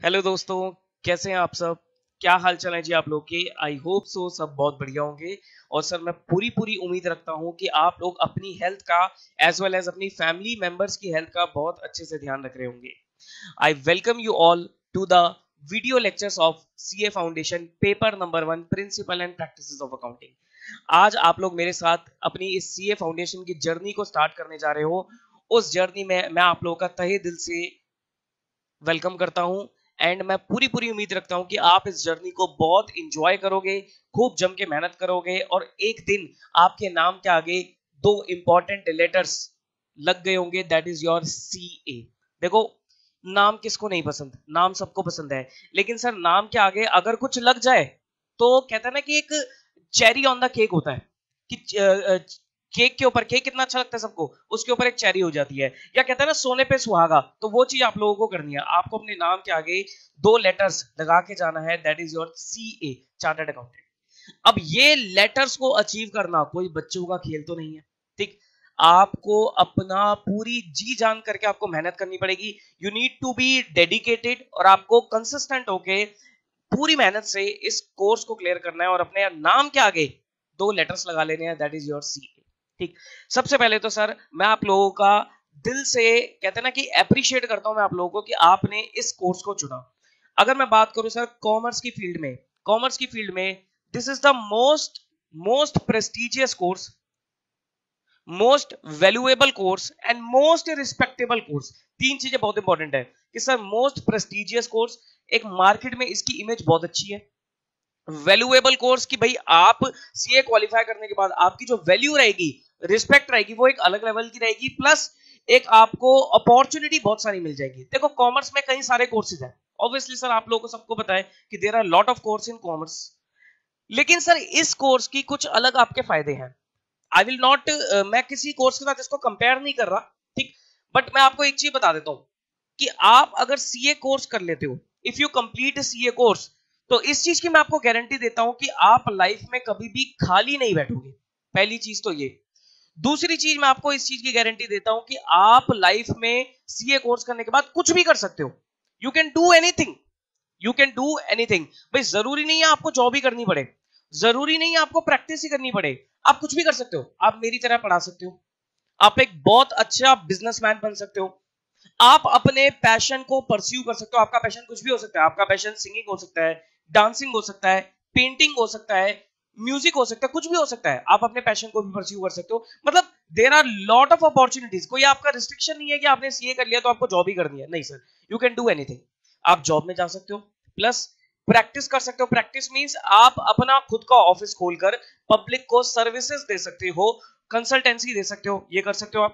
Hello दोस्तों, कैसे हैं आप सब। क्या हाल चाल है जी आप लोग के। आई होप सो सब बहुत बढ़िया होंगे। और सर मैं पूरी पूरी उम्मीद रखता हूं कि आप लोग अपनी हेल्थ का एज वेल एज अपनी फैमिली मेंबर्स की हेल्थ का बहुत अच्छे से ध्यान रख रहे होंगे। I welcome you all to the video lectures of CA foundation paper number 1 principle and practices of accounting. आज आप लोग मेरे साथ अपनी इस सीए फाउंडेशन की जर्नी को स्टार्ट करने जा रहे हो। उस जर्नी में मैं आप लोगों का तहे दिल से वेलकम करता हूं। एंड मैं पूरी पूरी उम्मीद रखता हूं कि आप इस जर्नी को बहुत इंजॉय करोगे, खूब जम के मेहनत करोगे और एक दिन आपके नाम के आगे दो इंपॉर्टेंट लेटर्स लग गए होंगे, दैट इज योर सीए। देखो, नाम किसको नहीं पसंद, नाम सबको पसंद है। लेकिन सर नाम के आगे अगर कुछ लग जाए तो कहता है ना कि एक चेरी ऑन द केक होता है कि केक के ऊपर, केक कितना अच्छा लगता है सबको, उसके ऊपर एक चेरी हो जाती है। या कहते हैं ना सोने पे सुहागा, तो वो चीज आप लोगों को करनी है। आपको अपने नाम के आगे दो लेटर्स लगा के जाना है, that is your CA, chartered accountant. अब ये लेटर्स को अचीव करना कोई बच्चों का खेल तो नहीं है, ठीक। आपको अपना पूरी जी जान करके आपको मेहनत करनी पड़ेगी। You need to be dedicated और आपको कंसिस्टेंट होके पूरी मेहनत से इस कोर्स को क्लियर करना है और अपने नाम के आगे दो लेटर्स लगा लेने हैं, दैट इज योर सीए। ठीक। सबसे पहले तो सर मैं आप लोगों का दिल से कहते हैं ना कि अप्रिशिएट करता हूं मैं आप लोगों को कि आपने इस कोर्स को चुना। अगर मैं बात करूं सर कॉमर्स की फील्ड में this is the most most prestigious course, most valuable course and most respectable course. तीन चीजें बहुत इंपॉर्टेंट है कि सर मोस्ट प्रेस्टिजियस कोर्स, एक मार्केट में इसकी इमेज बहुत अच्छी है। वैल्यूएबल कोर्स की भाई आप सीए क्वालिफाई करने के बाद आपकी जो वैल्यू रहेगी, रिस्पेक्ट रहेगी, वो एक अलग लेवल की रहेगी। प्लस एक आपको अपॉर्चुनिटी बहुत सारी मिल जाएगी। देखो कॉमर्स में कई सारे कोर्सेज हैं, ऑब्वियसली सर आप लोगों को सबको पता है कि there are lot of course in commerce. लेकिन सर इस कोर्स की कुछ अलग आपके फायदे हैं। आई विल नॉट, मैं किसी कोर्स के साथ इसको कंपेयर नहीं कर रहा, ठीक। बट मैं आपको एक चीज बता देता हूं कि आप अगर सीए कोर्स कर लेते हो, if you complete CA course, तो इस चीज की मैं आपको गारंटी देता हूं कि आप लाइफ में कभी भी खाली नहीं बैठोगे। पहली चीज तो ये। दूसरी चीज मैं आपको इस चीज की गारंटी देता हूं कि आप लाइफ में सीए कोर्स करने के बाद कुछ भी कर सकते हो। You can do anything, you can do anything. भाई जरूरी नहीं है आपको जॉब ही करनी पड़े, जरूरी नहीं है आपको प्रैक्टिस ही करनी पड़े। आप कुछ भी कर सकते हो। आप मेरी तरह पढ़ा सकते हो, आप एक बहुत अच्छा बिजनेसमैन बन सकते हो, आप अपने पैशन को परस्यू कर सकते हो। आपका पैशन कुछ भी हो सकता है। आपका पैशन सिंगिंग हो सकता है, डांसिंग हो सकता है, पेंटिंग हो सकता है, म्यूजिक हो सकता है, कुछ भी हो सकता है। आप अपने पैशन को भी परस्यू कर सकते हो। मतलब there are lot of opportunities. कोई आपका रिस्ट्रिक्शन नहीं है कि आपने सीए कर लिया तो आपको जॉब ही करनी है, नहीं sir. You can do anything. आप जॉब में जा सकते हो, प्लस प्रैक्टिस कर सकते हो। प्रैक्टिस मींस आप अपना खुद का ऑफिस खोलकर पब्लिक को सर्विसेज दे सकते हो, कंसल्टेंसी दे सकते हो, ये कर सकते हो।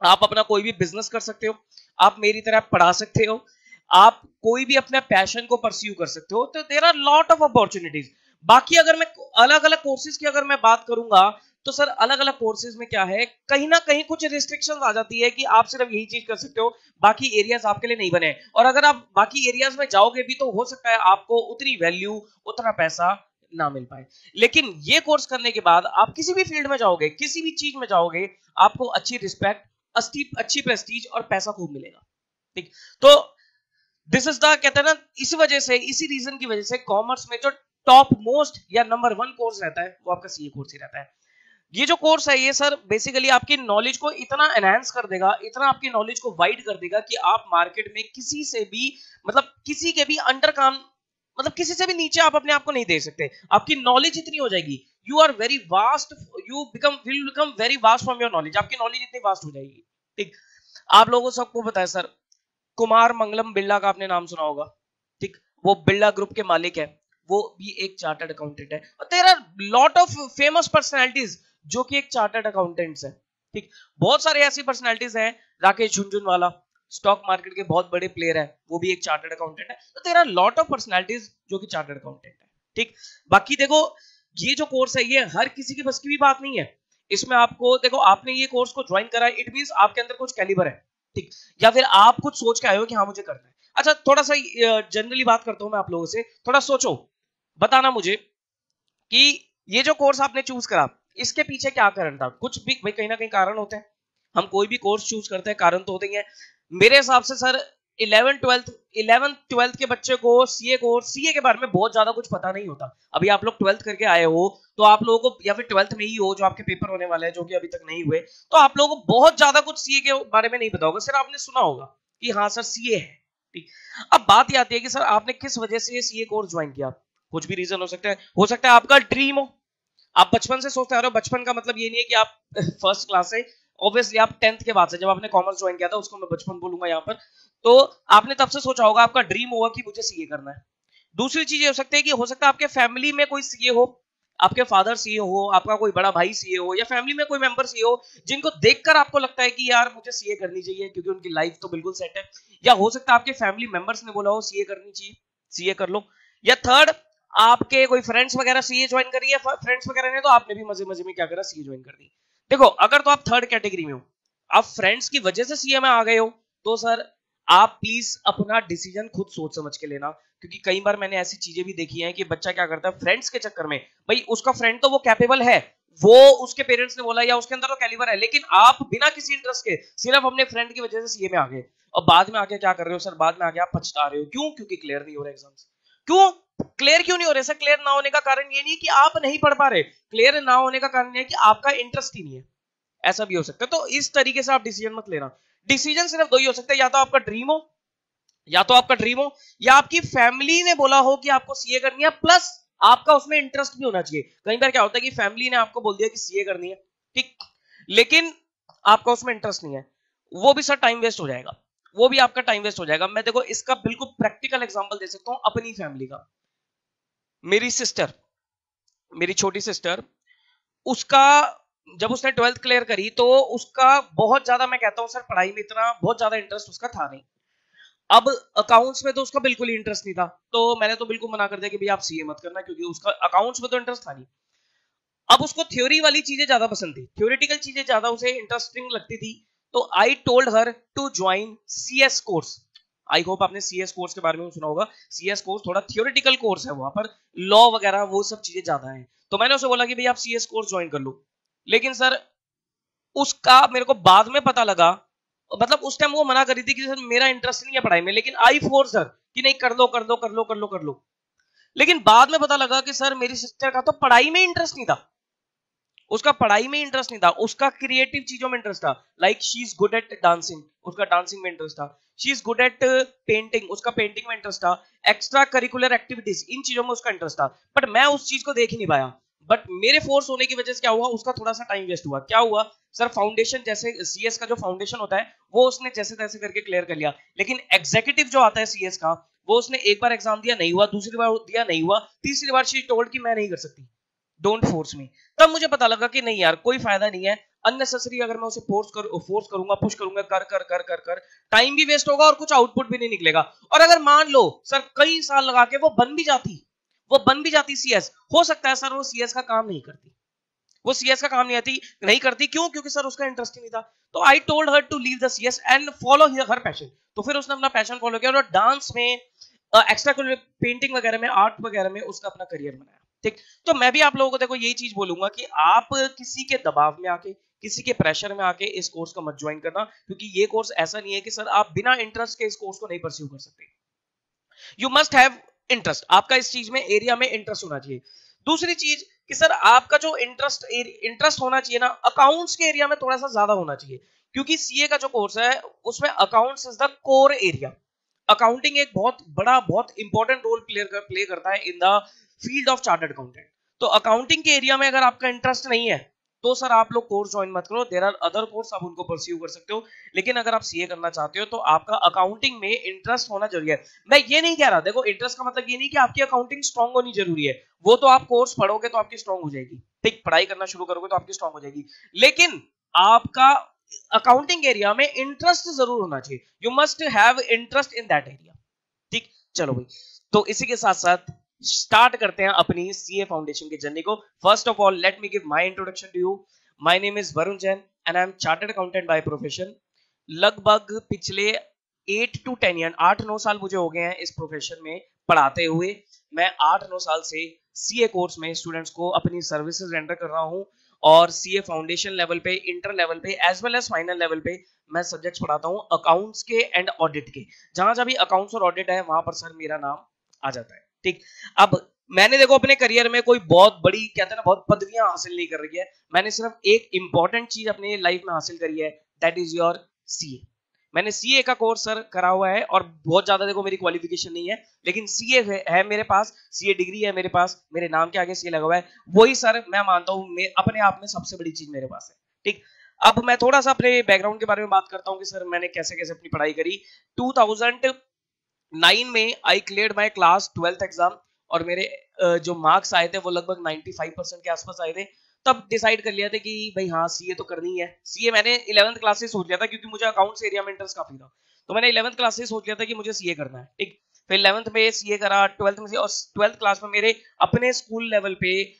आप अपना कोई भी बिजनेस कर सकते हो, आप मेरी तरह पढ़ा सकते हो, आप कोई भी अपने पैशन को परस्यू कर सकते हो। तो there are lot of opportunities. बाकी अगर मैं अलग अलग कोर्सेज की अगर मैं बात करूंगा, तो सर अलग अलग कोर्सेज में क्या है, कहीं ना कहीं कुछ रिस्ट्रिक्शंस आ जाती है कि आप सिर्फ यही चीज कर सकते हो, बाकी एरियाज आपके लिए नहीं बने। और अगर आप बाकी एरियाज में जाओगे भी तो हो सकता है आपको उतनी वैल्यू, उतना पैसा ना मिल पाए। लेकिन ये कोर्स करने के बाद आप किसी भी फील्ड में जाओगे, किसी भी चीज में जाओगे, आपको अच्छी रिस्पेक्ट, अच्छी प्रेस्टीज और पैसा खूब मिलेगा, ठीक। तो दिस इज द, कहते हैं ना, इसी वजह से, इसी रीजन की वजह से कॉमर्स में जो टॉप मोस्ट या नंबर 1 कोर्स रहता है वो आपका सीए कोर्स ही रहता है। ये जो कोर्स है ये सर बेसिकली आपकी नॉलेज को इतना एनहांस कर देगा, इतना आपकी नॉलेज को वाइड कर देगा कि आप मार्केट में किसी से भी, मतलब किसी के भी अंडर काम, मतलब किसी से भी नीचे आप अपने आप को नहीं दे सकते। आपकी नॉलेज इतनी हो जाएगी, you are very vast, you become will become very vast from your knowledge. आपकी नॉलेज इतनी वास्ट हो जाएगी, ठीक। आप लोगों को सबको पता है सर, कुमार मंगलम बिरला का आपने नाम सुना होगा, ठीक। वो बिरला ग्रुप के मालिक है, वो भी एक चार्टर्ड अकाउंटेंट है। और there are lot of famous personalities जो कि एक चार्टर्ड अकाउंटेंट्स है, ठीक। बहुत सारे ऐसी पर्सनालिटीज हैं, राकेश झुनझुनवाला स्टॉक मार्केट के बहुत बड़े प्लेयर है, वो भी एक चार्टर्ड अकाउंटेंट है। तो there are lot of personalities जो कि चार्टर्ड अकाउंटेंट है, ठीक। बाकी देखो, ये जो कोर्स है ये हर किसी के बस की भी बात नहीं है। इसमें आपको देखो, आपने ये कोर्स को ज्वाइन करा है, इट मींस आपके अंदर कुछ कैलिबर है, ठीक। या फिर आप कुछ सोच के आए हो कि हाँ मुझे करना है। अच्छा, थोड़ा सा जनरली बात करता हूं मैं आप लोगों से, थोड़ा सोचो, बताना मुझे कि ये जो कोर्स आपने चूज करा, इसके पीछे क्या कारण था। कुछ भी भाई, कहीं ना कहीं कारण होते हैं। हम कोई भी कोर्स चूज करते हैं, कारण तो होते ही हैं। मेरे हिसाब से sir 11th 12th 11th 12th के बच्चे को सीए के बारे में बहुत ज्यादा कुछ पता नहीं होता। अभी आप लोग 12th करके आए हो तो आप लोगों को, या फिर 12th में ही हो जो आपके पेपर होने वाले हैं जो कि अभी तक नहीं हुए, तो आप लोगों को बहुत ज्यादा कुछ सीए के बारे में नहीं पता होगा। सिर्फ आपने सुना होगा कि हाँ सर सीए है, ठीक। अब बात ये आती है कि सर आपने किस वजह से सीए कोर्स ज्वाइन किया। कुछ भी रीजन हो सकता है आपका ड्रीम हो, आप बचपन से सोचते आ रहे हो। बचपन का मतलब ये नहीं है कि आप फर्स्ट क्लास से, ऑब्वियसली आप 10th के बाद से, जब आपने कॉमर्स ज्वाइन किया था उसको मैं बचपन बोलूंगा यहाँ पर, तो आपने तब से सोचा होगा, आपका ड्रीम होगा कि मुझे सीए करना है। दूसरी चीज ये हो सकती है कि हो सकता है आपके फैमिली में कोई सीए हो, आपके फादर सीए हो, आपका कोई बड़ा भाई सीए हो, या फैमिली में कोई मेंबर सीए हो जिनको देखकर आपको लगता है कि यार मुझे सीए करनी चाहिए क्योंकि उनकी लाइफ तो बिल्कुल सेट है। या हो सकता है आपके फैमिली मेंबर्स ने बोला हो सीए करनी चाहिए, सीए कर लो। या थर्ड, आपके कोई फ्रेंड्स वगैरह सीए ज्वाइन करी है, फ्रेंड्स वगैरह ने, तो आपने भी मजे मजे में क्या करा, सीए ज्वाइन कर दी। देखो अगर तो आप थर्ड कैटेगरी में हो, आप फ्रेंड्स की वजह से सीए में आ गए हो, तो सर आप प्लीज अपना डिसीजन खुद सोच समझ के लेना। क्योंकि कई बार मैंने ऐसी चीजें भी देखी हैं कि बच्चा क्या करता है फ्रेंड्स के चक्कर में, भाई उसका फ्रेंड तो वो कैपेबल है, वो उसके पेरेंट्स ने बोला या उसके अंदर तो कैलिबर है, लेकिन आप बिना किसी इंटरेस्ट के सिर्फ अपने फ्रेंड की वजह से सीए में आ गए, और बाद में आके क्या कर रहे हो सर, बाद में आके आप पछता रहे हो। क्यों? क्योंकि क्लियर नहीं हो रहे एग्जाम्स। क्यों क्लियर क्यों नहीं हो रहे सर? क्लियर ना होने का कारण ये नहीं कि आप नहीं पढ़ पा रहे, क्लियर ना होने का कारण ये है कि आपका इंटरेस्ट ही नहीं है। ऐसा भी हो सकता है। तो इस तरीके से आप डिसीजन मत लेना। डिसीजन सिर्फ दो ही हो सकते हैं, या तो आपका ड्रीम हो, या आपकी फैमिली ने बोला हो कि आपको सीए करनी है, प्लस आपका उसमें इंटरेस्ट भी होना चाहिए। कई बार क्या होता है कि फैमिली ने आपको बोल दिया कि सीए करनी है, ठीक, लेकिन आपका उसमें इंटरेस्ट नहीं है, वो भी सर टाइम वेस्ट हो जाएगा, वो भी आपका टाइम वेस्ट हो जाएगा। मैं देखो इसका बिल्कुल प्रैक्टिकल एग्जांपल दे सकता हूं अपनी फैमिली का। मेरी सिस्टर, मेरी छोटी सिस्टर, उसका जब उसने 12th क्लियर करी तो उसका बहुत ज्यादा, मैं कहता हूं सर, पढ़ाई में इतना बहुत ज्यादा इंटरेस्ट उसका था नहीं। अब अकाउंट्स में तो उसका बिल्कुल ही इंटरेस्ट नहीं था, तो मैंने तो बिल्कुल मना कर दिया कि भाई आप सीए मत करना, क्योंकि उसका अकाउंट्स में तो इंटरेस्ट था नहीं। अब उसको थ्योरी वाली चीजें ज्यादा पसंद थी, थ्योरेटिकल चीजें ज्यादा उसे इंटरेस्टिंग लगती थी। तो I told her to join CS course. I hope आपने सीएस कोर्स के बारे में सुना होगा। सीएस कोर्स थोड़ा थ्योरेटिकल कोर्स है, वहां पर लॉ वगैरह वो सब चीजें ज्यादा है। तो मैंने उसे बोला कि भाई आप सीएस कोर्स ज्वाइन कर लो। लेकिन सर उसका मेरे को बाद में पता लगा, मतलब उस टाइम वो मना करी थी कि सर मेरा इंटरेस्ट नहीं है पढ़ाई में, लेकिन आई फोर्स सर कि नहीं कर लो कर लो कर लो कर लो कर लो। लेकिन बाद में पता लगा कि सर मेरी सिस्टर का तो पढ़ाई में इंटरेस्ट नहीं था, उसका पढ़ाई में इंटरेस्ट नहीं था, उसका क्रिएटिव चीजों में इंटरेस्ट था। Like she is good at dancing, उसका डांसिंग में इंटरेस्ट था। She is good at painting, उसका पेंटिंग में इंटरेस्ट था। एक्स्ट्रा करिकुलर एक्टिविटीज, इन चीजों में उसका इंटरेस्ट था। बट मैं उस चीज को देख ही नहीं पाया। बट मेरे फोर्स होने की वजह से क्या हुआ, उसका थोड़ा सा टाइम वेस्ट हुआ। क्या हुआ सर, फाउंडेशन जैसे सीएस का जो फाउंडेशन होता है वो उसने जैसे तैसे करके क्लियर कर लिया, लेकिन एग्जीक्यूटिव जो आता है सीएस का, वो उसने एक बार एग्जाम दिया नहीं हुआ, दूसरी बार दिया नहीं हुआ, तीसरी बार शी टोल्ड कि मैं नहीं कर सकती, डोंट फोर्स मी। तब मुझे पता लगा कि नहीं यार कोई फायदा नहीं है, अननेसेसरी अगर मैं उसे फोर्स करूंगा, पुश करूंगा, कर कर कर कर कर टाइम भी वेस्ट होगा और कुछ आउटपुट भी नहीं निकलेगा। और अगर मान लो सर कई साल लगा के वो बन भी जाती सीएस, हो सकता है सर वो सीएस का काम नहीं करती, वो सीएस का काम नहीं करती। क्यों? क्योंकि सर उसका इंटरेस्ट ही नहीं था। तो I told her to leave the CS and follow her passion. तो फिर उसने अपना पैशन फॉलो किया और डांस में, एक्स्ट्रा पेंटिंग वगैरह में, आर्ट वगैरह में उसका अपना करियर बनाया, ठीक। तो मैं भी आप लोगों को देखो यही चीज बोलूंगा कि आप किसी के दबाव में आके, किसी के प्रेशर में आके इस कोर्स को मत ज्वाइन करना, क्योंकि ये कोर्स ऐसा नहीं है कि सर आप बिना इंटरेस्ट के इस कोर्स को नहीं परस्यू कर सकते। यू मस्ट हैव इंटरेस्ट, आपका इस चीज में, एरिया में इंटरेस्ट होना चाहिए। दूसरी चीज कि सर आपका जो इंटरेस्ट होना चाहिए ना, अकाउंट्स के एरिया में थोड़ा सा ज्यादा होना चाहिए, क्योंकि सीए का जो कोर्स है उसमें accounts is the core area. Accounting एक बहुत बड़ा, बहुत इंपॉर्टेंट रोल प्ले करता है in the field of chartered accountant. तो अकाउंटिंग के एरिया में अगर आपका इंटरेस्ट नहीं है तो सर आप लोग कोर्स ज्वाइन मत करो। देयर आर अदर कोर्स, आप उनको परस्यू कर सकते हो। लेकिन अगर आप सीए करना चाहते हो तो आपका अकाउंटिंग में इंटरेस्ट होना जरूरी है। मैं ये नहीं कह रहा, देखो इंटरेस्ट का मतलब ये नहीं कि आपकी अकाउंटिंग स्ट्रांग होनी जरूरी है, वो तो आप कोर्स पढ़ोगे तो आपकी स्ट्रांग हो जाएगी, ठीक, पढ़ाई करना शुरू करोगे तो आपकी स्ट्रांग हो जाएगी। लेकिन आपका अकाउंटिंग एरिया में इंटरेस्ट जरूर होना चाहिए। You must have interest in that area, ठीक। चलो भाई, तो इसी के साथ साथ स्टार्ट करते हैं अपनी सीए फाउंडेशन की जर्नी को। First of all let me give my introduction to you. My name is Varun Jain and I am chartered accountant by profession. लगभग पिछले 8 to 10 ईयर, 8-9 साल मुझे हो गए हैं इस प्रोफेशन में पढ़ाते हुए। मैं 8-9 साल से सीए कोर्स में स्टूडेंट्स को अपनी सर्विसेज रेंडर कर रहा हूं और सीए फाउंडेशन लेवल पे, इंटर लेवल पे, as well as final level पे मैं सब्जेक्ट्स पढ़ाता हूँ अकाउंट्स के एंड ऑडिट के। जहां जहां भी अकाउंट्स और ऑडिट है वहां पर सर मेरा नाम आ जाता है। ठीक, अब मैंने देखो अपने करियर में कोई बहुत बड़ी, कहते हैं ना, बहुत पदवियां हासिल नहीं कर रही है। मैंने सिर्फ एक इंपॉर्टेंट चीज अपने लाइफ में हासिल करी है, दैट इज योर सीए। मैंने सीए का कोर्स सर करा हुआ है और बहुत ज्यादा देखो मेरी क्वालिफिकेशन नहीं है, लेकिन सीए है मेरे पास, सीए डिग्री है मेरे पास, मेरे नाम के आगे सीए लगा हुआ है। वही सर मैं मानता हूं अपने आप में सबसे बड़ी चीज मेरे पास है। ठीक, अब मैं थोड़ा सा अपने बैकग्राउंड के बारे में बात करता हूं कि सर मैंने कैसे कैसे अपनी पढ़ाई करी। 2009 में आई cleared my class 12th exam और मेरे जो मार्क्स आए थे वो लगभग 95% के आसपास आए थे। तब डिसाइड कर लिया था कि भाई हाँ सीए तो करनी है। सीए मैंने 11th क्लास से सोच लिया था, क्योंकि मुझे अकाउंट्स एरिया में इंटरेस्ट काफी था, तो मैंने 11th क्लास से सोच लिया था कि मुझे सीए करना है। ठीक, फिर 11th में सीए करा, 12th में और 12th क्लास में मेरे अपने स्कूल लेवल पे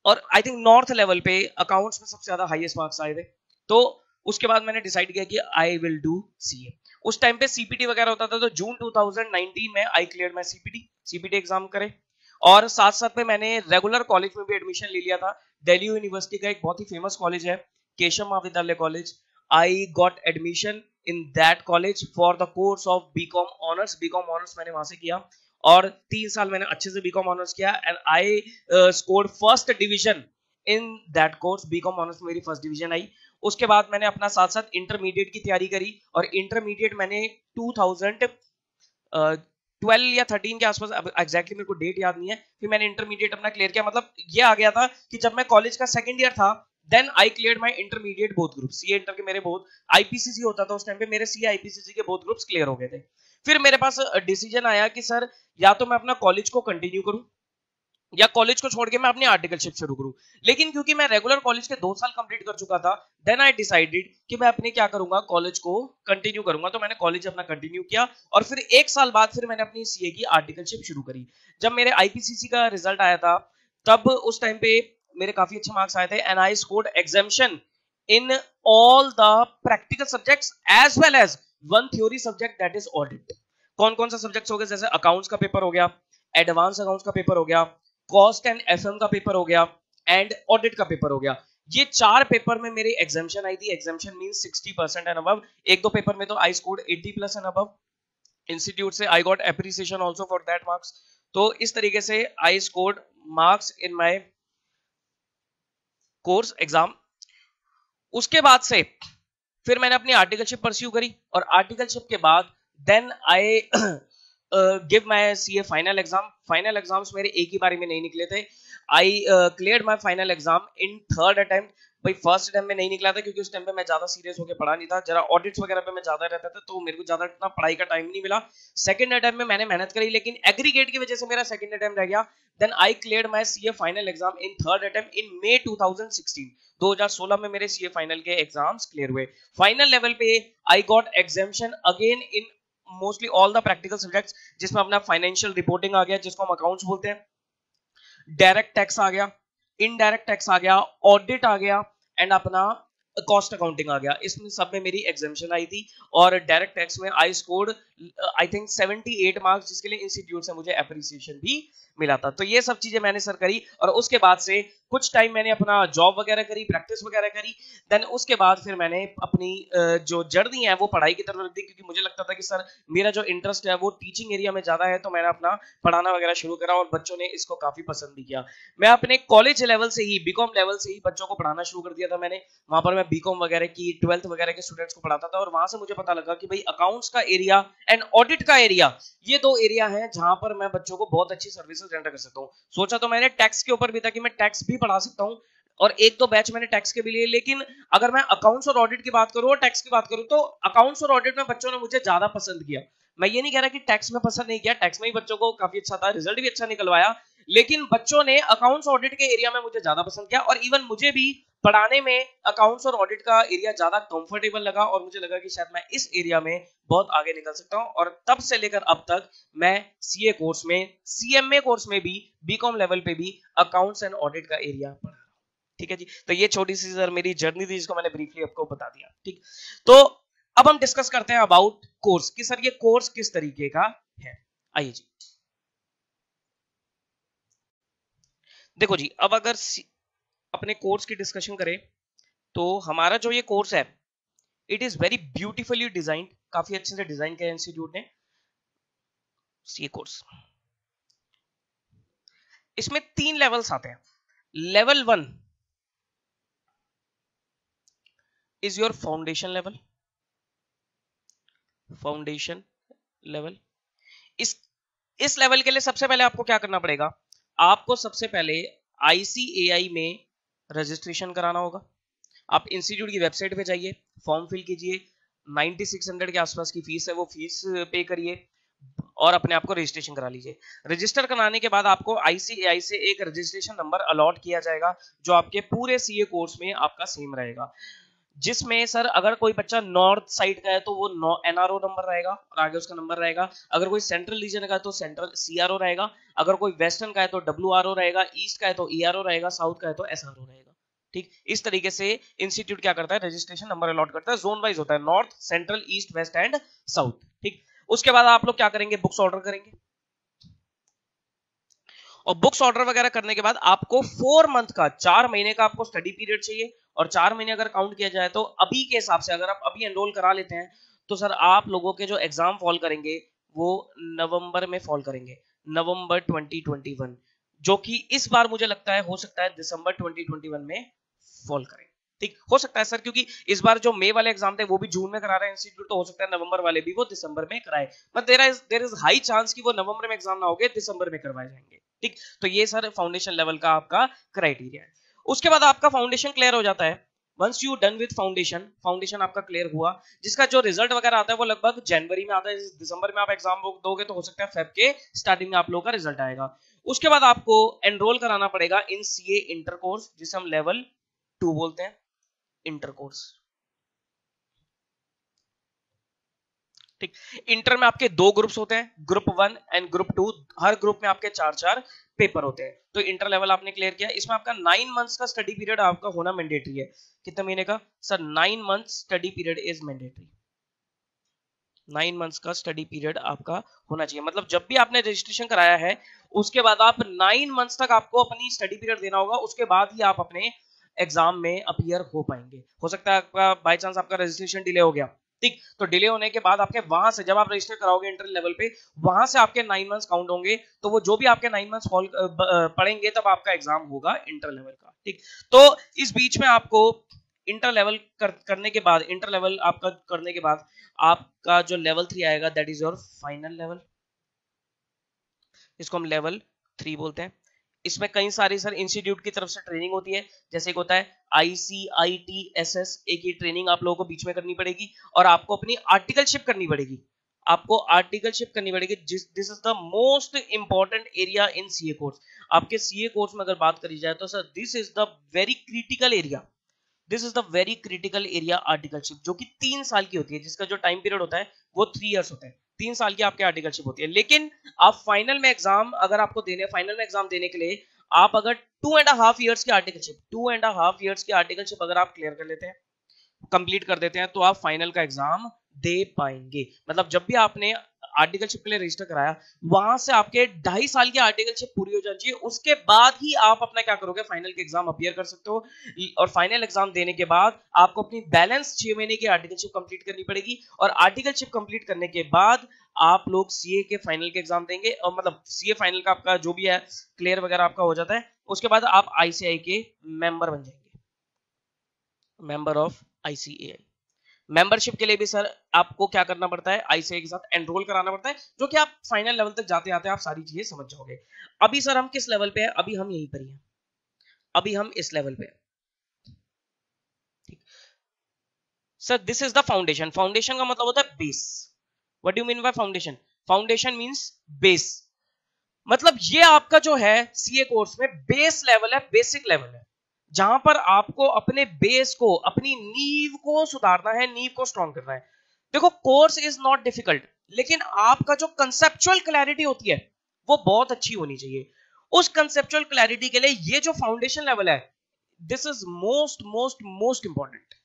और आई थिंक नॉर्थ लेवल पे अकाउंट्स में सबसे ज्यादा हाईएस्ट मार्क्स आए थे। तो उसके बाद मैंने डिसाइड किया कि आई विल डू सीए। उस टाइम पे सीपीटी वगैरह होता था, तो जून 2019 में I clear my CPT exam करे और साथ साथ में मैंने रेगुलर कॉलेज में भी एडमिशन ले लिया था। दिल्ली यूनिवर्सिटी का एक बहुत ही फेमस कॉलेज है, Keshav Mahavidyalaya college. I got admission in that college for the course of BCom honours. BCom honours मैंने वहां से किया और 3 साल मैंने अच्छे से बीकॉम ऑनर्स किया and I scored first division in that course. BCom honours में मेरी फर्स्ट डिवीजन आई। उसके बाद मैंने अपना साथ साथ इंटरमीडिएट की तैयारी करी और इंटरमीडिएट मैंने 2012 या 13 के आसपास, अब एग्जैक्टली मेरे को डेट याद नहीं है, फिर मैंने इंटरमीडिएट अपना क्लियर किया। मतलब ये आ गया था कि जब मैं कॉलेज का सेकंड ईयर था, then I cleared my intermediate both group. CA inter के मेरे बोथ, आईपीसीसी होता था उस टाइम पे, मेरे सीए आईपीसीसी के बोथ ग्रुप्स क्लियर हो गए थे। फिर मेरे पास डिसीजन आया कि सर या तो मैं अपना कॉलेज को कंटिन्यू करूं या कॉलेज को छोड़ के मैं अपनी आर्टिकलशिप शुरू करूं। लेकिन क्योंकि मैं रेगुलर कॉलेज के 2 साल कंप्लीट कर चुका था, देन आई डिसाइडेड कि मैं अपने क्या करूंगा, कॉलेज को कंटिन्यू करूंगा। तो मैंने कॉलेज अपना कंटिन्यू किया और फिर 1 साल बाद फिर मैंने अपनी सीए की आर्टिकलशिप शुरू करी। जब मेरे आईपीसीसी का रिजल्ट आया था, तब उस टाइम पे मेरे काफी अच्छे मार्क्स आए थे and I scored exemption in all the practical subjects as well as one theory subject, that is audit. कौन कौन सा सब्जेक्ट्स हो गए, जैसे अकाउंट्स का पेपर हो गया, एडवांस अकाउंट्स का पेपर हो गया, कॉस्ट एंड एफएम का पेपर हो गया एंड ऑडिट का पेपर हो गया। ये 4 पेपर में मेरी एग्जामिशन आई थी। Exemption means 60% and above. एक दो पेपर में तो I scored 80+ and above. Institute से I got appreciation also for that marks. तो इस तरीके से I scored marks in my course exam. उसके बाद से फिर मैंने अपनी आर्टिकलशिप परस्यू करी और आर्टिकलशिप के बाद then I give my CA final exam. Final exams मेरे एक ही बारी में नहीं निकले थे। I cleared my final exam in 3rd attempt. भाई फर्स्ट अटेम्प्ट में नहीं निकला था क्योंकि उस टाइम पे मैं ज्यादा सीरियस होकर पढ़ा नहीं था, जरा ऑडिट्स वगैरह पे मैं ज्यादा रहता था, तो मेरे को ज्यादा इतना पढ़ाई का टाइम नहीं मिला। सेकंड अटेम्प्ट में मैंने मेहनत करी, लेकिन एग्रीगेट की वजह से मेरा सेकंड अटेम्प्ट रह गया। Then I cleared my CA final exam in 3rd attempt in May 2016। 2016 में मेरे सीए फाइनल के एग्जाम्स क्लियर हुए। फाइनल लेवल पे I got exemption again in mostly all the practical subjects, जिसमें अपना फाइनेंशियल रिपोर्टिंग आ गया, जिसको हम अकाउंट्स बोलते हैं, डायरेक्ट टैक्स आ गया, इनडायरेक्ट टैक्स आ गया, ऑडिट आ गया एंड अपना कॉस्ट अकाउंटिंग आ गया। इसमें सब में मेरी एग्जामिशन आई थी और डायरेक्ट टैक्स में I scored I think 78 marks, जिसके लिए इंस्टीट्यूट से मुझे एप्रिसिएशन भी मिला था। तो ये सब चीजें मैंने सर करी और उसके बाद से कुछ टाइम मैंने अपना जॉब वगैरह करी, प्रैक्टिस वगैरह करी। देन उसके बाद फिर मैंने अपनी जो जर्नी है वो पढ़ाई की तरफ रख दी, क्योंकि मुझे लगता था कि सर मेरा जो इंटरेस्ट है वो टीचिंग एरिया में ज्यादा है। तो मैंने अपना पढ़ाना वगैरह शुरू करा और बच्चों ने इसको काफी पसंद भी किया। मैं अपने कॉलेज लेवल से ही, बीकॉम लेवल से ही बच्चों को पढ़ाना शुरू कर दिया था मैंने। वहां पर मैं बीकॉम वगैरह की 12th वगैरह के स्टूडेंट्स को पढ़ाता था और वहां से मुझे पता लगा कि भाई अकाउंट्स का एरिया एंड ऑडिट का एरिया, ये 2 एरिया हैं जहां पर मैं बच्चों को बहुत अच्छी सर्विसेज रेंडर कर सकता हूँ। सोचा तो मैंने टैक्स के ऊपर भी था कि मैं टैक्स भी पढ़ा सकता हूँ और 1-2 बैच मैंने टैक्स के भी लिए। लेकिन अगर मैं अकाउंट्स और ऑडिट की बात करूं और टैक्स की बात करूं, तो अकाउंट्स और ऑडिट में बच्चों ने मुझे ज्यादा पसंद किया। मैं ये नहीं कह रहा कि टैक्स में पसंद नहीं किया, टैक्स में ही बच्चों को काफी अच्छा था, रिजल्ट भी अच्छा निकलवाया, लेकिन बच्चों ने अकाउंट्स ऑडिट के एरिया में मुझे ज्यादा पसंद किया। और इवन मुझे भी पढ़ाने में अकाउंट्स और ऑडिट का एरिया ज्यादा कंफर्टेबल लगा और मुझे लगा कि शायद मैं इस एरिया में बहुत आगे निकल सकता हूं। और तब से लेकर अब तक मैं सीए कोर्स में, सीएमए कोर्स में भी, बीकॉम लेवल पे भी अकाउंट्स एंड ऑडिट का एरिया पढ़ा। ठीक है जी, तो ये छोटी सी सर मेरी जर्नी थी जिसको मैंने ब्रीफली आपको बता दिया। ठीक, तो अब हम डिस्कस करते हैं अबाउट कोर्स कि सर ये कोर्स किस तरीके का है। आइए जी, देखो जी, अब अगर अपने कोर्स की डिस्कशन करें तो हमारा जो ये कोर्स है it is very beautifully designed, काफी अच्छे से डिजाइन किया इंस्टीट्यूट ने ये कोर्स। इसमें 3 लेवल्स आते हैं। Level 1 is your foundation level. Foundation level, इस लेवल के लिए सबसे पहले आपको क्या करना पड़ेगा, आपको सबसे पहले ICAI में रजिस्ट्रेशन कराना होगा। आप इंस्टीट्यूट की वेबसाइट पे जाइए, फॉर्म फिल कीजिए, 9600 के आसपास की फीस है, वो फीस पे करिए और अपने आप को रजिस्ट्रेशन करा लीजिए। रजिस्टर कराने के बाद आपको ICAI से एक रजिस्ट्रेशन नंबर अलॉट किया जाएगा जो आपके पूरे CA कोर्स में आपका सेम रहेगा, जिसमें सर अगर कोई बच्चा नॉर्थ साइड का है तो वो NRO नंबर रहेगा और आगे उसका नंबर रहेगा। अगर कोई सेंट्रल रीजन का है तो सेंट्रल CRO रहेगा। अगर कोई वेस्टर्न का है तो WRO रहेगा, ईस्ट का है तो ERO रहेगा, साउथ का है तो SRO रहेगा। ठीक, इस तरीके से इंस्टीट्यूट क्या करता है, रजिस्ट्रेशन नंबर अलॉट करता है, जोन वाइज होता है, north, central, east, west and south. ठीक, उसके बाद आप लोग क्या करेंगे, बुक्स ऑर्डर करेंगे और बुक्स ऑर्डर वगैरह करने के बाद आपको 4 मंथ का, 4 महीने का आपको स्टडी पीरियड चाहिए। और 4 महीने अगर काउंट किया जाए तो अभी के हिसाब से अगर आप अभी एनरोल करा लेते हैं तो सर आप लोगों के जो एग्जाम फॉल करेंगे वो नवंबर में फॉल करेंगे, नवंबर 2021, जो कि इस बार मुझे लगता है हो सकता है दिसंबर 2021 में फॉल करें। ठीक, हो सकता है सर, क्योंकि इस बार जो मई वाले एग्जाम थे वो भी जून में करा रहे हैं इंस्टीट्यूट, तो हो सकता है नवंबर वाले भी वो दिसंबर में कराए, but there is high chance कि वो नवंबर में एग्जाम ना होगे, दिसंबर में करवाए जाएंगे। ठीक, तो ये सर फाउंडेशन लेवल का आपका क्राइटेरिया है। उसके बाद आपका फाउंडेशन क्लियर हो जाता है। Once you done with foundation, foundation आपका क्लियर हुआ, जिसका जो रिजल्ट वगैरह आता है वो लगभग जनवरी में आता है। दिसंबर में आप एग्जाम दोगे तो हो सकता है फेब के स्टार्टिंग में आप लोगों का रिजल्ट आएगा। उसके बाद आपको एनरोल कराना पड़ेगा इन CA इंटर कोर्स, जिसे हम लेवल 2 बोलते हैं, इंटर कोर्स। ठीक, इंटर में आपके 2 ग्रुप्स होते हैं, group 1 and group 2। Her group में आपके 4-4 पेपर होते हैं। तो इंटर लेवल आपने क्लियर किया, इसमें आपका 9 मंथ्स का स्टडी पीरियड आपका होना मैंडेटरी है। कितने महीने का sir, 9 months study period is mandatory. 9 months का स्टडी पीरियड आपका होना चाहिए, मतलब जब भी आपने रजिस्ट्रेशन कराया है उसके बाद आप 9 मंथ्स तक आपको अपनी स्टडी पीरियड देना होगा, उसके बाद ही आप अपने एग्जाम में अपीयर हो पाएंगे। हो सकता है आपका बाय चांस आपका रजिस्ट्रेशन डिले हो गया, ठीक, तो डिले होने के बाद आपके वहां से जब आप रजिस्टर कराओगे इंटर लेवल पे, वहां से आपके 9 मंथ्स काउंट होंगे, तो वो जो भी आपके 9 मंथ्स पढ़ेंगे तब आपका एग्जाम होगा इंटर लेवल का। ठीक, तो इस बीच में आपको इंटर लेवल करने के बाद, इंटर लेवल आपका करने के बाद आपका जो लेवल 3 आएगा, that is your final level, इसको हम लेवल 3 बोलते हैं। इसमें कई सारी सर इंस्टीट्यूट की तरफ से ट्रेनिंग होती है, जैसे एक होता है ICITSS, एक ही ट्रेनिंग आप लोगों को बीच में करनी पड़ेगी और आपको अपनी आर्टिकलशिप करनी पड़ेगी। आपको आर्टिकलशिप करनी पड़ेगी, this is the most important area in CA course. आपके CA कोर्स में अगर बात करी जाए तो sir this is the very critical area, this is the very critical area articleship, जो कि 3 साल की होती है, जिसका जो टाइम पीरियड होता है वो 3 इयर्स होता है। 3 साल की आपकी आर्टिकलशिप होती है, लेकिन आप फाइनल में एग्जाम अगर आपको देने, फाइनल में एग्जाम देने के लिए आप अगर 2.5 इयर्स की आर्टिकलशिप, 2.5 इयर्स की आर्टिकलशिप अगर आप क्लियर कर लेते हैं, कंप्लीट कर देते हैं, तो आप फाइनल का एग्जाम दे पाएंगे। मतलब जब भी आपने आर्टिकलशिप के लिए रजिस्टर कराया, वहां से आपके 2.5 साल की आर्टिकलशिप पूरी हो जानी चाहिए, उसके बाद ही आप अपना क्या करोगे, फाइनल के एग्जाम अपीयर कर सकते हो। और फाइनल एग्जाम देने के बाद आपको अपनी बैलेंस 6 महीने की आर्टिकलशिप कंप्लीट करनी पड़ेगी, और आर्टिकलशिप कंप्लीट करने के बाद आप लोग CA के फाइनल के एग्जाम देंगे, और मतलब CA फाइनल का आपका जो भी है क्लियर वगैरह आपका हो जाता है, उसके बाद आप ICAI के मेंबर बन जाएंगे, मेंबर ऑफ ICAI। मेंबरशिप के लिए भी सर आपको क्या करना पड़ता है, ICAI के साथ एनरोल कराना पड़ता है, जो कि आप फाइनल लेवल तक जाते आते आप सारी चीजें समझ जाओगे। अभी सर हम किस लेवल पे हैं, अभी हम यहीं पर ही हैं, अभी हम इस लेवल पे हैं। ठीक sir, this is the foundation. Foundation का मतलब होता है base. What do you mean by foundation? Foundation means base, मतलब ये आपका जो है CA कोर्स में बेस लेवल है, बेसिक लेवल है, जहां पर आपको अपने बेस को, अपनी नींव को सुधारना है, नींव को स्ट्रॉन्ग करना है। देखो, कोर्स इज नॉट डिफिकल्ट, लेकिन आपका जो कंसेप्चुअल क्लैरिटी होती है वो बहुत अच्छी होनी चाहिए। उस कंसेप्चुअल क्लैरिटी के लिए ये जो फाउंडेशन लेवल है, this is most most most important.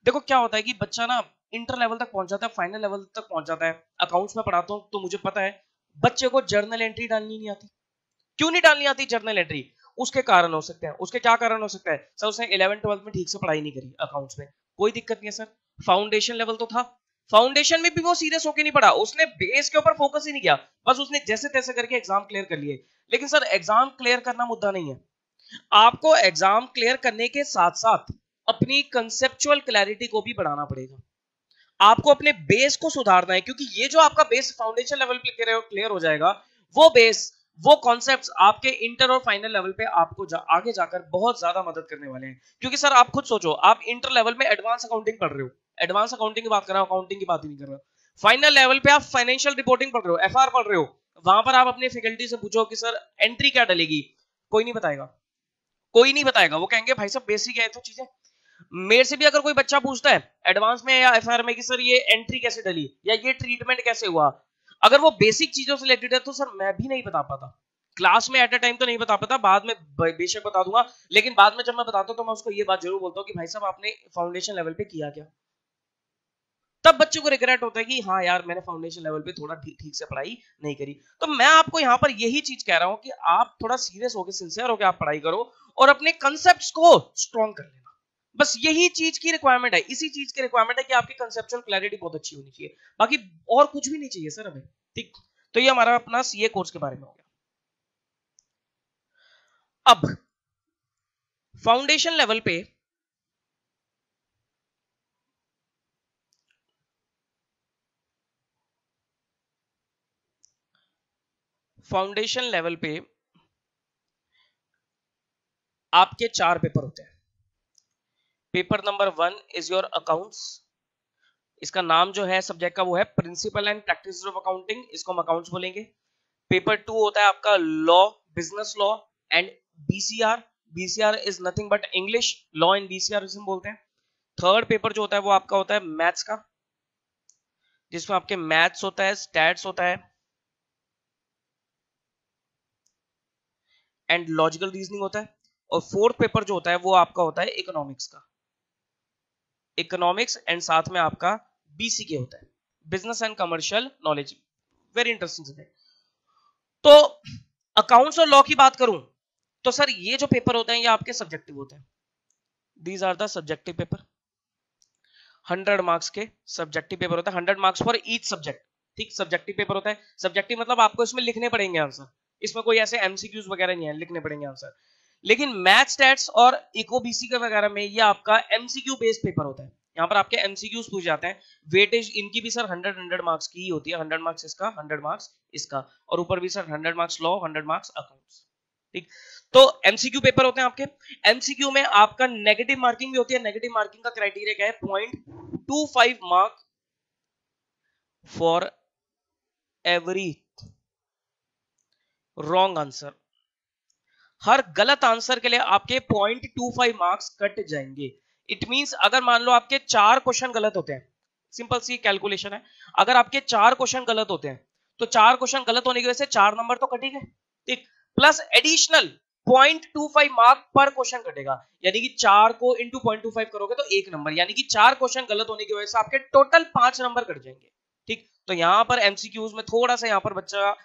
देखो क्या होता है कि बच्चा ना इंटर लेवल तक पहुंच जाता है, फाइनल लेवल तक पहुंच जाता है। अकाउंट्स में पढ़ाता हूं तो मुझे पता है बच्चे को जर्नल एंट्री डालनी नहीं आती। क्यों नहीं डालनी आती जर्नल एंट्री? उसके कारण हो सकते हैं। उसके क्या कारण हो सकता है सर? उसने 11th-12th में ठीक से पढ़ाई नहीं करी अकाउंट्स में, कोई दिक्कत नहीं है सर, फाउंडेशन लेवल तो था, फाउंडेशन में भी वो सीरियस होकर नहीं पढ़ा, उसने बेस के ऊपर फोकस ही नहीं किया, बस उसने जैसे तैसे करके एग्जाम क्लियर कर लिए। लेकिन सर एग्जाम क्लियर करना मुद्दा नहीं है, आपको एग्जाम क्लियर करने के साथ साथ अपनी कंसेप्चुअल क्लैरिटी को भी बढ़ाना पड़ेगा, आपको अपने बेस को सुधारना है, क्योंकि ये जो आपका बेस फाउंडेशन लेवल पे क्लियर हो जाएगा, वो बेस, वो कॉन्सेप्ट्स आपके इंटर और फाइनल लेवल पे आपको आगे जाकर बहुत ज्यादा मदद करने वाले हैं। क्योंकि सर आप खुद सोचो, आप इंटर लेवल में एडवांस अकाउंटिंग पढ़ रहे हो, एडवांस अकाउंटिंग की बात कर रहा हूं, अकाउंटिंग की बात ही नहीं कर रहा, फाइनल लेवल पे आप फाइनेंशियल रिपोर्टिंग पढ़ रहे हो, एफआर पढ़ रहे हो, वहां पर आप अपने फैकल्टी से पूछो कि सर एंट्री क्या डलेगी, कोई नहीं बताएगा, कोई नहीं बताएगा, वो कहेंगे भाई साहब बेसिक है तो चीजें। मेरे से भी अगर कोई बच्चा पूछता है एडवांस में या एफआर में कि सर ये एंट्री कैसे डली या ये ट्रीटमेंट कैसे हुआ, अगर वो बेसिक चीजों से रिलेटेड है तो सर मैं भी नहीं बता पाता, क्लास में एट अ टाइम तो नहीं बता पाता, बाद में बेशक बता दूंगा, लेकिन बाद में जब मैं बताता हूं तो मैं उसको ये बात जरूर बोलता हूँ कि भाई साहब आपने फाउंडेशन लेवल पे किया क्या, तब बच्चे को रिग्रेट होता है कि हाँ यार मैंने फाउंडेशन लेवल पे थोड़ा ठीक से पढ़ाई नहीं करी। तो मैं आपको यहाँ पर यही चीज कह रहा हूँ कि आप थोड़ा सीरियस होकर सिंसियर होकर आप पढ़ाई करो और अपने कंसेप्ट्स को स्ट्रॉन्ग कर लेना, बस यही चीज की रिक्वायरमेंट है, इसी चीज की रिक्वायरमेंट है कि आपकी कंसेप्चुअल क्लैरिटी बहुत अच्छी होनी चाहिए, बाकी और कुछ भी नहीं चाहिए सर हमें। ठीक, तो ये हमारा अपना सीए कोर्स के बारे में हो गया। अब फाउंडेशन लेवल पे फाउंडेशन लेवल पे आपके 4 पेपर होते हैं। Paper number 1 is your accounts, इसका नाम जो है सब्जेक्ट का वो है principle and practice of accounting, इसको हम अकाउंट्स बोलेंगे। पेपर 2 होता है आपका law, business law and BCR, BCR is nothing but English law and BCR इसमें बोलते हैं। थर्ड पेपर जो होता है वो आपका होता है मैथ्स का, जिसमें आपके मैथ्स होता है, स्टैट्स होता है एंड लॉजिकल रीजनिंग होता है। और फोर्थ पेपर जो होता है वो आपका होता है इकोनॉमिक्स का, इकोनॉमिक्स एंड साथ में आपका बीसीके होता है, business and commercial knowledge, very interesting subject. तो अकाउंट्स और लॉ की बात करूं तो सर ये जो पेपर होते हैं ये आपके सब्जेक्टिव होते हैं, these are the subjective paper, 100 marks के सब्जेक्टिव पेपर होता है, 100 मार्क्स फॉर ईच सब्जेक्ट। ठीक, सब्जेक्टिव पेपर होता है, सब्जेक्टिव मतलब आपको इसमें लिखने पड़ेंगे आंसर, इसमें कोई ऐसे एमसीक्यूज वगैरह नहीं है, लिखने पड़ेंगे आंसर। लेकिन मैथ स्टैट्स और इको बीसी का वगैरह में ये आपका एमसीक्यू बेस्ड पेपर होता है, यहाँ पर आपके एमसीक्यूज पूछ जाते हैं, वेटेज इनकी भी सर 100 मार्क्स की ही होती है, 100 मार्क्स इसका, 100 मार्क्स इसका, और ऊपर भी sir 100 marks law, 100 marks accounts. ठीक, तो एमसीक्यू पेपर होते हैं आपके। एमसीक्यू में आपका नेगेटिव मार्किंग भी होती है, नेगेटिव मार्किंग का क्राइटेरिया क्या है, 0.25 mark for every wrong answer, हर गलत आंसर के लिए आपके 0.25 मार्क्स कट जाएंगे। इट मींस अगर मान लो आपके 4 क्वेश्चन गलत होते हैं, सिंपल सी कैलकुलेशन है, अगर आपके 4 क्वेश्चन गलत होते हैं तो 4 क्वेश्चन गलत होने की वजह से 4 नंबर तो कट ही गए, ठीक, प्लस एडिशनल 0.25 मार्क पर क्वेश्चन कटेगा, यानी कि 4 को इंटू 0.25 करोगे तो 1 नंबर, यानी कि 4 क्वेश्चन गलत होने की वजह से आपके टोटल 5 नंबर कट जाएंगे। ठीक, तो यहां पर एमसीक्यूज में थोड़ा सा यहां पर बच्चा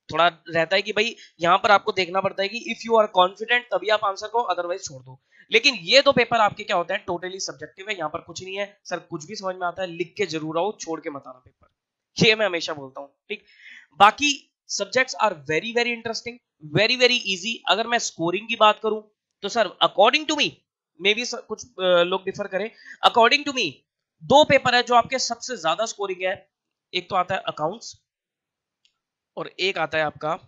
थोड़ा रहता है कि भाई यहां पर आपको देखना पड़ता है कि इफ यू आर कॉन्फिडेंट तभी आप आंसर को, अदरवाइज छोड़ दो। लेकिन ये दो पेपर आपके क्या होते हैं, टोटली सब्जेक्टिव है, यहां पर कुछ नहीं है सर, कुछ भी समझ में आता है लिख के जरूर आओ, छोड़ के मत आना पेपर, ये मैं हमेशा बोलता हूं। ठीक, बाकी subjects are very very interesting, very very easy. अगर मैं स्कोरिंग की बात करूं तो sir according to me, may be कुछ लोग डिफर करें, अकॉर्डिंग टू मी 2 पेपर है जो आपके सबसे ज्यादा स्कोरिंग है, एक तो आता है अकाउंट्स और एक आता है आपका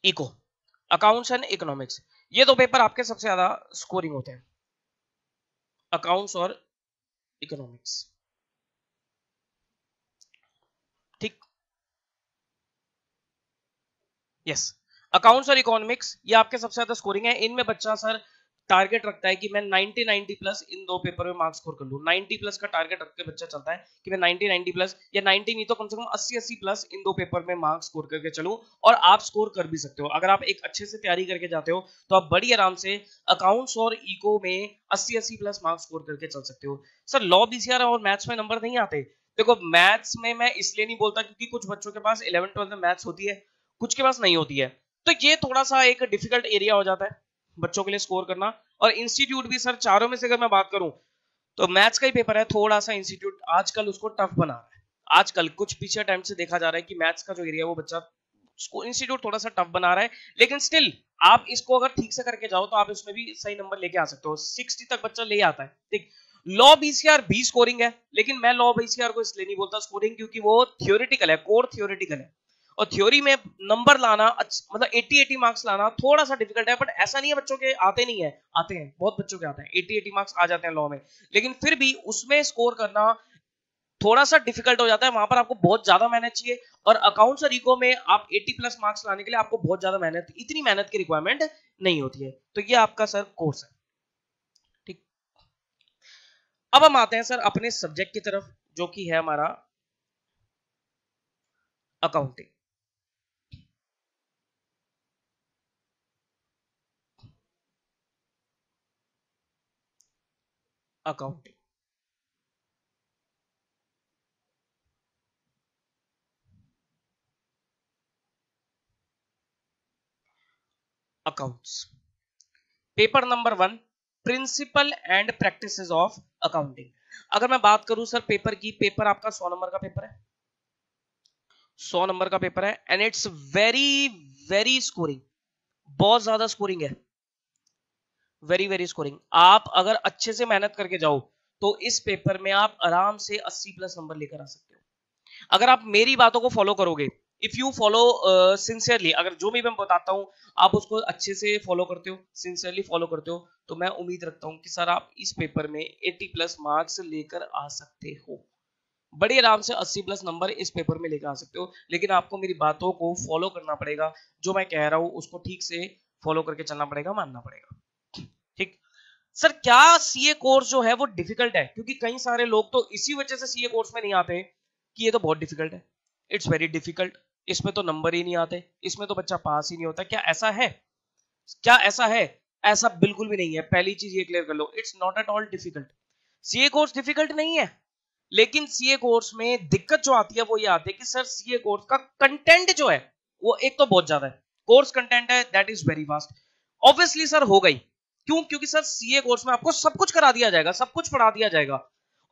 इको, अकाउंट्स एंड इकोनॉमिक्स, ये दो पेपर आपके सबसे ज्यादा स्कोरिंग होते हैं, अकाउंट्स और इकोनॉमिक्स। ठीक, यस, अकाउंट्स और इकोनॉमिक्स ये आपके सबसे ज्यादा स्कोरिंग है, इनमें बच्चा सर टारगेट रखता है कि मैं 90 प्लस इन दो पेपर में मार्क्स स्कोर कर लूं, 90 प्लस का टारगेट रख के बच्चा चलता है कि मैं 90 प्लस या 90 नहीं तो कम से कम 80 प्लस इन दो पेपर में मार्क्स स्कोर करके चलूं। और आप स्कोर कर भी सकते हो अगर आप एक अच्छे से तैयारी करके जाते हो, तो आप बड़ी आराम से अकाउंट्स और इको में 80 प्लस मार्क्स स्कोर करके चल सकते हो। सर लॉ बीसीआर और मैथ्स में नंबर नहीं आते, देखो मैथ्स में मैं इसलिए नहीं बोलता क्योंकि कुछ बच्चों के पास 11th-12th में मैथ्स होती है, कुछ के पास नहीं होती है, तो ये थोड़ा सा एक डिफिकल्ट एरिया हो जाता है बच्चों के लिए स्कोर करना। और इंस्टीट्यूट भी सर चारों में से अगर मैं बात करूं तो मैथ्स का ही पेपर है, थोड़ा सा इंस्टीट्यूट आजकल उसको टफ बना रहा है। आजकल कुछ पीछे टाइम से देखा जा रहा है कि मैथ्स का जो एरिया है वो बच्चा इंस्टीट्यूट थोड़ा सा टफ बना रहा है, लेकिन स्टिल आप इसको अगर ठीक से करके जाओ तो आप इसमें भी सही नंबर लेके आ सकते हो, 60 तक बच्चा ले आता है। ठीक, लॉ बीसीआर भी स्कोरिंग है, लेकिन मैं लॉ बीसीआर को इसलिए नहीं बोलता स्कोरिंग क्योंकि वो थियोरेटिकल है, कोर थियोरेटिकल है, और थ्योरी में नंबर लाना मतलब 80 मार्क्स लाना थोड़ा सा डिफिकल्ट है। बट ऐसा नहीं है बच्चों के आते नहीं है, आते हैं, बहुत बच्चों के आते हैं, 80 मार्क्स आ जाते हैं लॉ में, लेकिन फिर भी उसमें स्कोर करना थोड़ा सा डिफिकल्ट हो जाता है, वहां पर आपको बहुत ज्यादा मेहनत चाहिए। और अकाउंट्स और इको में आप 80 प्लस मार्क्स लाने के लिए आपको बहुत ज्यादा मेहनत, इतनी मेहनत की रिक्वायरमेंट नहीं होती है। तो ये आपका सर कोर्स है। ठीक, अब हम आते हैं सर अपने सब्जेक्ट की तरफ जो कि है हमारा accounting. Accounting accounts paper number 1, principle and practices of accounting. अगर मैं बात करूं सर पेपर की, पेपर आपका 100 नंबर का पेपर है, 100 नंबर का पेपर है, and it's very very scoring, बहुत ज्यादा स्कोरिंग है, वेरी वेरी स्कोरिंग। आप अगर अच्छे से मेहनत करके जाओ तो इस पेपर में आप आराम से 80 प्लस नंबर लेकर आ सकते हो अगर आप मेरी बातों को फॉलो करोगे। इफ यू फॉलो सिंसियरली, अगर जो भी मैं बताता हूं आप उसको अच्छे से फॉलो करते हो, सिंसियरली फॉलो करते हो, तो मैं उम्मीद रखता हूं कि सर आप इस पेपर में 80 प्लस मार्क्स लेकर आ सकते हो, बड़ी आराम से 80 प्लस नंबर इस पेपर में लेकर आ सकते हो। लेकिन आपको मेरी बातों को फॉलो करना पड़ेगा, जो मैं कह रहा हूं उसको ठीक से फॉलो करके चलना पड़ेगा, मानना पड़ेगा। ठीक, सर क्या सीए कोर्स जो है वो डिफिकल्ट है? क्योंकि कई सारे लोग तो इसी वजह से सीए कोर्स में नहीं आते कि ये तो बहुत डिफिकल्ट है, इट्स वेरी डिफिकल्ट, इसमें तो नंबर ही नहीं आते, इसमें तो बच्चा पास ही नहीं होता। क्या ऐसा है? क्या ऐसा है? ऐसा बिल्कुल भी नहीं है, पहली चीज ये क्लियर कर लो, it's not at all difficult. CA course difficult नहीं है, लेकिन सीए कोर्स में दिक्कत जो आती है वो ये आती है कि सर सीए कोर्स का कंटेंट जो है वो एक तो बहुत ज्यादा है, कोर्स कंटेंट है that is very vast. Obviously sir हो गई, क्यों? क्योंकि सर सीए कोर्स में आपको सब कुछ करा दिया जाएगा, सब कुछ पढ़ा दिया जाएगा,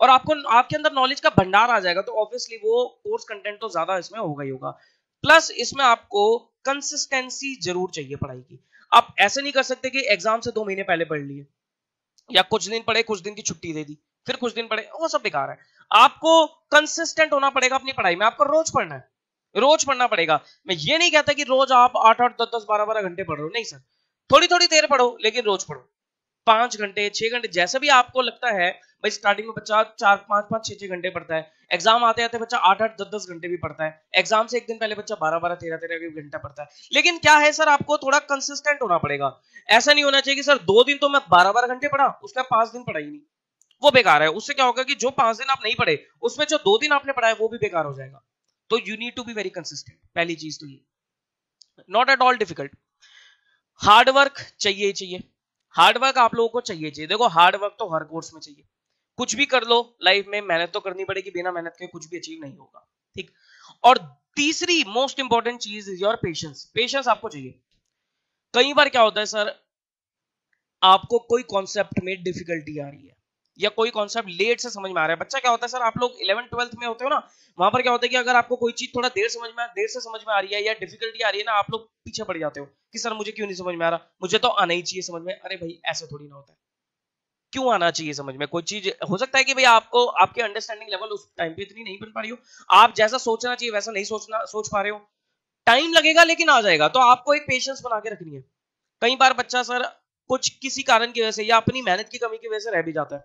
और आपको आपके अंदर नॉलेज का भंडार आ जाएगा, तो ऑब्वियसली वो कोर्स कंटेंट तो ज्यादा इसमें होगा ही होगा। प्लस इसमें आपको कंसिस्टेंसी जरूर चाहिए पढ़ाई की। आप ऐसे नहीं कर सकते कि एग्जाम से 2 महीने पहले पढ़ लिए, या कुछ दिन पढ़े कुछ दिन की छुट्टी दे दी फिर कुछ दिन पढ़े, वो सब बेकार है। आपको कंसिस्टेंट होना पड़ेगा अपनी पढ़ाई में, आपको रोज पढ़ना है, रोज पढ़ना पड़ेगा। मैं ये नहीं कहता कि रोज आप 8-8, 10-10, 12-12 घंटे पढ़ रहे हो, नहीं सर, थोड़ी थोड़ी देर पढ़ो लेकिन रोज पढ़ो, 5 घंटे 6 घंटे जैसे भी आपको लगता है। भाई स्टार्टिंग में बच्चा 4-5-5 6-6 घंटे पढ़ता है, एग्जाम आते आते बच्चा 8-8 10-10 घंटे भी पढ़ता है, एग्जाम से एक दिन पहले बच्चा 12-12 13-13 घंटा पढ़ता है। लेकिन क्या है सर, आपको थोड़ा कंसिस्टेंट होना पड़ेगा। ऐसा नहीं होना चाहिए कि सर 2 दिन तो मैं 12-12 घंटे पढ़ा, उसका 5 दिन पढ़ा ही नहीं, वो बेकार है। उससे क्या होगा कि जो 5 दिन आप नहीं पढ़े उसमें जो 2 दिन आपने पढ़ा है वो भी बेकार हो जाएगा। तो you need to be very consistent, पहली चीज तो ये। Not at all difficult, hard work चाहिए ही चाहिए, हार्ड वर्क आप लोगों को चाहिए चाहिए। देखो हार्ड वर्क तो हर कोर्स में चाहिए, कुछ भी कर लो लाइफ में मेहनत तो करनी पड़ेगी, बिना मेहनत के कुछ भी अचीव नहीं होगा। ठीक, और तीसरी मोस्ट इंपॉर्टेंट चीज इज योर पेशेंस, पेशेंस आपको चाहिए। कई बार क्या होता है सर, आपको कोई कॉन्सेप्ट में डिफिकल्टी आ रही है या कोई कॉन्सेप्ट लेट से समझ में आ रहा है। बच्चा क्या होता है सर, आप लोग 11th-12th में होते हो ना, वहां पर क्या होता है कि अगर आपको कोई चीज थोड़ा देर से समझ में आ रही है या डिफिकल्टी आ रही है ना, आप लोग पीछे पड़ जाते हो कि सर मुझे क्यों नहीं समझ में आ रहा, मुझे तो आना ही चाहिए समझ में। अरे भाई ऐसे थोड़ी ना होता है, क्यों आना चाहिए समझ में? कोई चीज हो सकता है कि भाई आपको आपके अंडरस्टैंडिंग लेवल उस टाइम पे इतनी नहीं बन पा रही हो, आप जैसा सोचना चाहिए वैसा नहीं सोच पा रहे हो, टाइम लगेगा लेकिन आ जाएगा। तो आपको एक पेशेंस बना के रखनी है। कई बार बच्चा सर कुछ किसी कारण की वजह से या अपनी मेहनत की कमी की वजह से रह भी जाता है,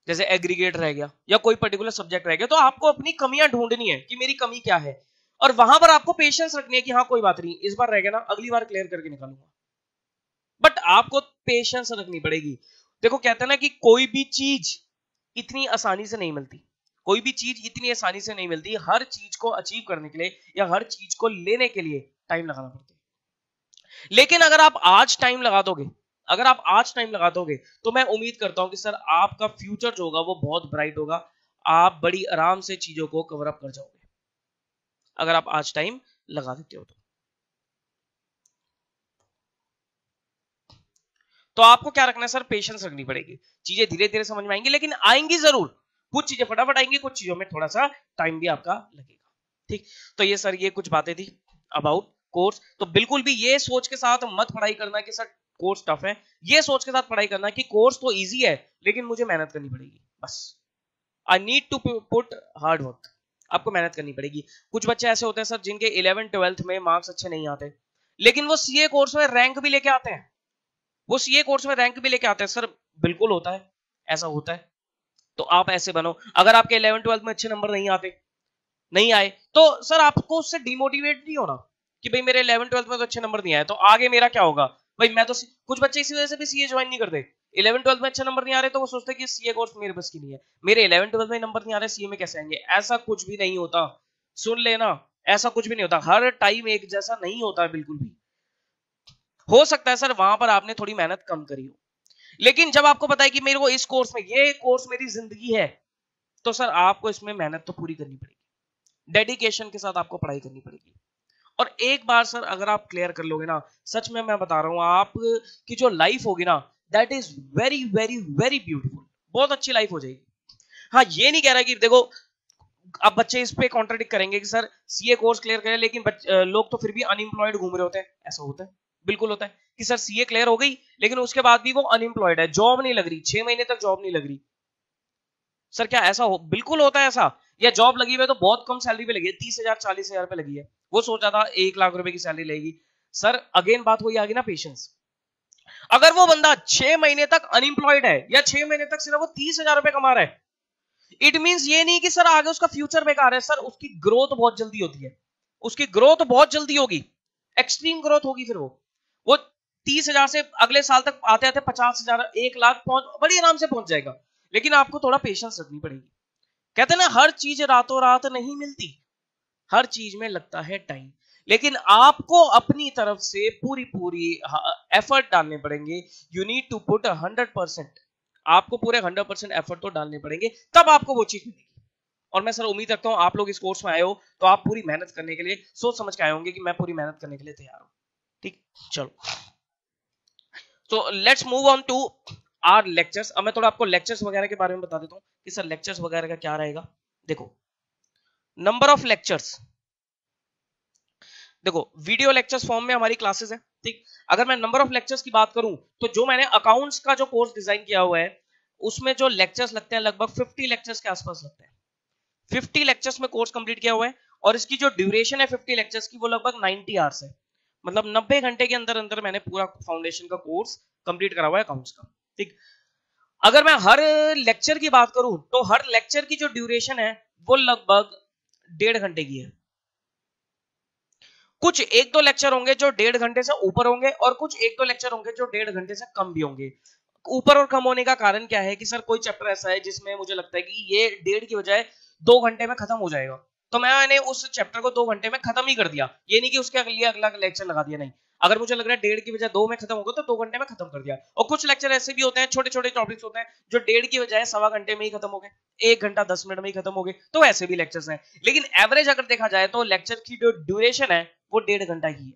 जैसे एग्रीगेट रह गया या कोई पर्टिकुलर सब्जेक्ट रह गया, तो आपको अपनी कमियां ढूंढनी है कि मेरी कमी क्या है, और वहां पर आपको पेशेंस रखनी है कि हाँ कोई बात नहीं, इस बार रह गया ना, अगली बार क्लियर करके निकालूंगा। बट आपको पेशेंस रखनी पड़ेगी। देखो कहते हैं ना कि कोई भी चीज इतनी आसानी से नहीं मिलती, कोई भी चीज इतनी आसानी से नहीं मिलती। हर चीज को अचीव करने के लिए या हर चीज को लेने के लिए टाइम लगाना पड़ता है। लेकिन अगर आप आज टाइम लगा दोगे, अगर आप आज टाइम लगा दोगे, तो मैं उम्मीद करता हूं कि सर आपका फ्यूचर जो होगा वो बहुत ब्राइट होगा। आप बड़ी आराम से चीजों को कवर अप कर जाओगे अगर आप आज टाइम लगा देते हो तो आपको क्या रखना है सर, पेशेंस रखनी पड़ेगी। चीजें धीरे धीरे समझ में आएंगी, लेकिन आएंगी जरूर। कुछ चीजें फटाफट आएंगी, कुछ चीजों में थोड़ा सा टाइम भी आपका लगेगा। ठीक, तो ये सर ये कुछ बातें थी अबाउट कोर्स। तो बिल्कुल भी ये सोच के साथ मत पढ़ाई करना कि सर कोर्स टफ है। ये सोच के साथ पढ़ाई करना कि कोर्स तो इजी है लेकिन मुझे मेहनत करनी पड़ेगी, बस I need to put hard work. आपको मेहनत करनी पड़ेगी। कुछ बच्चे ऐसे होते हैं सर जिनके 11th-12th में मार्क्स अच्छे नहीं आते, लेकिन वो सीए कोर्स में रैंक भी लेके आते हैं। वो सीए कोर्स में रैंक भी लेके आते हैं सर, बिल्कुल होता है, ऐसा होता है। तो आप ऐसे बनो। अगर आपके 11th-12th में अच्छे नंबर नहीं आए तो सर आपको उससे डिमोटिवेट नहीं होना कि भाई मेरे 11th-12th में तो अच्छे नंबर नहीं आए तो आगे मेरा क्या होगा। भाई मैं तो कुछ बच्चे इसी वजह से भी सीए ज्वाइन नहीं करते। 11th-12th में अच्छे नंबर नहीं आ रहे तो वो सोचते कि सीए कोर्स मेरे बस की नहीं है, मेरे 11th-12th में नंबर नहीं आ रहे, सीए में कैसे आएंगे। ऐसा कुछ भी नहीं होता, सुन लेना, ऐसा कुछ भी नहीं होता। हर टाइम एक जैसा नहीं होता है बिल्कुल भी। हो सकता है सर वहां पर आपने थोड़ी मेहनत कम करी हो, लेकिन जब आपको पता है कि मेरे को इस कोर्स में, ये कोर्स मेरी जिंदगी है, तो सर आपको इसमें मेहनत तो पूरी करनी पड़ेगी, डेडिकेशन के साथ आपको पढ़ाई करनी पड़ेगी। और एक बार सर अगर आप क्लियर कर लोगे ना, सच में मैं बता रहा हूं, आप की जो लाइफ होगी ना, that is very very very beautiful. बहुत अच्छी लाइफ हो जाएगी। हाँ, ये नहीं कह रहा कि देखो अब बच्चे इस पे कॉन्ट्राडिक्ट करेंगे कि सर सीए कोर्स क्लियर करें लेकिन लोग तो फिर भी अनएम्प्लॉयड घूम रहे होते हैं। ऐसा होता है, बिल्कुल होता है कि सर सीए क्लियर हो गई लेकिन उसके बाद भी वो अनएम्प्लॉयड है, जॉब नहीं लग रही, 6 महीने तक जॉब नहीं लग रही। सर क्या ऐसा हो? बिल्कुल होता है ऐसा। या जॉब लगी हुई है तो बहुत कम सैलरी पे लगी है, 30,000 40,000 पे लगी है, वो सोचा था 1 लाख रुपए की सैलरी लेगी। सर अगेन बात वही आ गई ना, पेशेंस। अगर वो बंदा 6 महीने तक अनएम्प्लॉयड है या 6 महीने तक सिर्फ वो 30,000 रुपए कमा रहा है, इट मींस ये नहीं कि सर आगे उसका फ्यूचर बेकार है। सर उसकी ग्रोथ बहुत जल्दी होती है, उसकी ग्रोथ बहुत जल्दी होगी, एक्सट्रीम ग्रोथ होगी। फिर वो 30,000 से अगले साल तक आते आते 50,000 1 लाख पहुंच बड़ी आराम से पहुंच जाएगा। लेकिन आपको थोड़ा पेशेंस रखनी पड़ेगी। कहते हैं ना, हर चीज रातों रात नहीं मिलती, हर चीज में लगता है टाइम। लेकिन आपको अपनी तरफ से पूरी पूरी एफर्ट डालने पड़ेंगे। You need to put 100%। आपको पूरे 100% एफर्ट तो डालने पड़ेंगे, तब आपको वो चीज मिलेगी। और मैं सर उम्मीद रखता हूं आप लोग इस कोर्स में आए हो तो आप पूरी मेहनत करने के लिए सोच समझ के आए होंगे कि मैं पूरी मेहनत करने के लिए तैयार हूं। ठीक, चलो, तो let's move on to our lectures. अब मैं थोड़ा आपको लेक्चर्स वगैरह के बारे में बता देता हूं कि सर लेक्चर्स वगैरह का क्या रहेगा। देखो, नंबर ऑफ लेक्चर्स, देखो वीडियो लेक्चर्स फॉर्म में हमारी क्लासेस है। ठीक, अगर मैं नंबर ऑफ लेक्चर्स की बात करूं तो जो मैंने अकाउंट्स का जो कोर्स डिजाइन किया हुआ है उसमें जो लेक्चर्स लगते हैं लगभग 50 लेक्चर्स के आसपास लगते हैं। 50 लेक्चर्स में कोर्स कंप्लीट किया हुआ है और इसकी जो ड्यूरेशन है 50 लेक्चर्स की वो लगभग 90 आवर्स है। मतलब 90 घंटे के अंदर अंदर मैंने पूरा फाउंडेशन का कोर्स कंप्लीट करा हुआ है अकाउंट्स का। ठीक, अगर मैं हर लेक्चर की बात करूं तो हर लेक्चर की जो ड्यूरेशन है वो लगभग 1.5 घंटे की है। कुछ 1-2 लेक्चर होंगे जो 1.5 घंटे से ऊपर होंगे और कुछ 1-2 लेक्चर होंगे जो 1.5 घंटे से कम भी होंगे। ऊपर और कम होने का कारण क्या है कि सर कोई चैप्टर ऐसा है जिसमें मुझे लगता है कि ये 1.5 की बजाय 2 घंटे में खत्म हो जाएगा, तो मैंने उस चैप्टर को 2 घंटे में खत्म ही कर दिया। ये नहीं कि उसके लिए अगला लेक्चर लगा दिया, नहीं। अगर मुझे लग रहा है 1.5 की बजाय 2 में खत्म होगा तो 2 घंटे में खत्म कर दिया। और कुछ लेक्चर ऐसे भी होते हैं, छोटे छोटे टॉपिक्स होते हैं जो 1.5 की बजाय 1.25 घंटे में ही खत्म हो गए, 1 घंटा 10 मिनट में ही खत्म हो गए, तो ऐसे भी लेक्चर्स हैं। लेकिन एवरेज अगर देखा जाए तो लेक्चर की जो ड्यूरेशन है वो 1.5 घंटा की है।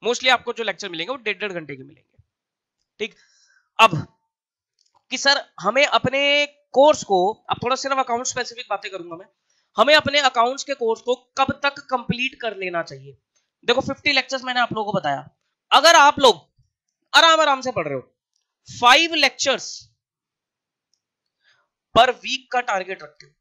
मोस्टली आपको जो लेक्चर मिलेंगे वो 1.5 घंटे के मिलेंगे। ठीक, अब कि सर हमें अपने कोर्स को, अब थोड़ा सिर्फ अकाउंट स्पेसिफिक बातें करूंगा मैं, हमें अपने अकाउंट्स के कोर्स को कब तक कंप्लीट कर लेना चाहिए। देखो 50 लेक्चर्स मैंने आप लोगों को बताया। अगर आप लोग आराम आराम से पढ़ रहे हो, 5 लेक्चर्स पर वीक का टारगेट रखते हो,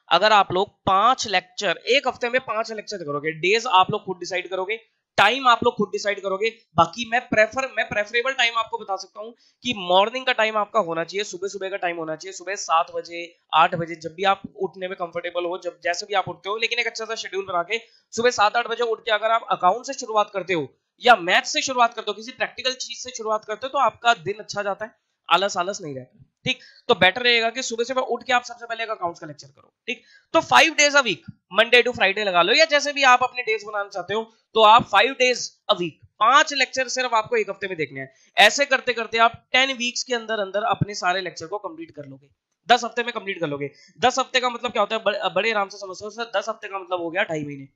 अगर आप लोग 5 लेक्चर एक हफ्ते में 5 लेक्चर करोगे, डेज आप लोग खुद डिसाइड करोगे, टाइम आप लोग खुद डिसाइड करोगे। बाकी मैं प्रेफरेबल टाइम आपको बता सकता हूं कि मॉर्निंग का टाइम आपका होना चाहिए, सुबह सुबह का टाइम होना चाहिए, सुबह 7 बजे 8 बजे, जब भी आप उठने में कंफर्टेबल हो, जब जैसे भी आप उठते हो, लेकिन एक अच्छा सा शेड्यूल बना के सुबह 7-8 बजे उठ के अगर आप अकाउंट से शुरुआत करते हो या मैथ से शुरुआत करते हो, किसी प्रैक्टिकल चीज से शुरुआत करते हो, तो आपका दिन अच्छा जाता है, आलस आलस नहीं रहता। ठीक, तो बेटर रहेगा कि सुबह सुबह उठ के आप सबसे पहले एक अकाउंट्स का लेक्चर करो। ठीक, तो 5 days a week, Monday to Friday लगा लो, या जैसे भी आप अपने डेज बनाना चाहते हो, तो आप 5 डेज अ वीक, 5 लेक्चर सिर्फ आपको एक हफ्ते में देखने हैं। ऐसे करते करते आप 10 वीक्स के अंदर अंदर अपने सारे लेक्चर को कंप्लीट कर लोगे, 10 हफ्ते में कंप्लीट कर लोगे। 10 हफ्ते का मतलब क्या होता है, बड़े आराम से समझो सर, 10 हफ्ते का मतलब हो गया 2.5 महीने।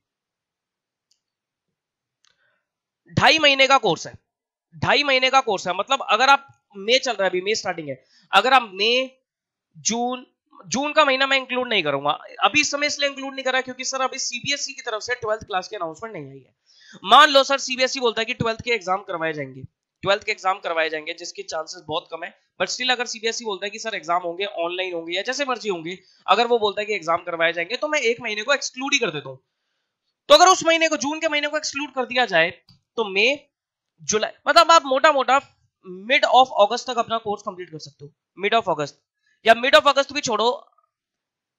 2.5 महीने का कोर्स है, 2.5 महीने का कोर्स है। मतलब अगर आप, मई चल रहा है, अभी मई स्टार्टिंग है, अगर आप मई जून, जून का महीना मैं इंक्लूड नहीं करूंगा अभी, इस समय इसलिए इंक्लूड नहीं कर रहा क्योंकि सर अभी सीबीएसई की तरफ से 12th क्लास की अनाउंसमेंट नहीं आई है। मान लो सर सीबीएसई बोलता है कि 12th के एग्जाम करवाए जाएंगे, 12th के एग्जाम करवाए जाएंगे, जिसके चांसेस बहुत कम है, बट स्टिल अगर सीबीएसई बोलता है कि सर एग्जाम होंगे, ऑनलाइन होंगे या जैसे मर्जी होंगे, अगर वो बोलता है कि एग्जाम करवाए जाएंगे, तो मैं एक महीने को एक्सक्लूड ही कर देता हूं। तो अगर उस महीने को, जून के महीने को एक्सक्लूड कर दिया जाए, तो मई जुलाई, मतलब आप मोटा मोटा मिड ऑफ अगस्त तक अपना कोर्स कंप्लीट कर सकते हो। मिड ऑफ अगस्त, या मिड ऑफ अगस्त भी छोड़ो,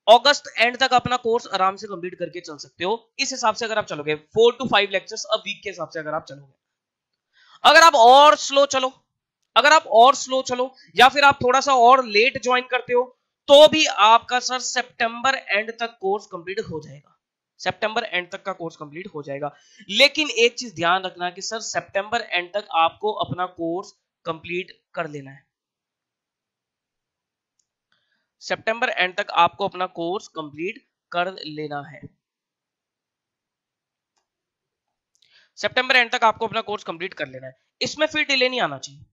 अगस्त एंड तक अपना कोर्स आराम से कंप्लीट करके चल सकते हो। इस हिसाब से अगर आप चलोगे 4 to 5 लेक्चर्स अ वीक के हिसाब से अगर आप चलोगे। अगर आप और स्लो चलो, अगर आप और स्लो चलो, या फिर आप थोड़ा सा और लेट ज्वाइन करते हो, तो भी आपका सर सितंबर एंड तक कोर्स कंप्लीट हो जाएगा, सितंबर एंड तक का कोर्स कंप्लीट हो जाएगा। लेकिन एक चीज ध्यान रखना कि सर सितंबर एंड तक आपको अपना कोर्स कंप्लीट कर लेना है, सितंबर एंड तक आपको अपना कोर्स कंप्लीट कर लेना है, सितंबर एंड तक आपको अपना कोर्स कंप्लीट कर लेना है। इसमें फिर डिले नहीं आना चाहिए,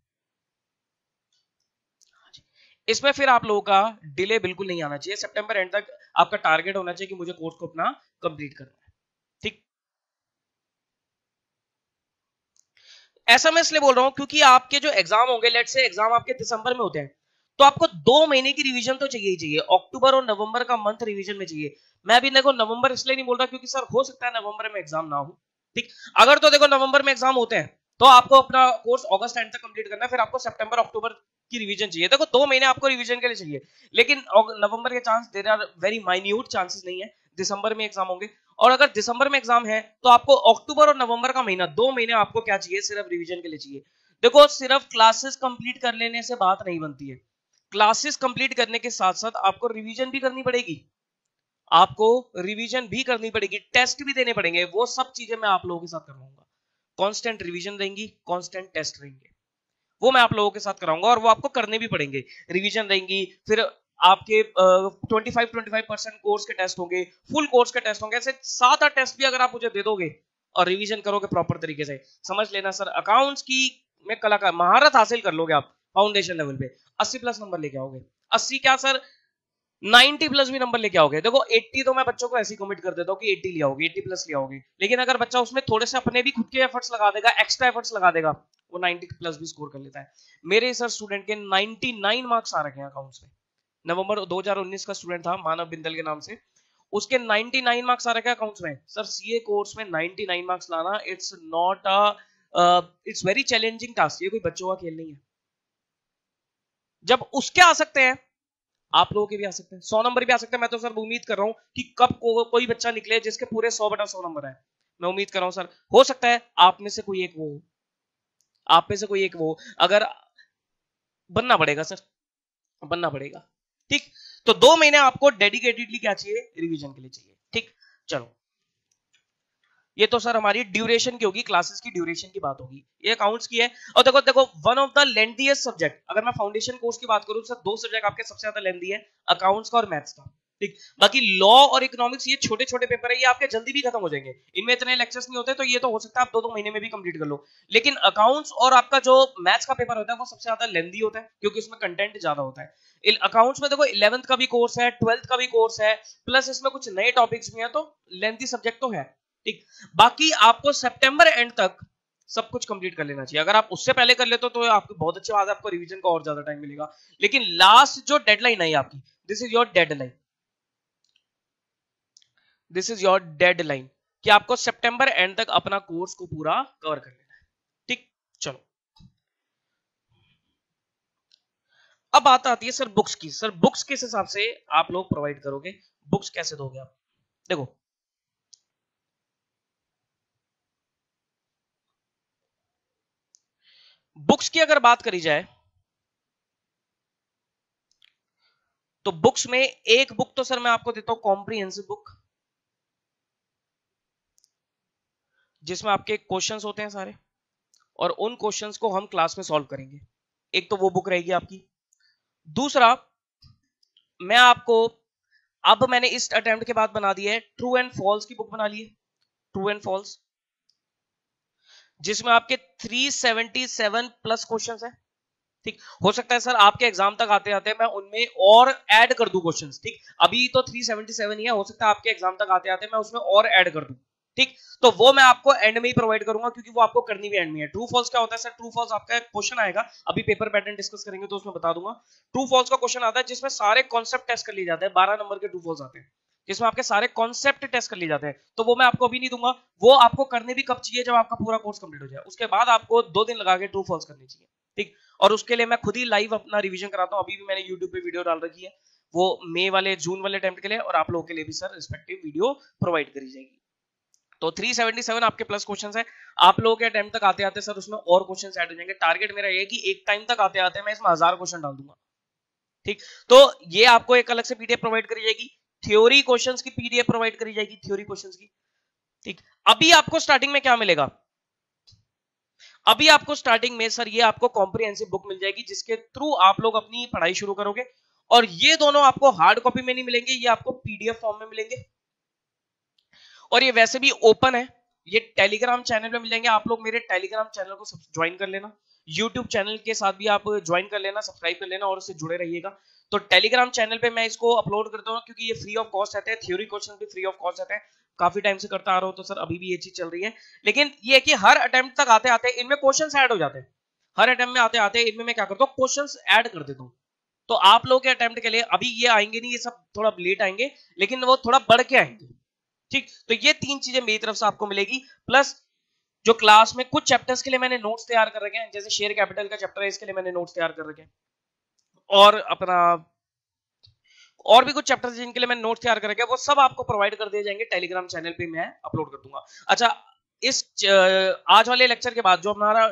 इसमें फिर आप लोगों का डिले बिल्कुल नहीं आना चाहिए। सितंबर एंड तक आपका टारगेट होना चाहिए कि मुझे कोर्स को अपना कंप्लीट करना है। ठीक, ऐसा मैं इसलिए बोल रहा हूं क्योंकि आपके जो एग्जाम होंगे, लेट से एग्जाम आपके दिसंबर में होते हैं, तो आपको 2 महीने की रिवीजन तो चाहिए ही चाहिए, अक्टूबर और नवंबर का मंथ रिवीजन में चाहिए। मैं अभी देखो नवंबर इसलिए नहीं बोल रहा क्योंकि सर हो सकता है नवंबर में एग्जाम ना हो। ठीक, अगर तो देखो नवंबर में एग्जाम होते हैं, तो आपको अपना कोर्स अगस्त एंड तक कंप्लीट करना है, फिर आपको सितंबर अक्टूबर की रिवीजन चाहिए। देखो 2 महीने आपको रिवीजन के लिए चाहिए, लेकिन नवंबर के chance there are very minute chances नहीं है, दिसंबर में एग्जाम होंगे। और अगर दिसंबर में एग्जाम है, तो आपको अक्टूबर और नवंबर का महीना, 2 महीने आपको क्या चाहिए, सिर्फ रिवीजन के लिए चाहिए। देखो सिर्फ क्लासेस कंप्लीट कर लेने से बात नहीं बनती है, क्लासेस कंप्लीट करने के साथ साथ आपको रिवीजन भी करनी पड़ेगी, आपको रिवीजन भी करनी पड़ेगी, टेस्ट भी देने पड़ेंगे। वो सब चीजें मैं आप लोगों के साथ करवाऊंगा, कांस्टेंट रिवीजन रहेंगी, कांस्टेंट टेस्ट रहेंगे, वो मैं आप लोगों के साथ कराऊंगा, और वो आपको करने भी पड़ेंगे। रिवीजन रहेंगी, फिर आपके 25-25% कोर्स के टेस्ट होंगे, फुल कोर्स के टेस्ट होंगे, ऐसे 7-8 टेस्ट भी अगर आप मुझे दे दोगे और रिवीजन करोगे प्रॉपर तरीके से, समझ लेना सर अकाउंट्स की में कलाकार महारत हासिल कर लोगे आप। फाउंडेशन लेवल पे 80+ नंबर लेके आओगे, 80 क्या सर, 90+ भी नंबर लेके आओगे। देखो 80 तो मैं बच्चों को ऐसी कमिट कर देता हूँ कि 80 ले आओगे, 80+ ले आओगे, लेकिन अगर बच्चा उसमें थोड़े से अपने भी खुद के एफर्ट्स लगा देगा, एक्स्ट्रा एफर्ट्स लगा देगा, वो 90+ भी स्कोर कर लेता है। मेरे सर स्टूडेंट के 99 मार्क्स आ रखे हैं अकाउंट्स में। नवंबर 2019 का स्टूडेंट था मानव बिंदल के नाम से, उसके 99 मार्क्स आ रखे हैं अकाउंट्स में। सर सीए कोर्स में 99 मार्क्स लाना, it's not it's very challenging task, ये कोई बच्चों का खेल नहीं है। जब उसके आ सकते हैं, आप लोगों के भी आ सकते हैं, 100 नंबर भी आ सकते हैं। मैं तो सर उम्मीद कर रहा हूं कि कब कोई बच्चा निकले जिसके पूरे 100/100 नंबर है। मैं उम्मीद कर रहा हूं सर, हो सकता है आप में से कोई एक वो, आप में से कोई एक वो, अगर बनना पड़ेगा सर, बनना पड़ेगा। ठीक, तो 2 महीने आपको डेडिकेटेडली क्या चाहिए, रिवीजन के लिए चाहिए। ठीक, चलो ये तो सर हमारी ड्यूरेशन की होगी, क्लासेस की ड्यूरेशन की बात होगी, ये अकाउंट्स की है। और देखो देखो one of the lengthiest subject, अगर मैं फाउंडेशन कोर्स की बात करूं सर, 2 सब्जेक्ट आपके सबसे ज्यादा लेंथी है, अकाउंट्स का और मैथ्स का। ठीक, बाकी लॉ और इकोनॉमिक्स ये छोटे छोटे पेपर है, ये आपके जल्दी भी खत्म हो जाएंगे, इनमें इतने लेक्चर्स नहीं होते, तो ये तो हो सकता है आप 2-2 महीने में भी कंप्लीट कर लो। लेकिन अकाउंट्स और आपका जो मैथ्स का पेपर होता है वो सबसे ज्यादा लेंथी होता है, क्योंकि उसमें कंटेंट ज्यादा होता है। अकाउंट्स में देखो 11th का भी कोर्स है, 12th का भी कोर्स है, प्लस इसमें कुछ नए टॉपिक्स भी हैं, तो लेंथी सब्जेक्ट तो है। ठीक, बाकी आपको सितंबर एंड तक सब कुछ कंप्लीट कर लेना चाहिए। अगर आप उससे पहले कर लेते हो तो आपको बहुत अच्छी बात है, आपको रिवीजन का और ज्यादा टाइम मिलेगा। लेकिन लास्ट जो डेडलाइन है आपकी, this is your deadline, this is your deadline. कि आपको सितंबर एंड तक अपना कोर्स को पूरा कवर कर लेना है। ठीक, चलो अब बात आती है सर बुक्स की। सर बुक्स किस हिसाब से आप लोग प्रोवाइड करोगे, बुक्स कैसे दोगे आप? देखो बुक्स की अगर बात करी जाए तो बुक्स में एक बुक तो सर मैं आपको देता हूं कॉम्प्रिहेंसिव बुक, जिसमें आपके क्वेश्चंस होते हैं सारे और उन क्वेश्चंस को हम क्लास में सॉल्व करेंगे। एक तो वो बुक रहेगी आपकी। दूसरा मैं आपको, अब मैंने इस अटेम्प्ट के बाद बना दिया है ट्रू एंड फॉल्स की बुक बना ली है, ट्रू एंड फॉल्स, जिसमें आपके 377 प्लस क्वेश्चंस है। ठीक, हो सकता है सर आपके एग्जाम तक आते आते मैं उनमें और ऐड कर दूं क्वेश्चंस। ठीक, अभी तो 377 ही है, हो सकता है आपके एग्जाम तक आते आते मैं उसमें और ऐड कर दूं। ठीक, तो वो मैं आपको एंड में ही प्रोवाइड करूंगा, क्योंकि वो आपको करनी भी एंड में है। ट्रू फॉल्स क्या होता है सर? ट्रू फॉल्स आपका क्वेश्चन आएगा, अभी पेपर पैटर्न डिस्कस करेंगे तो उसमें बता दूंगा। ट्रू फॉल्स का क्वेश्चन आता है जिसमें सारे कॉन्सेप्ट टेस्ट कर लिए जाते हैं, 12 नंबर के ट्रू फॉल्स आते हैं जिसमें आपके सारे कॉन्सेप्ट टेस्ट कर लिए जाते हैं। तो वो मैं आपको अभी नहीं दूंगा, वो आपको करने भी कब चाहिए? जब आपका पूरा कोर्स कंप्लीट हो जाए, उसके बाद आपको 2 दिन लगा के ट्रू फॉल्स करनी चाहिए। ठीक, और उसके लिए मैं खुद ही लाइव अपना रिवीजन कराता हूं। अभी भी मैंने यूट्यूब पे वीडियो डाल रखी है, वो मई वाले जून वाले अटेम्प्ट के लिए, और आप लोगों के लिए भी सर रिस्पेक्टिव वीडियो प्रोवाइड करी जाएगी। तो 377 आपके प्लस क्वेश्चंस है। आप लोगों के अटेम्प्ट तक आते आते सर उसमें और क्वेश्चंस ऐड हो जाएंगे। टारगेट मेरा ये है कि एक टाइम तक आते आते मैं इसमें 1000 क्वेश्चन डाल दूंगा। ठीक, तो ये आपको एक अलग से पीडीएफ प्रोवाइड करी जाएगी, थ्योरी क्वेश्चंस की पीडीएफ प्रोवाइड करी जाएगी, थ्योरी क्वेश्चंस की। ठीक, अभी आपको स्टार्टिंग में क्या मिलेगा? अभी आपको स्टार्टिंग में सर ये आपको कॉम्प्रिहेंसिव बुक मिल जाएगी, जिसके थ्रू आप लोग अपनी पढ़ाई शुरू करोगे। और ये दोनों आपको हार्ड कॉपी में नहीं मिलेंगे, ये आपको पीडीएफ फॉर्म में मिलेंगे। और ये वैसे भी ओपन है, ये टेलीग्राम चैनल पे मिल जाएंगे। आप लोग मेरे टेलीग्राम चैनल को ज्वाइन कर लेना, यूट्यूब चैनल के साथ भी आप ज्वाइन कर लेना, सब्सक्राइब कर लेना और उससे जुड़े रहिएगा। तो टेलीग्राम चैनल पे मैं इसको अपलोड करता हूँ, क्योंकि ये फ्री ऑफ कॉस्ट रहते हैं, थ्योरी क्वेश्चन भी फ्री ऑफ कॉस्ट रहते हैं। काफी टाइम से करता आ रहा हूँ, तो सर अभी भी ये चीज चल रही है। लेकिन ये है कि हर अटेम्प्ट तक आते आते इनमें क्वेश्चन ऐड हो जाते हैं। हर अटेम्प्ट में आते आते इनमें मैं क्या करता हूँ, क्वेश्चन ऐड कर देता हूँ। तो आप लोगों के अटेम्प्ट के लिए अभी ये आएंगे नहीं, ये सब थोड़ा लेट आएंगे, लेकिन वो थोड़ा बढ़ के आएंगे। ठीक, तो ये 3 चीजें मेरी तरफ से आपको मिलेगी। प्लस जो क्लास में कुछ चैप्टर्स के लिए मैंने नोट्स तैयार कर रखे हैं, जैसे शेयर कैपिटल का चैप्टर है, इसके लिए मैंने नोट्स तैयार कर रखे हैं। और अपना और भी कुछ चैप्टर्स जिनके लिए मैंने नोट्स तैयार कर रखे हैं, वो सब आपको प्रोवाइड कर दिए जाएंगे, टेलीग्राम चैनल पे मैं अपलोड कर दूंगा। अच्छा, इस आज वाले लेक्चर के बाद जो हमारा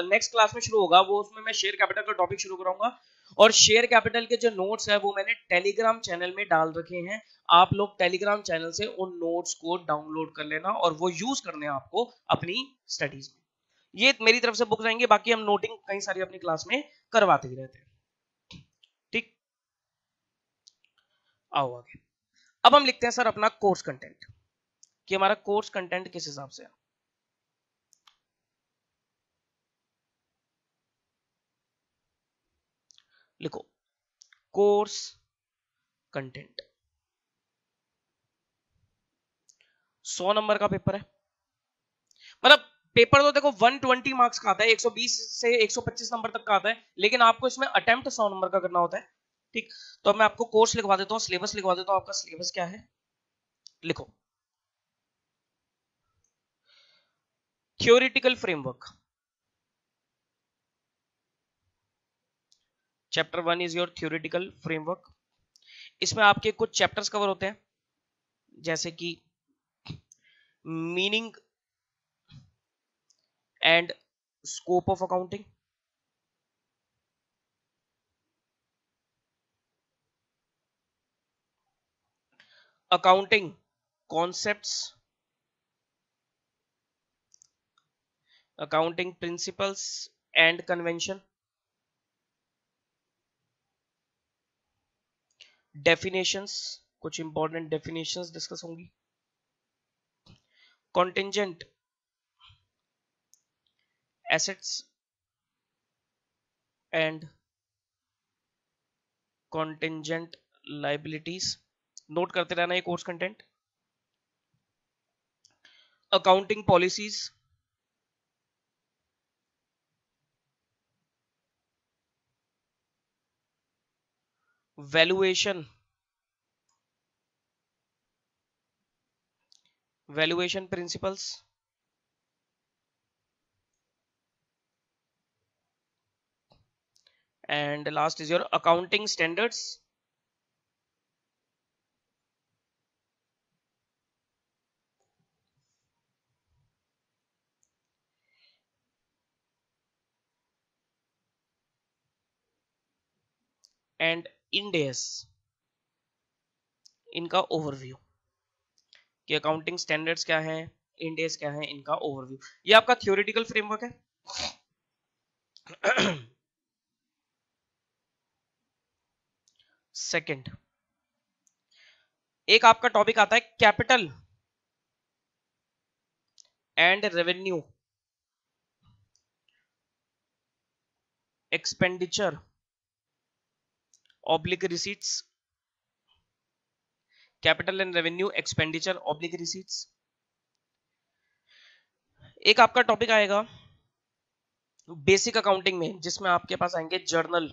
नेक्स्ट क्लास में शुरू होगा, वो उसमें मैं शेयर कैपिटल का टॉपिक शुरू कराऊंगा। और शेयर कैपिटल के जो नोट्स है वो मैंने टेलीग्राम चैनल में डाल रखे हैं। आप लोग टेलीग्राम चैनल से उन नोट्स को डाउनलोड कर लेना और वो यूज करने आपको अपनी स्टडीज में। ये मेरी तरफ से बुक आएंगे, बाकी हम नोटिंग कई सारी अपनी क्लास में करवाते ही रहते हैं। ठीक, आओ आगे। अब हम लिखते हैं सर अपना कोर्स कंटेंट, कि हमारा कोर्स कंटेंट किस हिसाब से है। लिखो कोर्स कंटेंट। 100 नंबर का पेपर है, मतलब पेपर तो देखो 120 मार्क्स का आता है, 120 से 125 नंबर तक का आता है, लेकिन आपको इसमें अटेम्प्ट 100 नंबर का करना होता है। ठीक, तो अब मैं आपको कोर्स लिखवा देता हूँ, सिलेबस लिखवा देता हूँ। आपका सिलेबस क्या है? लिखो theoretical framework. Chapter 1 is your theoretical framework. इसमें आपके कुछ चैप्टर्स कवर होते हैं, जैसे कि meaning and scope of accounting, accounting concepts, accounting principles and convention, definitions, कुछ इंपॉर्टेंट डेफिनेशंस डिस्कस होंगी, contingent assets and contingent liabilities. Note करते रहना ये course content. Accounting policies, valuation, valuation principles, and last is your accounting standards, and Ind AS, इनका overview कि accounting standards क्या है, end S क्या है, इनका ओवरव्यू। ये आपका थ्योरेटिकल फ्रेमवर्क है। सेकंड, एक आपका टॉपिक आता है capital and revenue expenditure oblique receipts, capital and revenue expenditure oblique receipts. एक आपका टॉपिक आएगा बेसिक अकाउंटिंग में, जिसमें आपके पास आएंगे journal,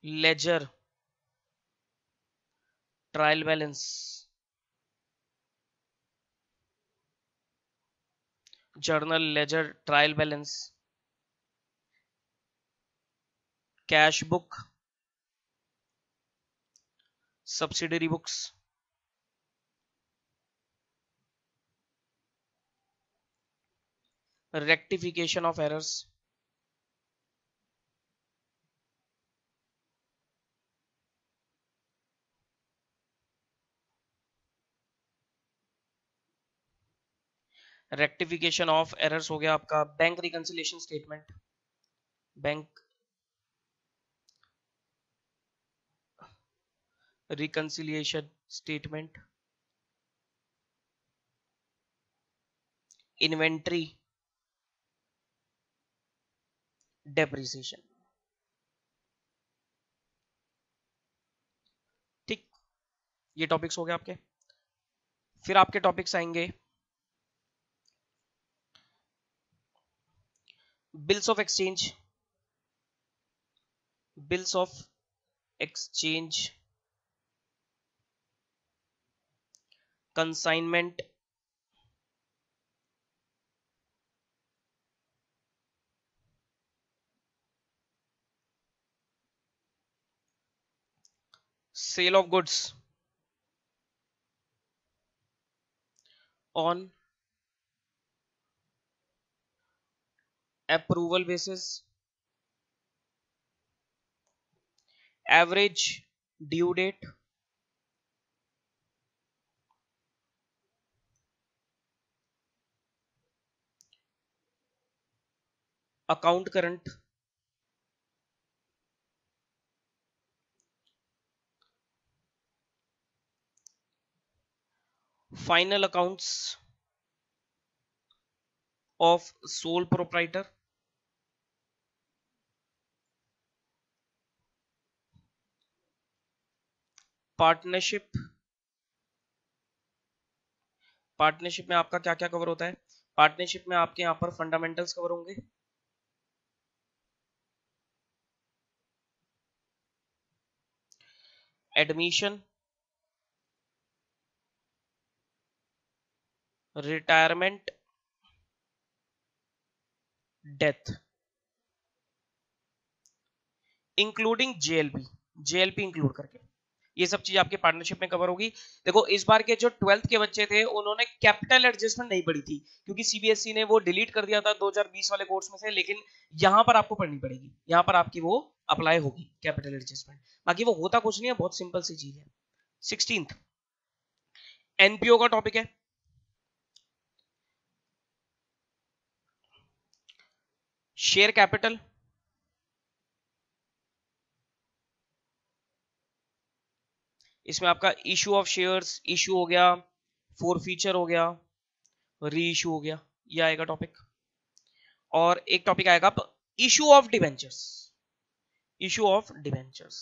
ledger, trial balance, journal, ledger, trial balance, cash book, subsidiary books, rectification of errors, rectification of errors हो गया आपका bank reconciliation statement, bank reconciliation statement, inventory depreciation. ठीक, ये टॉपिक्स हो गए आपके। फिर आपके टॉपिक्स आएंगे bills of exchange, bills of exchange, consignment, sale of goods on approval basis, average due date, account current, final accounts of sole proprietor, partnership, partnership में आपका क्या क्या कवर होता है, पार्टनरशिप में आपके यहां पर फंडामेंटल्स कवर होंगे, admission, retirement, death, including JLP, JLP include करके ये सब चीज आपके पार्टनरशिप में कवर होगी। देखो इस बार के जो 12th के बच्चे थे उन्होंने कैपिटल एडजस्टमेंट नहीं पढ़ी थी, क्योंकि सीबीएसई ने वो डिलीट कर दिया था 2020 वाले कोर्स में से, लेकिन यहां पर आपको पढ़नी पड़ेगी, यहां पर आपकी वो अप्लाई होगी कैपिटल एडजस्टमेंट। बाकी वो होता कुछ नहीं है, बहुत सिंपल सी चीज है। 16th एनपीओ का टॉपिक है, शेयर कैपिटल, इसमें आपका इशू ऑफ शेयर्स, इशू हो गया, फोरफीचर हो गया, री इशू हो गया, ये आएगा टॉपिक। और एक टॉपिक आएगा issue of debentures, issue of debentures.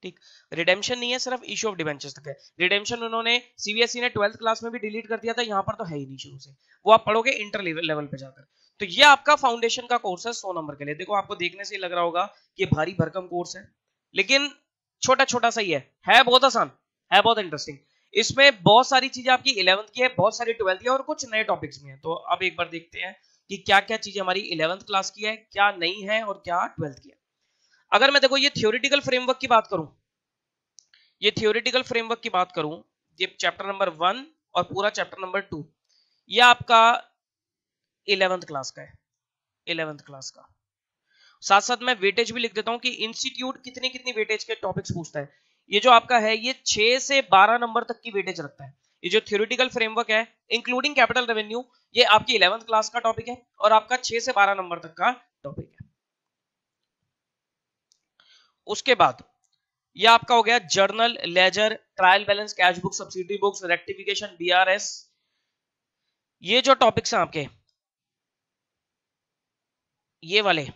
ठीक, रिडेम्पशन नहीं है, सिर्फ इशू ऑफ डिबेंचर्स तक है। रिडेम्पशन उन्होंने सीबीएसई ने 12th क्लास में भी डिलीट कर दिया था, यहां पर तो है ही नहीं शुरू से, वो आप पढ़ोगे इंटर लेवल पे जाकर। तो ये आपका फाउंडेशन का कोर्स है 100 नंबर के लिए। देखो आपको देखने से ही लग रहा होगा कि भारी भरकम कोर्स है, लेकिन छोटा छोटा सा ही है बहुत आसान। है बहुत इंटरेस्टिंग। इसमें बहुत सारी चीजें आपकी 11th की है, बहुत सारी 12th की है और कुछ नए टॉपिक्स भी हैं। तो अब एक बार देखते हैं कि क्या क्या चीजें हमारी 11th क्लास की है, क्या नई है और क्या 12th की है। अगर मैं देखो ये थियोरिटिकल फ्रेमवर्क की बात करूं, ये थियोरिटिकल फ्रेमवर्क की बात करूं, ये चैप्टर नंबर 1 और पूरा चैप्टर नंबर 2 ये आपका 11th क्लास का है, 11th क्लास का। साथ साथ मैं वेटेज भी लिख देता हूं कि इंस्टीट्यूट कितनी कितनी वेटेज के टॉपिक्स पूछता है। ये जो आपका है ये 6 से 12 नंबर तक की वेटेज रखता है। ये जो थ्योरेटिकल फ्रेमवर्क है इंक्लूडिंग कैपिटल रेवेन्यू, ये आपकी 11th क्लास का टॉपिक है और आपका 6 से 12 नंबर तक का टॉपिक है। उसके बाद ये आपका हो गया journal, ledger, trial balance, cash book, subsidy books, rectification, BRS. ये जो टॉपिक्स हैं आपके, ये वाले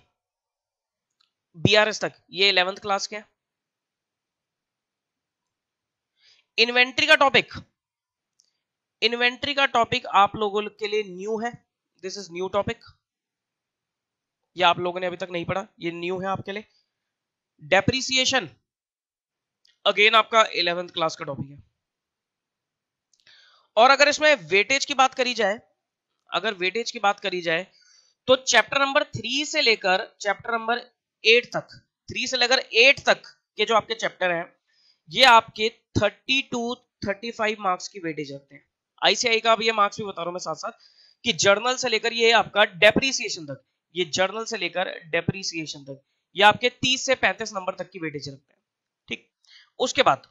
बीआरएस तक, ये 11th क्लास के हैं। इन्वेंट्री का टॉपिक, इन्वेंट्री का टॉपिक आप लोगों के लिए न्यू है, दिस इज न्यू टॉपिक, ये आप लोगों ने अभी तक नहीं पढ़ा, ये न्यू है आपके लिए। डेप्रिसिएशन अगेन आपका 11th क्लास का टॉपिक है। और अगर इसमें वेटेज की बात करी जाए, अगर वेटेज की बात करी जाए तो चैप्टर नंबर 3 से लेकर चैप्टर नंबर 8 तक, 3 से लेकर 8 तक के जो आपके चैप्टर हैं ये आपके 30 टू 35 मार्क्स की वेटेज रखते हैं। आईसीआई का भी ये मार्क्स भी बता रहा हूं मैं साथ साथ कि जर्नल से लेकर ये आपका डेप्रिसिएशन तक, ये जर्नल से लेकर डेप्रिसिएशन तक ये आपके 30 से 35 नंबर तक की वेटेज रखते हैं। ठीक, उसके बाद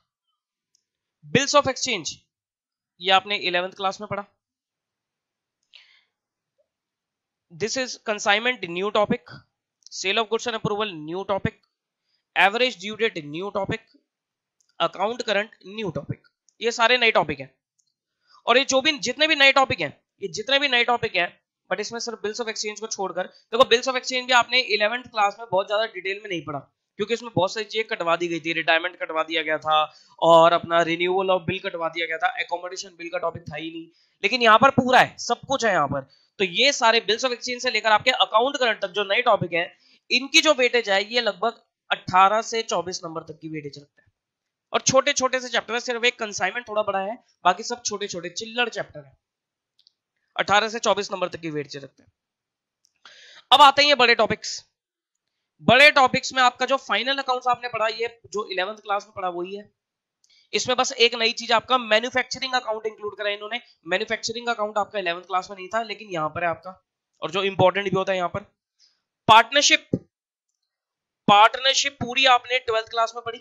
बिल्स ऑफ एक्सचेंज, ये आपने 11th क्लास में पढ़ा। This is consignment, new topic. Sale of goods and approval, new topic. Average due date, new topic. Account current, new topic. ये सारे नए टॉपिक हैं। और ये जो भी जितने भी नए टॉपिक हैं, ये जितने भी नए टॉपिक हैं, बट इसमें सिर्फ बिल्स ऑफ एक्सचेंज को छोड़कर, देखो बिल्स ऑफ एक्सचेंज भी आपने 11th क्लास में बहुत ज्यादा डिटेल में नहीं पढ़ा क्योंकि इसमें बहुत सारी चीजें कटवा दी गई थी, रिटायरमेंट कटवा दिया गया था और अपना रिन्यूअल ऑफ बिल कटवा दिया गया था, एकोमोडेशन बिल का टॉपिक था ही नहीं। लेकिन यहाँ पर पूरा है, सब कुछ है यहाँ पर। तो ये सारे बिल्स ऑफ एक्सचेंज से लेकर आपके अकाउंट करंट तक जो नए टॉपिक है, इनकी जो वेटेज है ये लगभग 18 से 24 नंबर तक की वेटेज रखता है। और छोटे छोटे से चैप्टर है, सिर्फ एक कंसाइनमेंट थोड़ा बड़ा है, बाकी सब छोटे छोटे चिल्लर चैप्टर है। 18 से 24 नंबर तक की वेटेज रखते हैं। अब आते हैं ये बड़े टॉपिक्स। बड़े टॉपिक्स में आपका जो फाइनल अकाउंट्स आपने पढ़ा, ये जो 11th क्लास में पढ़ा वही है। इसमें बस एक नई चीज आपका मैन्युफैक्चरिंग अकाउंट इंक्लूड करा इन्होंने। मैन्युफैक्चरिंग अकाउंट आपका 11th क्लास में नहीं था, लेकिन यहां पर है आपका, और जो इंपॉर्टेंट भी होता है यहां पर। पार्टनरशिप, पार्टनरशिप पूरी आपने 12th क्लास में पढ़ी।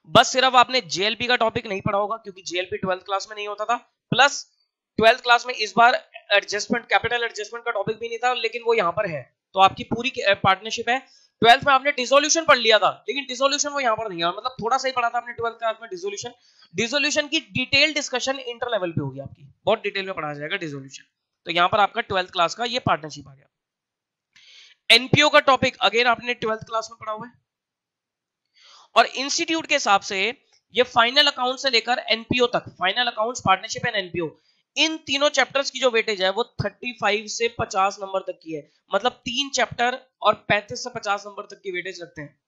बस सिर्फ आपने जेएलपी का टॉपिक नहीं पढ़ा होगा क्योंकि जेएलपी 12th क्लास में नहीं होता था, प्लस 12th क्लास में इस बार एडजस्टमेंट, कैपिटल एडजस्टमेंट का टॉपिक भी नहीं था, लेकिन वो यहां पर है। तो आपकी पूरी पार्टनरशिप है। 12th में आपने डिसोल्यूशन पढ़ लिया था, लेकिन डिसोल्यूशन वो यहां पर नहीं है, मतलब थोड़ा सा ही पढ़ा था आपने 12th क्लास में डिसोल्यूशन। डिसोल्यूशन की डिटेल डिस्कशन इंटर लेवल पे होगी आपकी, बहुत डिटेल में पढ़ाया जाएगा डिसोल्यूशन। तो यहां पर आपका 12th क्लास का ये पार्टनरशिप आ गया। एनपीओ का टॉपिक अगेन आपने 12th क्लास में पढ़ा हुआ है। और इंस्टीट्यूट के हिसाब से ये फाइनल अकाउंट से लेकर एनपीओ तक, final accounts, partnership and NPO, इन तीनों चैप्टर्स की जो वेटेज है वो 35 से 50 नंबर तक की है। मतलब 3 चैप्टर और 35 से 50 नंबर तक की वेटेज रखते हैं।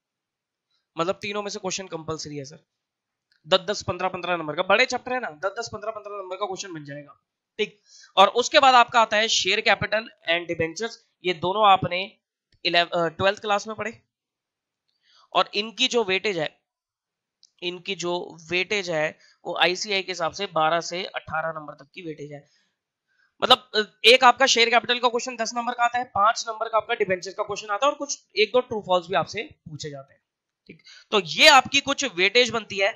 मतलब तीनों में से क्वेश्चन कंपलसरी है सर, 10-10, 15-15 नंबर का, बड़े चैप्टर है ना, 10-10, 15-15 नंबर का क्वेश्चन बन जाएगा। ठीक, और उसके बाद आपका आता है शेयर कैपिटल एंड डिबेंचर्स। ये दोनों आपने 12th क्लास में पढ़े और इनकी जो वेटेज है, इनकी जो वेटेज है वो आईसीआई के हिसाब से 12 से 18 नंबर तक की वेटेज है। मतलब एक आपका शेयर कैपिटल का क्वेश्चन 10 नंबर का आता है, 5 नंबर का आपका डिबेंचर का क्वेश्चन आता है और कुछ एक दो ट्रू फॉल्स भी आपसे पूछे जाते हैं। ठीक, तो ये आपकी कुछ वेटेज बनती है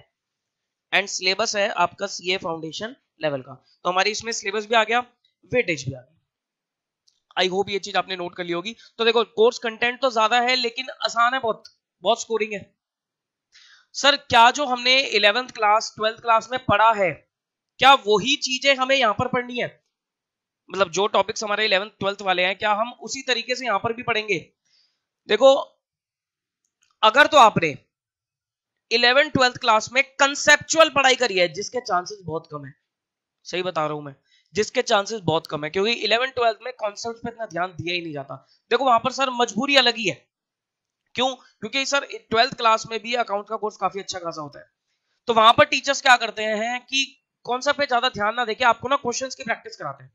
एंड सिलेबस है आपका सीए फाउंडेशन लेवल का। तो हमारी इसमें सिलेबस भी आ गया, वेटेज भी आ गया। आई होप ये चीज आपने नोट कर ली होगी। तो देखो कोर्स कंटेंट तो ज्यादा है लेकिन आसान है, बहुत बहुत स्कोरिंग है। सर क्या जो हमने 11th क्लास 12th क्लास में पढ़ा है, क्या वही चीजें हमें यहां पर पढ़नी है? मतलब जो टॉपिक्स हमारे 11th 12th वाले हैं, क्या हम उसी तरीके से यहां पर भी पढ़ेंगे? देखो अगर तो आपने 11th 12th क्लास में कंसेप्चुअल पढ़ाई करी है, जिसके चांसेस बहुत कम है, सही बता रहा हूं मैं, जिसके चांसेस बहुत कम है, क्योंकि 11th 12th में कॉन्सेप्ट पे इतना ध्यान दिया ही नहीं जाता। देखो वहां पर सर मजबूरी अलग ही है। क्यों? क्योंकि सर 12th क्लास में भी अकाउंट का कोर्स काफी अच्छा खासा होता है, तो वहां पर टीचर्स क्या करते हैं कि कॉन्सेप्ट पे ज्यादा ध्यान ना देके आपको ना क्वेश्चंस की प्रैक्टिस कराते हैं,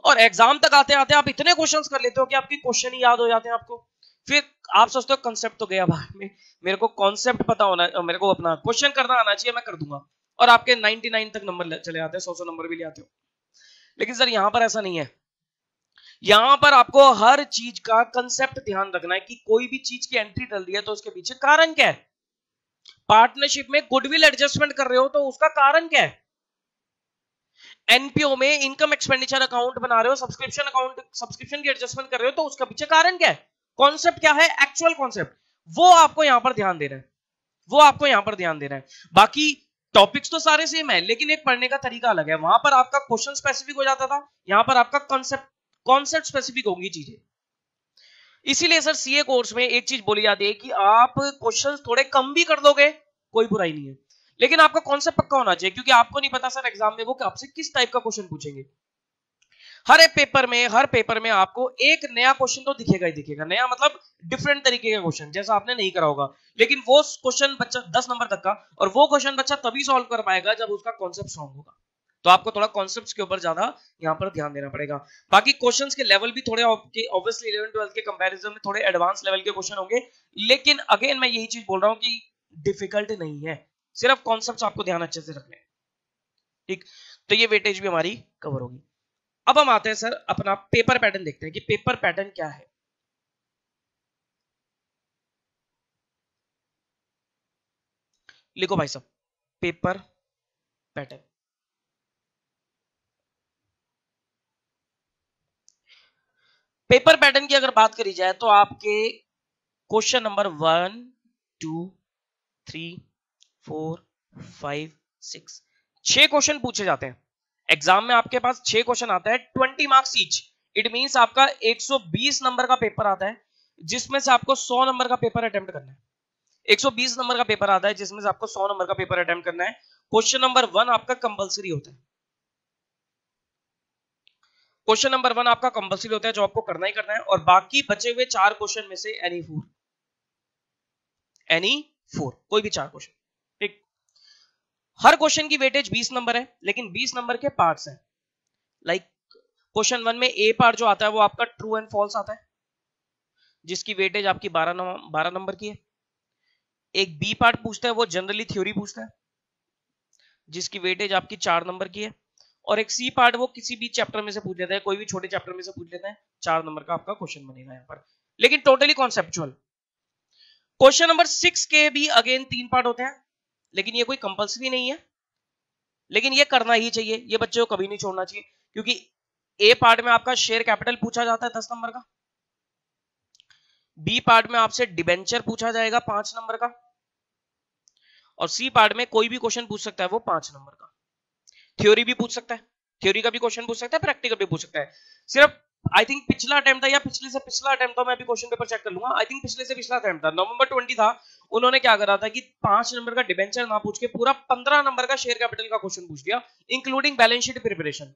और एग्जाम तक आते आते आप इतने क्वेश्चंस कर लेते हो कि आपकी क्वेश्चन ही याद हो जाते हैं आपको। फिर आप सोचते हो कंसेप्ट तो गया बाहर में, मेरे को कॉन्सेप्ट पता होना, मेरे को अपना क्वेश्चन करना आना चाहिए, मैं कर दूंगा, और आपके 99 तक नंबर चले आते हैं, 100 नंबर भी ले आते हो। लेकिन सर यहां पर ऐसा नहीं है, यहां पर आपको हर चीज का कंसेप्ट ध्यान रखना है कि कोई भी चीज की एंट्री डल रही है तो उसके पीछे कारण क्या है। पार्टनरशिप में गुडविल एडजस्टमेंट कर रहे हो तो उसका कारण क्या है। एनपीओ में इनकम एक्सपेंडिचर अकाउंट बना रहे हो, सब्सक्रिप्शन अकाउंट, सब्सक्रिप्शन की एडजस्टमेंट कर रहे हो तो उसका पीछे कारण क्या है, कॉन्सेप्ट क्या है, एक्चुअल कॉन्सेप्ट, वो आपको यहां पर ध्यान देना है, वो आपको यहां पर ध्यान देना है। बाकी टॉपिक्स तो सारे सेम है, लेकिन एक पढ़ने का तरीका अलग है। वहां पर आपका क्वेश्चन स्पेसिफिक हो जाता था, यहां पर आपका कॉन्सेप्ट स्पेसिफिक होंगी चीजें। इसीलिए सर सीए कोर्स में एक चीज बोली जाती है कि आप क्वेश्चंस थोड़े कम भी कर दोगे कोई बुराई नहीं है, लेकिन आपका कॉन्सेप्ट पक्का होना चाहिए, क्योंकि आपको नहीं पता सर एग्जाम में वो आपसे किस टाइप का क्वेश्चन पूछेंगे। हर पेपर में आपको एक नया क्वेश्चन तो दिखेगा ही दिखेगा, नया मतलब डिफरेंट तरीके का क्वेश्चन जैसा आपने नहीं करा होगा, लेकिन वो क्वेश्चन बच्चा 10 नंबर तक का, और वो क्वेश्चन बच्चा तभी सॉल्व कर पाएगा जब उसका कॉन्सेप्ट स्ट्रांग होगा। तो आपको थोड़ा कॉन्सेप्ट्स के ऊपर ज्यादा यहाँ पर ध्यान देना पड़ेगा। बाकी क्वेश्चंस के लेवल भी थोड़े ऑब्वियसली 11 12 के कंपैरिजन में थोड़े एडवांस लेवल के क्वेश्चन होंगे, लेकिन अगेन मैं यही चीज बोल रहा हूँ कि डिफिकल्ट नहीं है, सिर्फ कॉन्सेप्ट्स आपको ध्यान अच्छे से रखने हैं। ठीक, तो ये वेटेज भी हमारी कवर होगी। अब हम आते हैं सर अपना पेपर पैटर्न देखते हैं कि पेपर पैटर्न क्या है। लिखो भाई साहब, पेपर पैटर्न। पेपर पैटर्न की अगर बात करी जाए तो आपके क्वेश्चन नंबर 1 2 3 4 5 6 6 क्वेश्चन पूछे जाते हैं एग्जाम में। आपके पास 6 क्वेश्चन आता है, 20 मार्क्स ईच। इट मींस आपका 120 नंबर का पेपर आता है, जिसमें से आपको 100 नंबर का पेपर अटेम्प्ट करना है। 120 नंबर का पेपर आता है जिसमें से आपको 100 नंबर का पेपर अटेम्प्ट करना है। क्वेश्चन नंबर 1 आपका कंपलसरी होता है, क्वेश्चन नंबर 1 आपका कंपलसरी होता है जो आपको करना ही करना है, और बाकी बचे हुए 4 क्वेश्चन में से एनी फोर कोई भी 4 क्वेश्चन। ठीक, हर क्वेश्चन की वेटेज 20 नंबर है, लेकिन 20 नंबर के पार्ट्स हैं। लाइक क्वेश्चन 1 में ए पार्ट जो आता है वो आपका ट्रू एंड फॉल्स आता है, जिसकी वेटेज आपकी 12 नंबर की है। एक बी पार्ट पूछता है, वो जनरली थ्योरी पूछता है, जिसकी वेटेज आपकी 4 नंबर की है। और एक सी पार्ट वो किसी भी चैप्टर में से पूछ लेता है, कोई भी छोटे चैप्टर में से पूछ लेता है, 4 नंबर का आपका क्वेश्चन बनेगा यहाँ पर, लेकिन टोटली कॉन्सेप्चुअल। क्वेश्चन नंबर 6 के भी अगेन 3 पार्ट होते हैं, लेकिन ये कोई कंपलसरी नहीं है, लेकिन ये करना ही चाहिए, ये बच्चे को कभी नहीं छोड़ना चाहिए, क्योंकि ए पार्ट में आपका शेयर कैपिटल पूछा जाता है 10 नंबर का, बी पार्ट में आपसे डिबेंचर पूछा जाएगा 5 नंबर का, और सी पार्ट में कोई भी क्वेश्चन पूछ सकता है वो 5 नंबर का। थ्योरी भी पूछ सकता है, थ्योरी का भी क्वेश्चन पूछ सकता है, प्रैक्टिकल भी पूछ सकता है। सिर्फ आई थिंक पिछला अटेम्प्ट था या पिछले से पिछला अटेम्प्ट था, मैं भी क्वेश्चन पेपर चेक कर लूंगा, आई थिंक पिछले से पिछला अटेम्प्ट था, नवंबर 20 था। उन्होंने क्या करा था कि 5 नंबर का डिबेंचर ना पूछ के पूरा 15 नंबर का शेयर कैपिटल का क्वेश्चन पूछ दिया, including balance sheet preparation.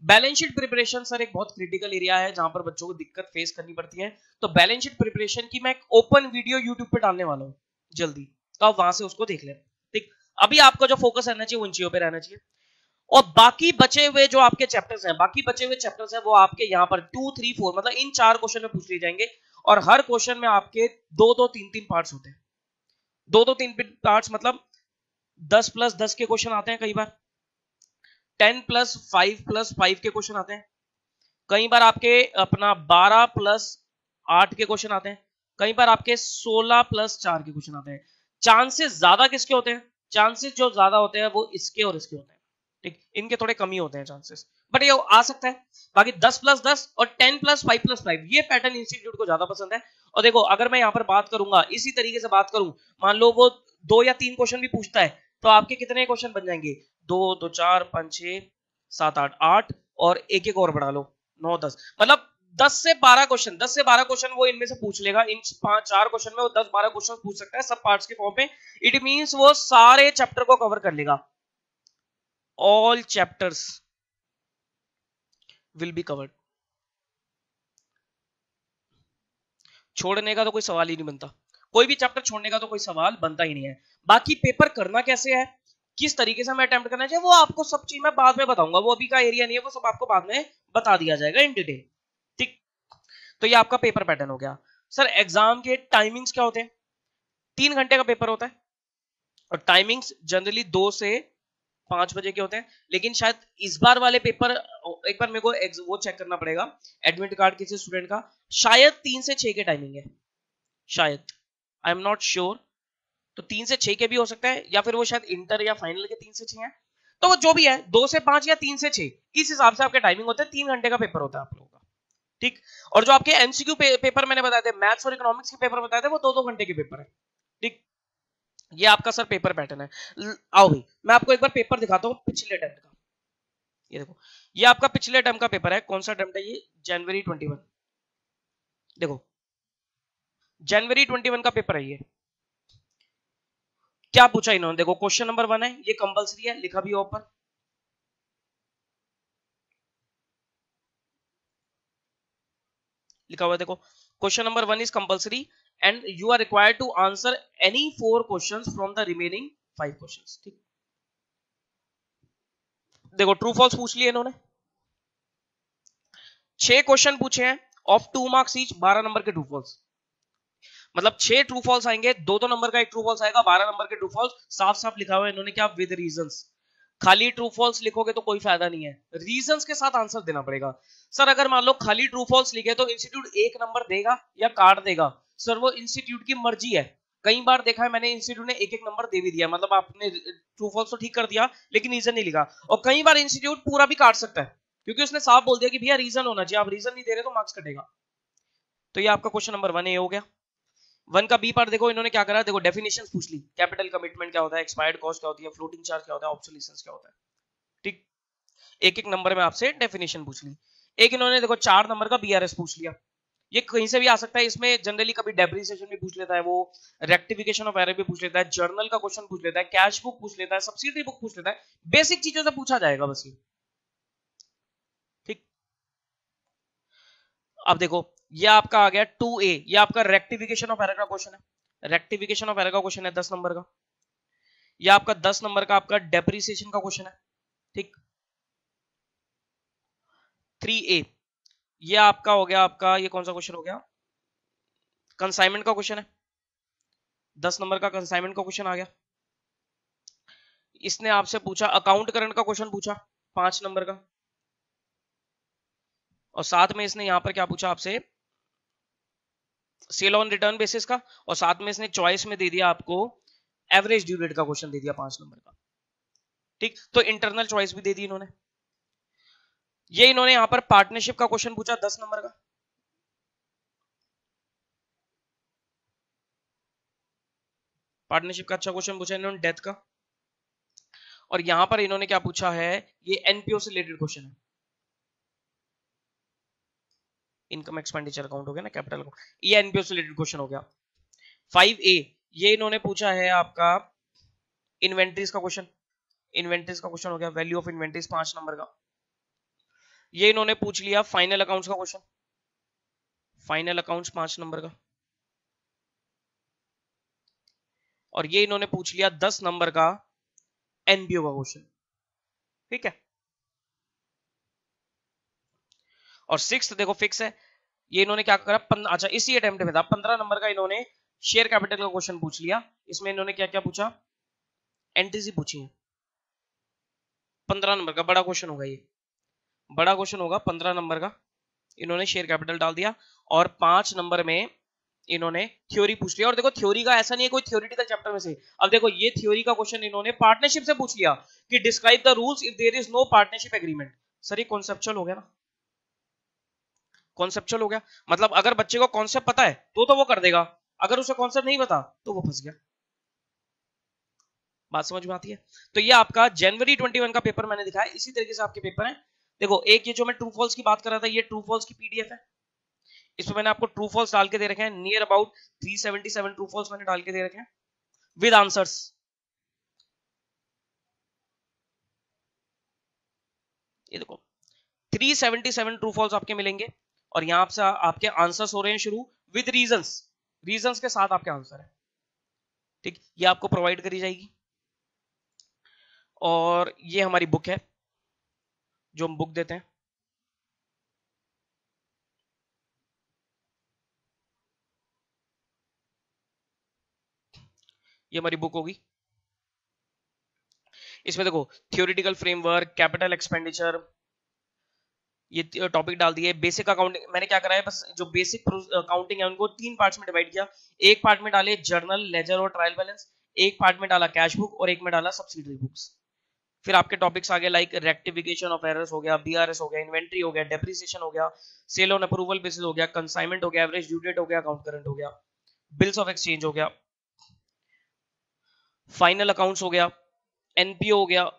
Balance sheet preparation sir एक बहुत क्रिटिकल एरिया है जहां पर बच्चों को दिक्कत फेस करनी पड़ती है, तो बैलेंस शीट प्रिपरेशन की मैं एक ओपन वीडियो यूट्यूब पे डालने वाला हूं जल्दी, तो आप वहां से उसको देख लें। ठीक, अभी आपको जो फोकस रहना चाहिए उन चीजों पे रहना चाहिए, और बाकी बचे हुए जो आपके चैप्टर्स हैं, बाकी बचे हुए चैप्टर्स हैं वो आपके यहाँ पर 2 3 4 मतलब इन 4 क्वेश्चन में पूछ लिए जाएंगे, और हर क्वेश्चन में आपके 2 2 3 3 पार्ट्स होते हैं। 2 2 3 पार्ट्स मतलब 10 प्लस 10 के क्वेश्चन आते हैं, कई बार 10 प्लस 5 के क्वेश्चन आते हैं, कई बार आपके अपना 12 प्लस 8 के क्वेश्चन आते हैं, कई बार आपके 16 प्लस 4 के क्वेश्चन आते हैं। चांसेस ज्यादा किसके होते हैं, चांसेस जो ज्यादा होते हैं वो इसके और इसके होते हैं। ठीक, इनके थोड़े कम ही होते हैं चांसेस, बट ये आ सकता है। बाकी 10 प्लस 10 और 10 प्लस 5 प्लस 5 ये पैटर्न इंस्टीट्यूट को ज्यादा पसंद है। और देखो अगर मैं यहाँ पर बात करूंगा इसी तरीके से बात करूं, मान लो वो 2 या 3 क्वेश्चन भी पूछता है, तो आपके कितने क्वेश्चन बन जाएंगे, 2 2 4 5 6 7 8 8 और एक एक और बढ़ा लो 9 10, मतलब 10 से 12 क्वेश्चन, 10 से 12 क्वेश्चन वो इनमें से पूछ लेगा। इन 4 क्वेश्चन में वो 10 12 क्वेश्चन पूछ सकता है सब पार्ट्स के फॉर्म में। इट मींस वो सारे चैप्टर को कवर कर लेगा, all chapters will be covered। छोड़ने का तो कोई सवाल ही नहीं बनता, कोई भी चैप्टर छोड़ने का तो कोई सवाल बनता ही नहीं है। बाकी पेपर करना कैसे है किस तरीके से हमें अटेम्प्ट करना चाहिए वो आपको सब चीज मैं बाद में बताऊंगा, वो अभी का एरिया नहीं है, वो सब आपको बाद में बता दिया जाएगा इन डिटेल। ठीक, तो ये आपका पेपर पैटर्न हो गया। सर एग्जाम के टाइमिंग्स क्या होते हैं? 3 घंटे का पेपर होता है और टाइमिंग्स जनरली 2 से 5 बजे के होते हैं, लेकिन शायद इस बार वाले पेपर, एक बार मेरे को वो चेक करना पड़ेगा एडमिट कार्ड किसी स्टूडेंट का, शायद 3 से 6 के टाइमिंग है, शायद, आई एम नॉट श्योर। तो 3 से 6 के भी हो सकता है, या फिर वो शायद इंटर या फाइनल के 3 से 6 है। तो वो जो भी है 2 से 5 या 3 से 6, इस हिसाब से आपके टाइमिंग होते हैं। 3 घंटे का पेपर होता है आप लोगों का। ठीक, और जो आपके एमसीक्यू पेपर मैंने बताए थे, मैथ्स और इकोनॉमिक्स के पेपर बताए थे, वो 2-2 घंटे के पेपर है। ठीक, ये आपका सर पेपर पैटर्न है। आओ भाई मैं आपको एक बार पेपर दिखाता हूँ पिछले अटेम्प्ट का। ये देखो, ये आपका पिछले अटेम्प्ट का पेपर है। कौन सा अटेम्प्ट है ये? जनवरी 21। देखो जनवरी 21 का पेपर है ये। क्या पूछा इन्होंने? देखो क्वेश्चन नंबर 1 है, ये कंपलसरी है, लिखा भी ऊपर, लिखा हुआ है देखो, question number 1 is compulsory and you are required to answer any 4 questions from the remaining 5 questions. ठीक, देखो ट्रू फॉल्स पूछ लिए इन्होंने, 6 क्वेश्चन पूछे हैं ऑफ 2 मार्क्स ईच, 12 नंबर के ट्रू फॉल्स। मतलब 6 ट्रू फॉल्स आएंगे, 2-2 नंबर का एक ट्रू फॉल्स आएगा, 12 नंबर के ट्रू फॉल्स। साफ साफ लिखा हुआ है इन्होंने क्या? With reasons. खाली ट्रू फॉल्स लिखोगे तो कोई फायदा नहीं है, रीजंस के साथ आंसर देना पड़ेगा। सर अगर मान लो खाली ट्रू फॉल्स लिखे तो इंस्टीट्यूट 1 नंबर देगा या काट देगा? सर वो इंस्टीट्यूट की मर्जी है। कई बार देखा है मैंने, इंस्टीट्यूट ने 1-1 नंबर दे भी दिया, मतलब आपने ट्रू फॉल्स तो ठीक कर दिया लेकिन रीजन नहीं लिखा। और कई बार इंस्टीट्यूट पूरा भी काट सकता है, क्योंकि उसने साफ बोल दिया कि भैया रीजन होना चाहिए, आप रीजन नहीं दे रहे तो मार्क्स कटेगा। तो ये आपका क्वेश्चन नंबर 1 ए हो गया। 1 का बी पार्ट देखो इन्होंने क्या करा, देखो डेफिनेशंस पूछ ली, कैपिटल कमिटमेंट क्या होता है, एक्सपायर्ड कॉस्ट क्या होती है, फ्लोटिंग चार्ज क्या होता है, ऑब्सोल्यूशंस क्या होता है। ठीक, एक एक नंबर में आपसे डेफिनेशन पूछ ली। एक इन्होंने देखो 4 नंबर का बीआरएस पूछ लिया, ये कहीं से भी आ सकता है, इसमें जनरली कभी डेप्रिसिएशन भी पूछ लेता है, वो रेक्टिफिकेशन ऑफ एरर भी पूछ लेता है, जर्नल का क्वेश्चन पूछ लेता है, कैश बुक पूछ लेता है, सब्सिडी बुक पूछ लेता है, बेसिक चीजों से पूछा जाएगा बस ये। ठीक, अब देखो ये आपका आ गया 2A, ये आपका रेक्टिफिकेशन ऑफ एरर का क्वेश्चन है, रेक्टिफिकेशन ऑफ एरर का क्वेश्चन है 10 नंबर का। ये आपका 10 नंबर का आपका डेप्रिसिएशन का क्वेश्चन है। ठीक, 3A, ये आपका हो गया, आपका ये कौन सा क्वेश्चन हो गया? कंसाइनमेंट का क्वेश्चन है, 10 नंबर का कंसाइनमेंट का क्वेश्चन आ गया। इसने आपसे पूछा अकाउंट करंट का क्वेश्चन पूछा 5 नंबर का, और साथ में इसने यहां पर क्या पूछा आपसे? सेल ऑन रिटर्न बेसिस का, और साथ में इसने चॉइस में दे दिया आपको एवरेज ड्यू डेट का क्वेश्चन दे दिया 5 नंबर का। ठीक, तो इंटरनल चॉइस भी दे दी इन्होंने। ये इन्होंने यहां पर पार्टनरशिप का क्वेश्चन पूछा 10 नंबर का, पार्टनरशिप का अच्छा क्वेश्चन पूछा इन्होंने, डेथ का। और यहां पर इन्होंने क्या पूछा है? ये एनपीओ से रिलेटेड क्वेश्चन है, इनकम एक्सपेंडिचर अकाउंट हो गया ना, कैपिटल अकाउंट, ये एनपीओ से रिलेटेड क्वेश्चन हो गया। 5A, ये इन्होंने पूछा है आपका इन्वेंट्रीज का क्वेश्चन, इन्वेंट्रीज का क्वेश्चन हो गया, वैल्यू ऑफ इन्वेंट्रीज 5 नंबर का। ये इन्होंने पूछ लिया फाइनल अकाउंट्स का क्वेश्चन, फाइनल अकाउंट्स 5 नंबर का। और ये इन्होंने पूछ लिया 10 नंबर का एनपीओ का क्वेश्चन। ठीक है, और 6 देखो फिक्स है, ये इन्होंने क्या करा, अच्छा इसी अटेम्प्ट में था, 15 नंबर का इन्होंने शेयर कैपिटल का क्वेश्चन पूछ लिया। इसमें इन्होंने क्या क्या पूछा? एंट्रीज पूछी है, 15 नंबर का बड़ा क्वेश्चन होगा, ये बड़ा क्वेश्चन होगा 15 नंबर का। इन्होंने शेयर कैपिटल डाल दिया, और 5 नंबर में इन्होंने थ्योरी पूछ लिया। और देखो थ्योरी का ऐसा नहीं है कोई थ्योरेटिकल चैप्टर में से, अब देखो ये थ्योरी का क्वेश्चन इन्होंने पार्टनरशिप से पूछ लिया कि describe the rules if there is no partnership agreement. Sir ये कॉन्सेप्चुअल हो गया ना, कॉन्सेप्चुअल हो गया, मतलब अगर बच्चे को कॉन्सेप्ट पता है तो वो कर देगा, अगर उसे कॉन्सेप्ट नहीं पता तो वो फंस गया। बात समझ में आती है? तो ये आपका जनवरी 21 का पेपर मैंने दिखाया, इसी तरीके से आपके पेपर है। देखो एक ये जो मैं ट्रू फॉल्स की बात कर रहा था, ये ट्रू फॉल्स की पीडीएफ है, इसमें मैंने आपको ट्रू फॉल्स डाल के दे रखे हैं, नियर अबाउट 377 ट्रू फॉल्स मैंने डाल के दे रखे हैं विद आंसर्स। ये देखो 377 ट्रू फॉल्स आपके मिलेंगे, और यहां से आपके आंसर्स हो रहे हैं शुरू विद रीजंस, के साथ आपके आंसर है। ठीक, ये आपको प्रोवाइड करी जाएगी। और ये हमारी बुक है जो हम बुक देते हैं। ये हमारी बुक होगी। इसमें देखो थियोरिटिकल फ्रेमवर्क, कैपिटल एक्सपेंडिचर, ये टॉपिक डाल दिए। बेसिक अकाउंटिंग मैंने क्या करा है, बस जो बेसिक अकाउंटिंग है उनको 3 पार्ट्स में डिवाइड किया। एक पार्ट में डाले जर्नल, लेजर और ट्रायल बैलेंस, एक पार्ट में डाला कैश बुक और एक में डाला सब्सिडरी बुक्स। फिर आपके टॉपिक्स आ गए लाइक रेक्टिफिकेशन ऑफ एरर्स हो गया, बीआरएस हो गया, इन्वेंट्री हो गया, डेप्रिसिएशन हो गया, सेल ऑन अप्रूवल बेसिस हो गया, कंसाइनमेंट हो गया, एवरेज ड्यू डेट हो गया, अकाउंट करंट हो गया, बिल्स ऑफ एक्सचेंज हो गया, फाइनल अकाउंट्स हो गया, एनपीओ हो गया,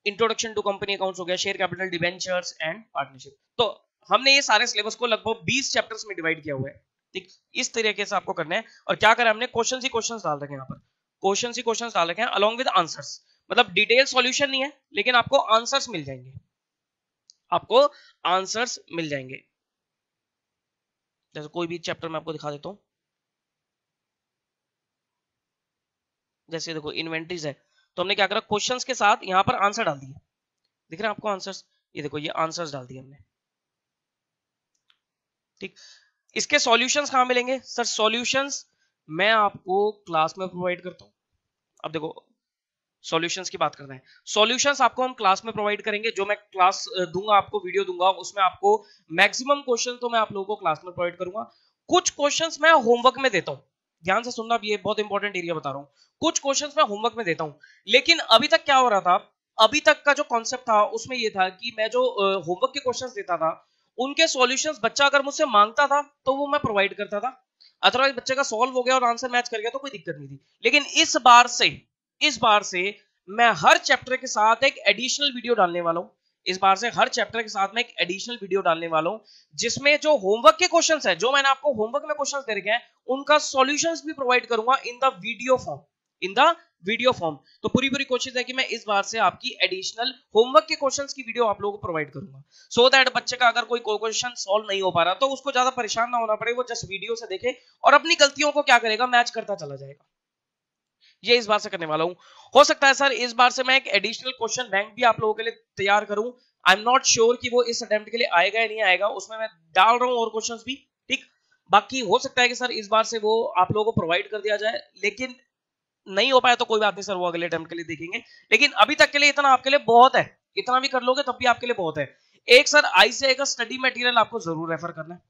इंट्रोडक्शन टू कंपनी अकाउंट्स हो गया, share capital, debentures and partnership. तो हमने ये सारे सिलेबस को लगभग 20 चैप्टर्स में डिवाइड किया हुआ है। ठीक, इस तरीके से आपको करना है। और क्या करें हमने, क्वेश्चन ही क्वेश्चन डाल रखे हैं यहाँ पर, क्वेश्चन ही क्वेश्चन डाल रखे हैं अलॉन्ग विद आंसर्स। मतलब डिटेल सॉल्यूशन नहीं है, लेकिन आपको आंसर्स मिल जाएंगे, आपको आंसर्स मिल जाएंगे। जैसे कोई भी चैप्टर में आपको दिखा देता हूं, जैसे देखो इन्वेंटरीज है, तो हमने क्या करा, क्वेश्चंस के साथ यहां पर आंसर डाल दिए। दिख रहा है आपको आंसर्स, ये देखो ये आंसर्स डाल दिए हमने। ठीक, इसके सॉल्यूशंस कहां मिलेंगे सर? सॉल्यूशंस मैं आपको क्लास में प्रोवाइड करता हूं। अब देखो सॉल्यूशंस की बात करते हैं। सॉल्यूशंस आपको हम क्लास में प्रोवाइड करेंगे, जो मैं क्लास दूंगा आपको, वीडियो दूंगा, उसमें आपको मैक्सिमम क्वेश्चन तो मैं आप लोगों को क्लास में प्रोवाइड करूंगा। कुछ क्वेश्चंस मैं होमवर्क में देता हूं, ध्यान से सुनना, ये बहुत इंपॉर्टेंट एरिया बता रहा हूं। कुछ क्वेश्चंस मैं होमवर्क में देता हूं, लेकिन अभी तक क्या हो रहा था, अभी तक का जो कॉन्सेप्ट था उसमें ये था कि मैं जो होमवर्क के क्वेश्चंस देता था उनके सॉल्यूशंस बच्चा अगर मुझसे मांगता था तो वो मैं प्रोवाइड करता था, अदरवाइज बच्चे का सॉल्व हो गया और आंसर मैच कर गया तो कोई दिक्कत नहीं थी। लेकिन इस बार से मैं हर चैप्टर के साथ एक एडिशनल वीडियो डालने वाला हूं। इस बार से हर चैप्टर के साथ मैं एक एडिशनल वीडियो डालने वाला हूं, जिसमें जो होमवर्क के क्वेश्चंस है, जो मैंने आपको होमवर्क में क्वेश्चंस दे रखे हैं, उनका सॉल्यूशंस भी प्रोवाइड करूंगा in the video form, in the video form. तो पूरी कोशिश है कि मैं इस बार से आपकी एडिशनल होमवर्क के क्वेश्चंस की वीडियो आप लोगों को प्रोवाइड करूंगा, सो दैट बच्चे का अगर कोई क्वेश्चन सॉल्व नहीं हो पा रहा तो उसको ज्यादा परेशान ना होना पड़े, वो जस्ट वीडियो से देखे और अपनी गलतियों को क्या करेगा, मैच करता चला जाएगा। ये इस बार से करने वाला हूं। हो सकता है सर इस बार से मैं एक एडिशनल क्वेश्चन बैंक भी आप लोगों के लिए तैयार करूं। आई एम नॉट श्योर कि वो इस अटेम्प्ट के लिए आएगा या नहीं आएगा, उसमें मैं डाल रहा हूं और क्वेश्चंस भी। ठीक, बाकी हो सकता है कि सर इस बार से वो आप लोगों को प्रोवाइड कर दिया जाए, लेकिन नहीं हो पाया तो कोई बात नहीं सर, वो अगले अटेम्प्ट के लिए देखेंगे। लेकिन अभी तक के लिए इतना आपके लिए बहुत है, इतना भी कर लोगे तब भी आपके लिए बहुत है। एक सर आईसीएआई का स्टडी मटेरियल आपको जरूर रेफर करना है,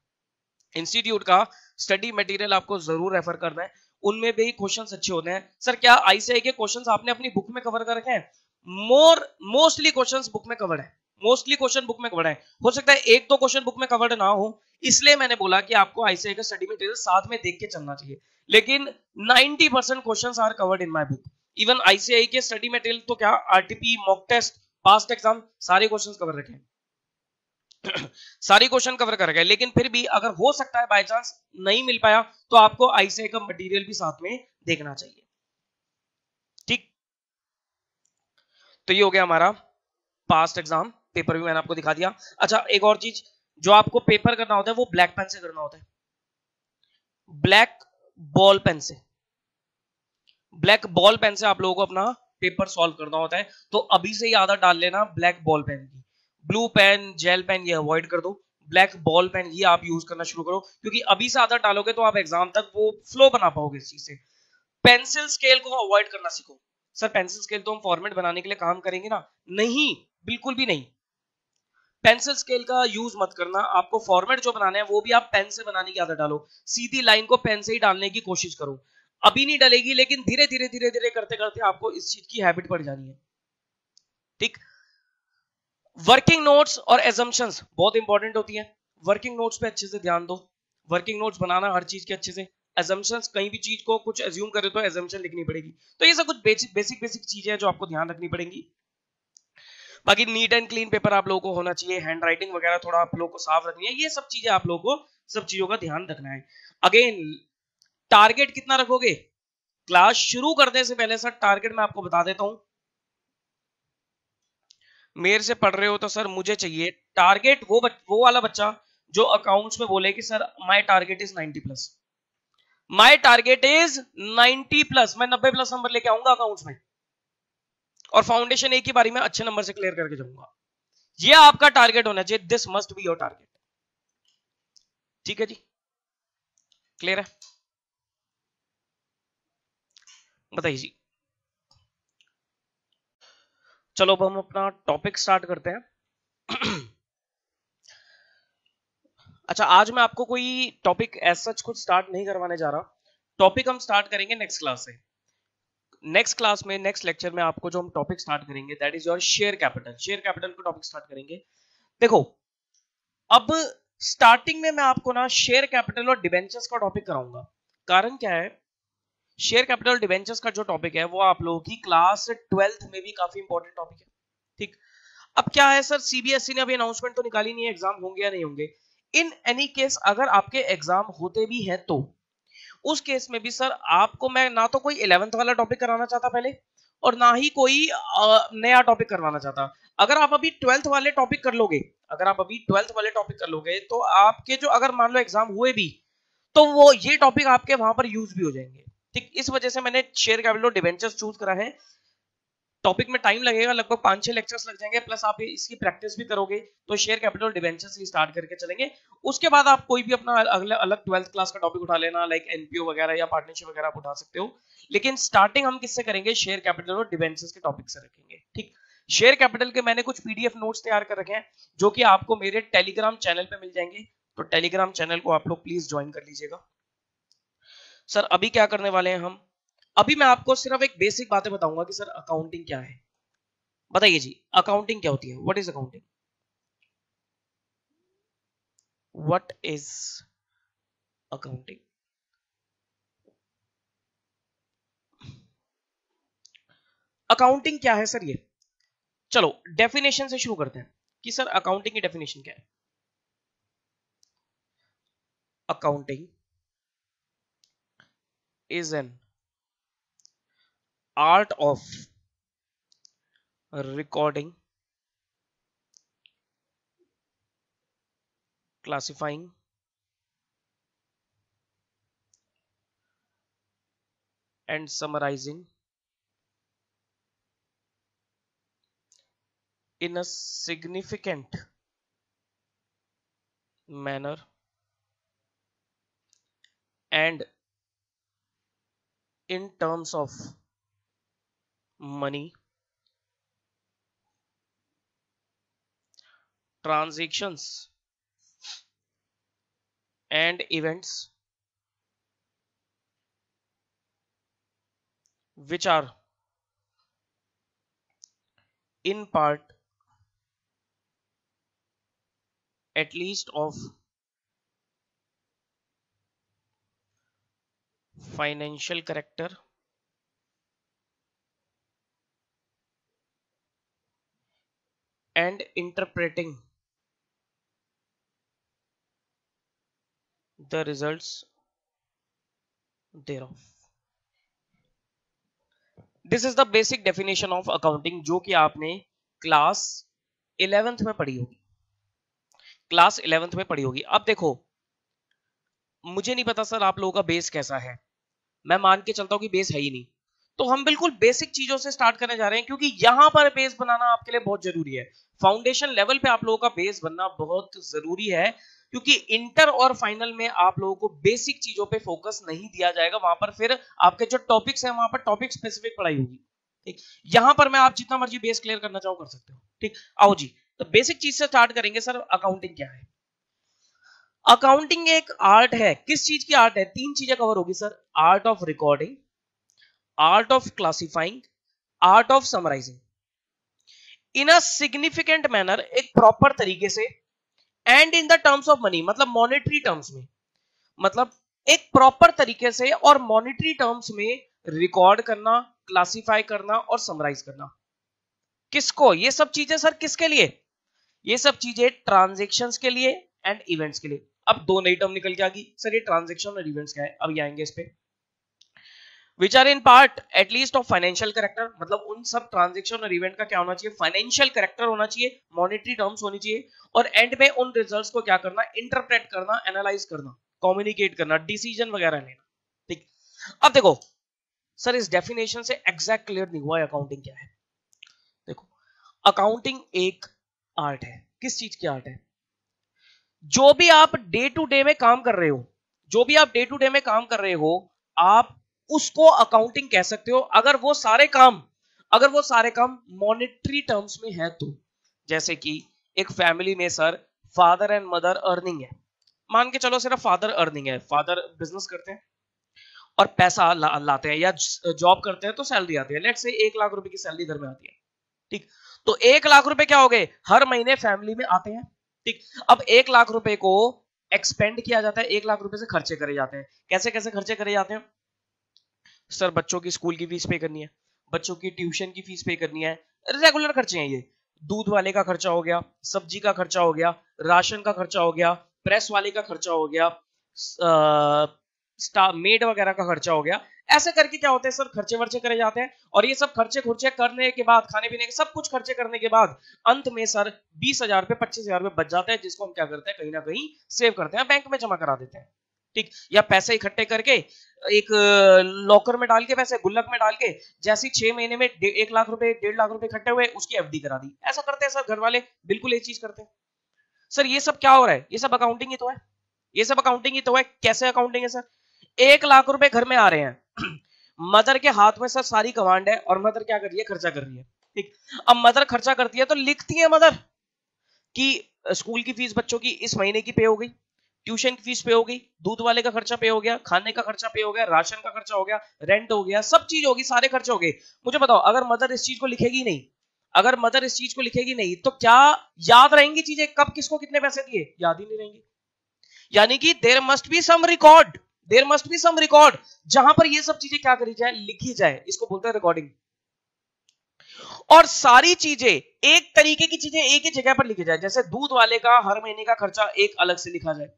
इंस्टीट्यूट का स्टडी मटेरियल आपको जरूर रेफर करना है, उनमें भी क्वेश्चंस अच्छे होते हैं। सर क्या आईसीआई के क्वेश्चंस आपने अपनी बुक में कवर कर रखे हैं? मोस्टली क्वेश्चंस बुक में कवर्ड है, मोस्टली क्वेश्चन बुक में कवर्ड है। हो सकता है एक दो क्वेश्चन बुक में कवर्ड ना हो, इसलिए मैंने बोला कि आपको आईसीआई का स्टडी मटेरियल साथ में देख के चलना चाहिए, लेकिन 90% questions are covered in my book. Even ICAI के स्टडी मटेरियल तो क्या, RTP, mock test, past exam, सारे क्वेश्चंस कवर रखे हैं सारी क्वेश्चन कवर कर गए। लेकिन फिर भी अगर हो सकता है बाय चांस नहीं मिल पाया तो आपको आईसीआई का मटेरियल भी साथ में देखना चाहिए। ठीक, तो ये हो गया हमारा पास्ट एग्जाम पेपर भी मैंने आपको दिखा दिया। अच्छा एक और चीज, जो आपको पेपर करना होता है वो ब्लैक पेन से करना होता है, ब्लैक बॉल पेन से, ब्लैक बॉल पेन से आप लोगों को अपना पेपर सॉल्व करना होता है। तो अभी से ही आदत डाल लेना ब्लैक बॉल पेन की, ब्लू पेन, जेल पेन ये अवॉइड कर दो, ब्लैक बॉल पेन ही आप यूज करना शुरू करो, क्योंकि अभी से आदत डालोगे तो आप एग्जाम तक वो फ्लो बना पाओगे इस चीज से। पेंसिल स्केल को अवॉइड करना सीखो। सर पेंसिल स्केल तो हम फॉर्मेट बनाने के लिए काम करेंगे ना, नहीं, बिल्कुल भी नहीं, पेंसिल स्केल का यूज मत करना। आपको फॉर्मेट जो बनाना है वो भी आप पेन से बनाने की आदत डालो, सीधी लाइन को पेन से ही डालने की कोशिश करो। अभी नहीं डलेगी, लेकिन धीरे धीरे करते करते आपको इस चीज की हैबिट पड़ जानी है। ठीक, वर्किंग नोट्स और एजम्पशंस बहुत इंपॉर्टेंट होती है, वर्किंग नोट्स पे अच्छे से ध्यान दो, वर्किंग नोट्स बनाना हर चीज के अच्छे से। एजम्पशंस, कहीं भी चीज को कुछ एज्यूम करे तो एजम्पशन लिखनी पड़ेगी। तो ये सब कुछ बेसिक चीजें हैं जो आपको ध्यान रखनी पड़ेगी। बाकी नीट एंड क्लीन पेपर आप लोगों को होना चाहिए, हैंड राइटिंग वगैरह थोड़ा आप लोगों को साफ रखनी है, ये सब चीजें आप लोगों को, सब चीजों का ध्यान रखना है। अगेन टारगेट कितना रखोगे, क्लास शुरू करने से पहले सर टारगेट मैं आपको बता देता हूं। मेरे से पढ़ रहे हो तो सर मुझे चाहिए टारगेट वो वाला बच्चा जो अकाउंट्स में बोले कि sir my target is 90+, my target is 90+, मैं 90+ नंबर लेके आऊंगा अकाउंट्स में। और फाउंडेशन एक ही बारी में अच्छे नंबर से क्लियर करके जाऊंगा। ये आपका टारगेट होना चाहिए, this must be your target. ठीक है जी, क्लियर है? बताइए जी। चलो अब हम अपना टॉपिक स्टार्ट करते हैं। अच्छा, आज मैं आपको कोई टॉपिक एज सच कुछ स्टार्ट नहीं करवाने जा रहा। टॉपिक हम स्टार्ट करेंगे नेक्स्ट क्लास से। नेक्स्ट क्लास में, नेक्स्ट लेक्चर में आपको जो हम टॉपिक स्टार्ट करेंगे that is your share capital. Share capital को टॉपिक स्टार्ट करेंगे। देखो, अब स्टार्टिंग में मैं आपको ना शेयर कैपिटल और डिबेंचर्स का टॉपिक कराऊंगा। कारण क्या है, शेयर कैपिटल डिबेंचर्स का जो टॉपिक है वो आप लोगों की क्लास 12th में भी काफी इंपॉर्टेंट टॉपिक है। ठीक, अब क्या है सर, सीबीएसई ने अभी अनाउंसमेंट तो निकाली नहीं है एग्जाम होंगे या नहीं होंगे। इन एनी केस अगर आपके एग्जाम होते भी हैं तो उस केस में भी सर आपको मैं ना तो कोई 11th वाला टॉपिक कराना चाहता पहले, और ना ही कोई नया टॉपिक करवाना चाहता। अगर आप अभी 12th वाले टॉपिक कर लोगे, अगर आप अभी 12th वाले टॉपिक कर लोगे तो आपके जो अगर मान लो एग्जाम हुए भी तो वो ये टॉपिक आपके वहां पर यूज भी हो जाएंगे। ठीक, इस वजह से मैंने शेयर कैपिटल डिबेंचर्स चूज करा है। टॉपिक में टाइम लगेगा, लगभग 5-6 लेक्चर्स लग जाएंगे, प्लस आप इसकी प्रैक्टिस भी करोगे। तो शेयर कैपिटल डिबेंचर से स्टार्ट करके चलेंगे। उसके बाद आप कोई भी अपना अगला अलग 12th क्लास का टॉपिक उठा लेना, लाइक एनपीओ वगैरह या पार्टनरशिप वगैरह आप उठा सकते हो। लेकिन स्टार्टिंग हम किससे करेंगे, शेयर कैपिटल और डिबेंचर्स के टॉपिक से रखेंगे। ठीक, शेयर कैपिटल के मैंने कुछ पीडीएफ नोट्स तैयार कर रखे हैं जो कि आपको मेरे टेलीग्राम चैनल पे मिल जाएंगे। तो टेलीग्राम चैनल को आप लोग प्लीज ज्वाइन कर लीजिएगा। सर अभी क्या करने वाले हैं हम, अभी मैं आपको सिर्फ एक बेसिक बातें बताऊंगा कि सर अकाउंटिंग क्या है। बताइए जी, अकाउंटिंग क्या होती है? What is accounting? What is accounting? Accounting क्या है सर ये? चलो डेफिनेशन से शुरू करते हैं कि सर अकाउंटिंग की डेफिनेशन क्या है। Accounting is an art of recording, classifying and summarizing in a significant manner and in terms of money, transactions and events which are in part at least of financial character and interpreting the results thereof. This is the basic definition of accounting जो कि आपने class 11th में पढ़ी होगी। Class 11th में पढ़ी होगी। अब देखो, मुझे नहीं पता सर आप लोगों का बेस कैसा है, मैं मान के चलता हूं कि बेस है ही नहीं, तो हम बिल्कुल बेसिक चीजों से स्टार्ट करने जा रहे हैं क्योंकि यहां पर बेस बनाना आपके लिए बहुत जरूरी है। फाउंडेशन लेवल पे आप लोगों का बेस बनना बहुत जरूरी है क्योंकि इंटर और फाइनल में आप लोगों को बेसिक चीजों पे फोकस नहीं दिया जाएगा। वहां पर फिर आपके जो टॉपिक्स हैं वहां पर टॉपिक स्पेसिफिक पढ़ाई होगी। ठीक, यहां पर मैं आप जितना मर्जी बेस क्लियर करना चाहो कर सकते हो। ठीक, आओ जी, तो बेसिक चीज से स्टार्ट करेंगे। सर अकाउंटिंग क्या है? अकाउंटिंग एक आर्ट है। किस चीज की आर्ट है? 3 चीजें कवर होगी sir, art of recording, art of classifying, art of summarising in a significant manner, एक प्रॉपर तरीके से, and in the terms of money, मतलब मॉनेटरी टर्म्स में, मतलब एक प्रॉपर तरीके से और मॉनेटरी टर्म्स में रिकॉर्ड करना, क्लासिफाई करना और समराइज करना। किसको? ये सब चीजें सर किसके लिए? ये सब चीजें ट्रांजेक्शन्स के लिए एंड इवेंट्स के लिए। अब 2 नई टर्म निकल के आ गई सर, ये ट्रांजेक्शन और इवेंट्स क्या है, अब ये आएंगे इस पे। Which are in part at least of financial character, मतलब उन सब ट्रांजेक्शन और इवेंट का क्या होना चाहिए? फाइनेंशियल कैरेक्टर होना चाहिए, मॉनेटरी टर्म्स होनी चाहिए, और एंड में उन रिजल्ट्स को क्या करना? इंटरप्रेट करना, एनालाइज करना, कम्युनिकेट करना, डिसीजन वगैरह लेना। ठीक, अब देखो सर इस डेफिनेशन से एग्जैक्ट क्लियर नहीं हुआ अकाउंटिंग क्या है। अकाउंटिंग एक आर्ट है। किस चीज की आर्ट है? जो भी आप डे टू डे में काम कर रहे हो, जो भी आप डे टू डे में काम कर रहे हो, आप उसको अकाउंटिंग कह सकते हो, अगर वो सारे काम मॉनेटरी टर्म्स में है तो। जैसे कि एक फैमिली में sir father and mother earning है, मान के चलो सिर्फ फादर अर्निंग है, फादर बिजनेस करते हैं और पैसा लाते हैं, या जॉब करते हैं तो सैलरी आती है, लेट्स से 1 लाख रुपए की सैलरी घर में आती है। ठीक, तो 1 लाख रुपए क्या हो गए, हर महीने फैमिली में आते हैं। ठीक, अब 1 लाख रुपए को एक्सपेंड किया जाता है, 1 लाख रुपए से खर्चे करे जाते हैं। कैसे कैसे खर्चे करे जाते हैं सर? बच्चों की स्कूल की फीस पे करनी है, बच्चों की ट्यूशन की फीस पे करनी है, रेगुलर खर्चे हैं ये। दूध वाले का खर्चा हो गया, सब्जी का खर्चा हो गया, राशन का खर्चा हो गया, प्रेस वाले का खर्चा हो गया, मेड वगैरह का खर्चा हो गया। ऐसे करके क्या होते हैं सर, खर्चे वर्चे करे जाते हैं। और ये सब खर्चे खुर्चे करने के बाद, खाने पीने के सब कुछ खर्चे करने के बाद अंत में सर 20,000 रुपए 25,000 रुपए बच जाता है, जिसको हम क्या करते हैं, कहीं ना कहीं सेव करते हैं, बैंक में जमा करा देते हैं। ठीक, या पैसे इकट्ठे करके एक लॉकर में डाल के, पैसे गुल्लक में डाल के, जैसे 6 महीने में 1 लाख रुपए 1.5 लाख रुपए इकट्ठे हुए, उसकी एफडी करा दी। ऐसा करते हैं सर घर वाले, बिल्कुल ये चीज करते हैं। सर ये सब क्या हो रहा है? ये सब अकाउंटिंग ही तो है, ये सब अकाउंटिंग ही तो है। कैसे अकाउंटिंग है सर? 1 लाख रुपए घर में आ रहे हैं मदर के हाथ में सर सारी कमांड है, और मदर क्या कर रही है, खर्चा कर रही है। ठीक, अब मदर खर्चा करती है तो लिखती है मदर कि स्कूल की फीस बच्चों की इस महीने की पे हो गई, ट्यूशन की फीस पे हो गई, दूध वाले का खर्चा पे हो गया, खाने का खर्चा पे हो गया, राशन का खर्चा हो गया, रेंट हो गया, सब चीज होगी, सारे खर्चे हो गए। मुझे बताओ, अगर मदर इस चीज को लिखेगी नहीं, अगर मदर इस चीज को लिखेगी नहीं, तो क्या याद रहेंगी चीजें, कब किसको कितने पैसे दिए? याद ही नहीं रहेंगी। यानी कि there must be some record, there must be some record, जहां पर ये सब चीजें क्या करी जाए, लिखी जाए। इसको बोलते हैं रिकॉर्डिंग। और सारी चीजें, एक तरीके की चीजें एक ही जगह पर लिखी जाए। जैसे दूध वाले का हर महीने का खर्चा एक अलग से लिखा जाए,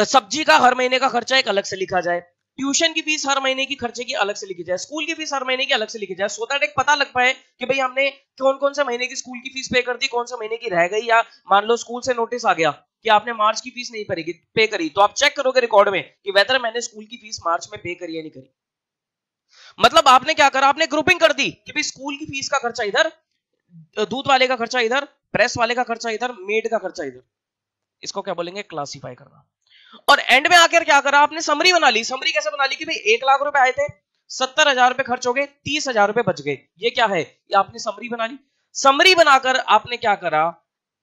सब्जी का हर महीने का खर्चा एक अलग से लिखा जाए, ट्यूशन की फीस हर महीने की खर्चे की अलग से लिखी जाए, स्कूल की फीस हर महीने की अलग से लिखी जाए, सो दैट एक पता लग पाए कि भाई हमने कौन कौन से महीने की स्कूल की फीस पे कर दी, कौन से महीने की रह गई। या मान लो स्कूल से नोटिस आ गया कि आपने मार्च की फीस नहीं पे करी, तो आप चेक करोगे रिकॉर्ड में कि वेदर मैंने स्कूल की फीस मार्च में पे करी या नहीं करी। मतलब आपने क्या करा, आपने ग्रुपिंग कर दी कि भाई स्कूल की फीस का खर्चा इधर, दूध वाले का खर्चा इधर, प्रेस वाले का खर्चा इधर, मेड का खर्चा इधर। इसको क्या बोलेंगे, क्लासिफाई करना। और एंड में आकर क्या करा, आपने समरी बना ली। समरी कैसे बना ली कि भाई 1 लाख रुपए आए थे, 70,000 रुपए खर्च हो गए, 30,000 रुपए बच गए। ये क्या है, ये आपने समरी बना ली। समरी बनाकर आपने क्या करा,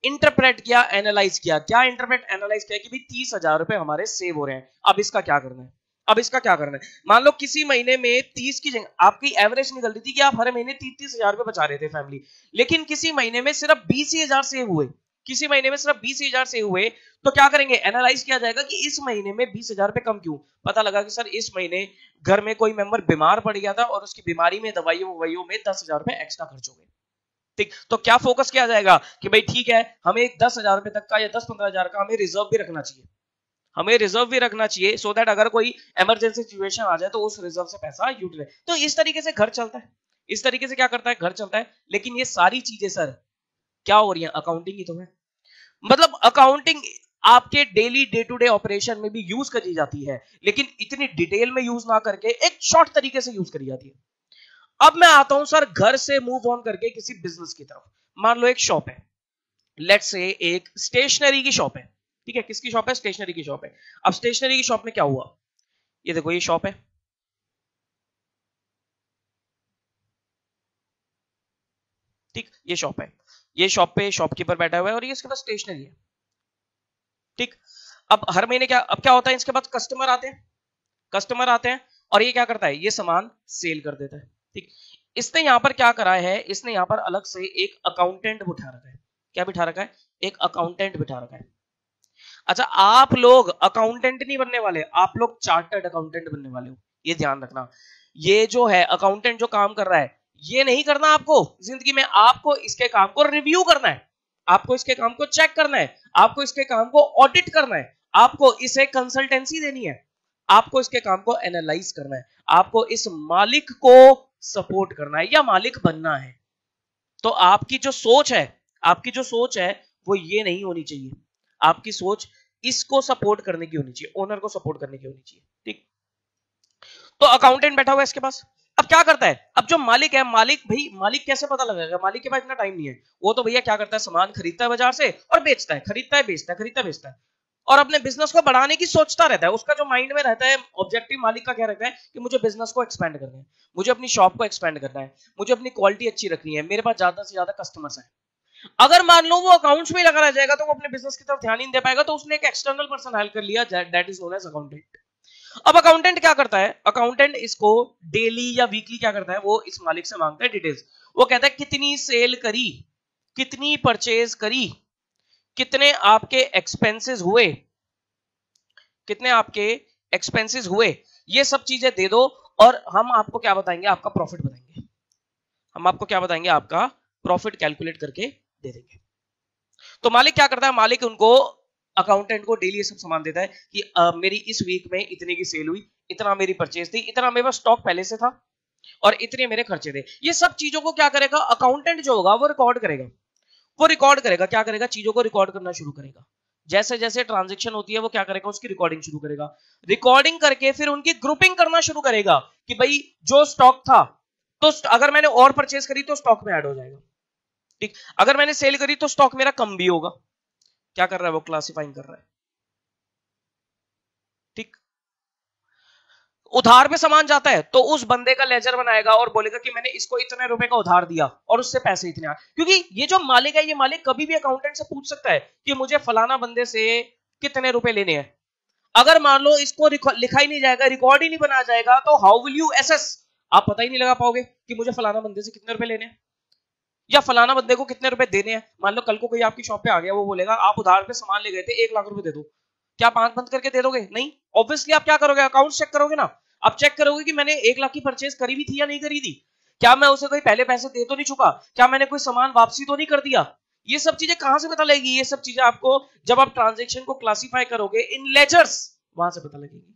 इंटरप्रेट किया, एनालाइज किया। क्या इंटरप्रेट एनालाइज किया कि भाई 30,000 रुपए हमारे सेव हो रहे हैं, अब इसका क्या करना है, अब इसका क्या करना है। मान लो किसी महीने में 30 की जगह आपकी एवरेज निकल रही थी कि आप हर महीने 30,000 रुपए बचा रहे थे फैमिली, लेकिन किसी महीने में सिर्फ 20,000 सेव हुए, किसी महीने में सिर्फ 20,000 सेव हुए, तो क्या करेंगे, एनालाइज किया जाएगा कि इस महीने में 20,000 रुपए कम क्यों। पता लगा कि सर इस महीने घर में कोई मेंबर बीमार पड़ गया था और उसकी बीमारी में दवाइयों में 10,000 रुपए एक्स्ट्रा खर्च हो गए। ठीक, तो क्या फोकस किया जाएगा कि भाई ठीक है, हमें 10,000 रुपए तक का या 10-15,000 का हमें रिजर्व भी रखना चाहिए, हमें रिजर्व भी रखना चाहिए, सो दैट अगर कोई इमरजेंसी सिचुएशन आ जाए तो उस रिजर्व से पैसा यूटिलाइज। तो इस तरीके से घर चलता है, इस तरीके से क्या करता है, घर चलता है। लेकिन ये सारी चीजें सर क्या हो रही है, अकाउंटिंग ही तो है। मतलब अकाउंटिंग आपके daily day to day operation में भी यूज करी जाती है, लेकिन इतनी डिटेल में यूज ना करके एक शॉर्ट तरीके से यूज करी जाती है। अब मैं आता हूं सर घर से मूव ऑन करके किसी बिजनेस की तरफ। मान लो एक शॉप है, लेट्स से एक स्टेशनरी की शॉप है। ठीक है, किसकी शॉप है, स्टेशनरी की शॉप है। अब स्टेशनरी की शॉप में क्या हुआ, ये देखो, ये शॉप है, ठीक, ये शॉप है, ये शॉप पे शॉपकीपर बैठा हुआ है और ये इसके पास स्टेशनरी है। ठीक, अब हर महीने अब क्या होता है, इसके पास कस्टमर आते हैं, कस्टमर आते हैं और ये क्या करता है, ये सामान सेल कर देता है। ठीक, इसने यहां पर क्या करा है, इसने यहां पर अलग से एक अकाउंटेंट बिठा रखा है। क्या बिठा रखा है, एक अकाउंटेंट बिठा रखा है। अच्छा, आप लोग अकाउंटेंट नहीं बनने वाले, आप लोग चार्टर्ड अकाउंटेंट बनने वाले हो, ये ध्यान रखना। ये जो है अकाउंटेंट जो काम कर रहा है, ये नहीं करना आपको जिंदगी में, आपको इसके काम को रिव्यू करना है, आपको इसके काम को चेक करना है, आपको इसके काम को ऑडिट करना है, आपको इसे कंसल्टेंसी देनी है, आपको इसके काम को एनालाइज करना है, आपको इस मालिक को सपोर्ट करना है या मालिक बनना है। तो आपकी जो सोच है, आपकी जो सोच है वो ये नहीं होनी चाहिए, आपकी सोच इसको सपोर्ट करने की होनी चाहिए, ओनर को सपोर्ट करने की होनी चाहिए। ठीक, तो अकाउंटेंट बैठा हुआ है इसके पास। अब अब क्या करता है, अब जो मालिक है, मालिक कैसे पता लगेगा, मालिक के पास इतना टाइम नहीं है। वो तो भैया क्या करता है, सामान खरीदता है बाजार से और बेचता है, खरीदता है बेचता है, खरीदता है बेचता है, और अपने बिजनेस को बढ़ाने की सोचता रहता है। उसका जो माइंड में रहता है, ऑब्जेक्टिव मालिक का क्या रहता है कि मुझे बिजनेस को एक्सपेंड करना है, मुझे अपनी शॉप को एक्सपेंड करना है, मुझे अपनी क्वालिटी अच्छी रखनी है, मेरे पास ज्यादा से ज्यादा कस्टमर्स हैं। अगर मान लो वो अकाउंट्स में लगा रह जाएगा तो वो अपने बिजनेस की तरफ ध्यान नहीं दे पाएगा, तो उसने एक एक्सटर्नल पर्सन हायर कर लिया, that is known as accountant. अब अकाउंटेंट क्या करता है, अकाउंटेंट इसको डेली या वीकली क्या करता है, वो इस मालिक से मांगता है डिटेल्स। वो कहता है कितनी सेल करी, कितनी परचेज करी, कितने आपके एक्सपेंसेस हुए, कितने आपके एक्सपेंसेस हुए, ये सब चीजें दे दो और हम आपको क्या बताएंगे, आपका प्रॉफिट बताएंगे। हम आपको क्या बताएंगे, आपका प्रॉफिट कैलकुलेट करके दे देंगे। तो मालिक क्या करता है, मालिक उनको, अकाउंटेंट को डेली ये सब सामान देता है कि मेरी इस वीक में इतने की सेल हुई, इतना मेरी परचेज थी, इतना मेरे पास स्टॉक पहले से था और इतने मेरे खर्चे थे। ये सब चीजों को क्या करेगा अकाउंटेंट जो होगा, वो रिकॉर्ड करेगा। वो रिकॉर्ड करेगा, क्या करेगा, चीजों को रिकॉर्ड करना शुरू करेगा। जैसे जैसे ट्रांजैक्शन होती है वो क्या करेगा, उसकी रिकॉर्डिंग शुरू करेगा। रिकॉर्डिंग करके फिर उनकी ग्रुपिंग करना शुरू करेगा कि भाई जो स्टॉक था, तो अगर मैंने और परचेज करी तो स्टॉक में ऐड हो जाएगा, ठीक। अगर मैंने सेल करी तो स्टॉक मेरा कम भी होगा। क्या कर रहा है वो, क्लासिफाइंग कर रहा है, ठीक। उधार पे सामान जाता है तो उस बंदे का लेजर बनाएगा और बोलेगा कि मैंने इसको इतने रुपए का उधार दिया और उससे पैसे इतने आए। क्योंकि ये जो मालिक है, ये मालिक कभी भी अकाउंटेंट से पूछ सकता है कि मुझे फलाना बंदे से कितने रुपए लेने हैं। अगर मान लो इसको लिखा ही नहीं जाएगा, रिकॉर्ड ही नहीं बनाया जाएगा, तो हाउ विल यू एसेस, आप पता ही नहीं लगा पाओगे कि मुझे फलाना बंदे से कितने रुपए लेने हैं या फलाना बंदे को कितने रुपए देने हैं। मान लो कल को कोई आपकी शॉप पे आ गया, वो बोलेगा आप उधार पे सामान ले गए थे 1 लाख रुपए दे दो, क्या आप आंख बंद करके दे दोगे? नहीं, ऑब्वियसली आप क्या करोगे, अकाउंट चेक करोगे ना। आप चेक करोगे कि मैंने 1 लाख की परचेज करी भी थी या नहीं करी थी, क्या मैं उसे कोई पहले पैसे दे तो नहीं चुका, क्या मैंने कोई सामान वापसी तो नहीं कर दिया। ये सब चीजें कहां से पता लगेगी, ये सब चीजें आपको जब आप ट्रांजेक्शन को क्लासिफाई करोगे इन लेजर्स, वहां से पता लगेगी।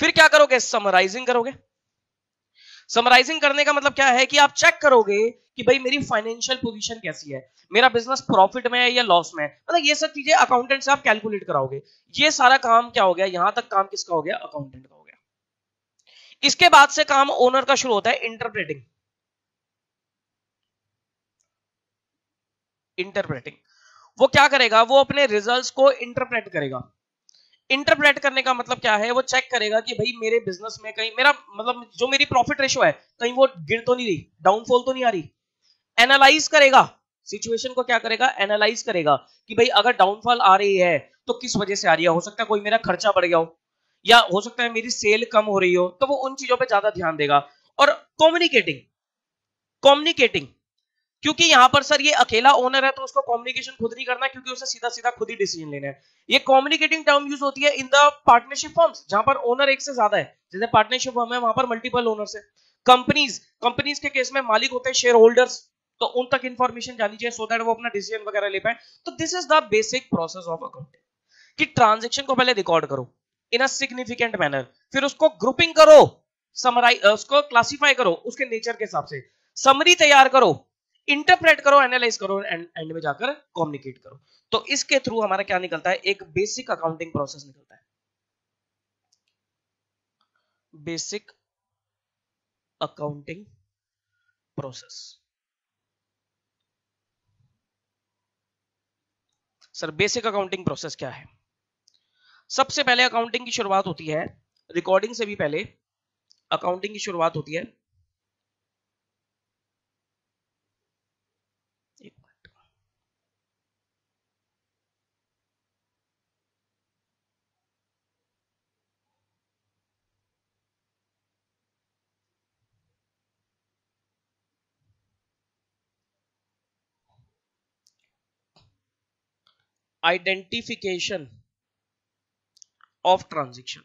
फिर क्या करोगे, समराइजिंग करोगे। समराइजिंग करने का मतलब क्या है कि आप चेक करोगे कि भाई मेरी फाइनेंशियल पोजीशन कैसी है, मेरा बिजनेस प्रॉफिट में है या लॉस में है, मतलब ये सब चीजें अकाउंटेंट से आप कैलकुलेट कराओगे। ये सारा काम क्या हो गया, यहां तक काम किसका हो गया, अकाउंटेंट का हो गया। इसके बाद से काम ओनर का शुरू होता है, इंटरप्रेटिंग। इंटरप्रेटिंग वो क्या करेगा, वो अपने रिजल्ट्स को इंटरप्रेट करेगा। इंटरप्रेट करने का मतलब क्या है, वो चेक करेगा कि भाई मेरे बिजनेस में कहीं मेरा मतलब जो मेरी प्रॉफिट रेशो है कहीं वो गिर तो नहीं रही, डाउनफॉल तो नहीं आ रही। एनालाइज करेगा सिचुएशन को, क्या करेगा, एनालाइज करेगा कि भाई अगर डाउनफॉल आ रही है तो किस वजह से आ रही है। हो सकता है कोई मेरा खर्चा बढ़ गया हो, या हो सकता है मेरी सेल कम हो रही हो, तो वो उन चीजों पे ज्यादा ध्यान देगा। और कम्युनिकेटिंग, कम्युनिकेटिंग क्योंकि यहां पर सर ये अकेला ओनर है तो उसको कम्युनिकेशन खुद नहीं करना, क्योंकि उसे सीधा सीधा खुद ही डिसीजन लेना है। ये कम्युनिकेटिंग टर्म यूज होती है इन द पार्टनरशिप फर्म्स, जहां पर ओनर एक से ज्यादा है। जैसे पार्टनरशिप फर्म है वहां पर मल्टीपल ओनर्स है। कंपनीज, कंपनीज के केस में मालिक होते हैं शेयर होल्डर्स, तो उन तक इंफॉर्मेशन जानी चाहिए सो दैट वो अपना डिसीजन वगैरह ले पाए। तो this is the basic process of accounting कि ट्रांजेक्शन को पहले रिकॉर्ड करो इन अ सिग्निफिकेंट मैनर, फिर उसको ग्रुपिंग करो, समराइज उसको क्लासिफाई करो उसके नेचर के हिसाब से, समरी तैयार करो, इंटरप्रेट करो, एनालाइज करो, एंड में जाकर कम्युनिकेट करो। तो इसके थ्रू हमारा क्या निकलता है, एक बेसिक अकाउंटिंग प्रोसेस निकलता है। Basic accounting process. Sir basic accounting process क्या है? सबसे पहले अकाउंटिंग की शुरुआत होती है, रिकॉर्डिंग से भी पहले अकाउंटिंग की शुरुआत होती है, आइडेंटिफिकेशन ऑफ ट्रांजेक्शन।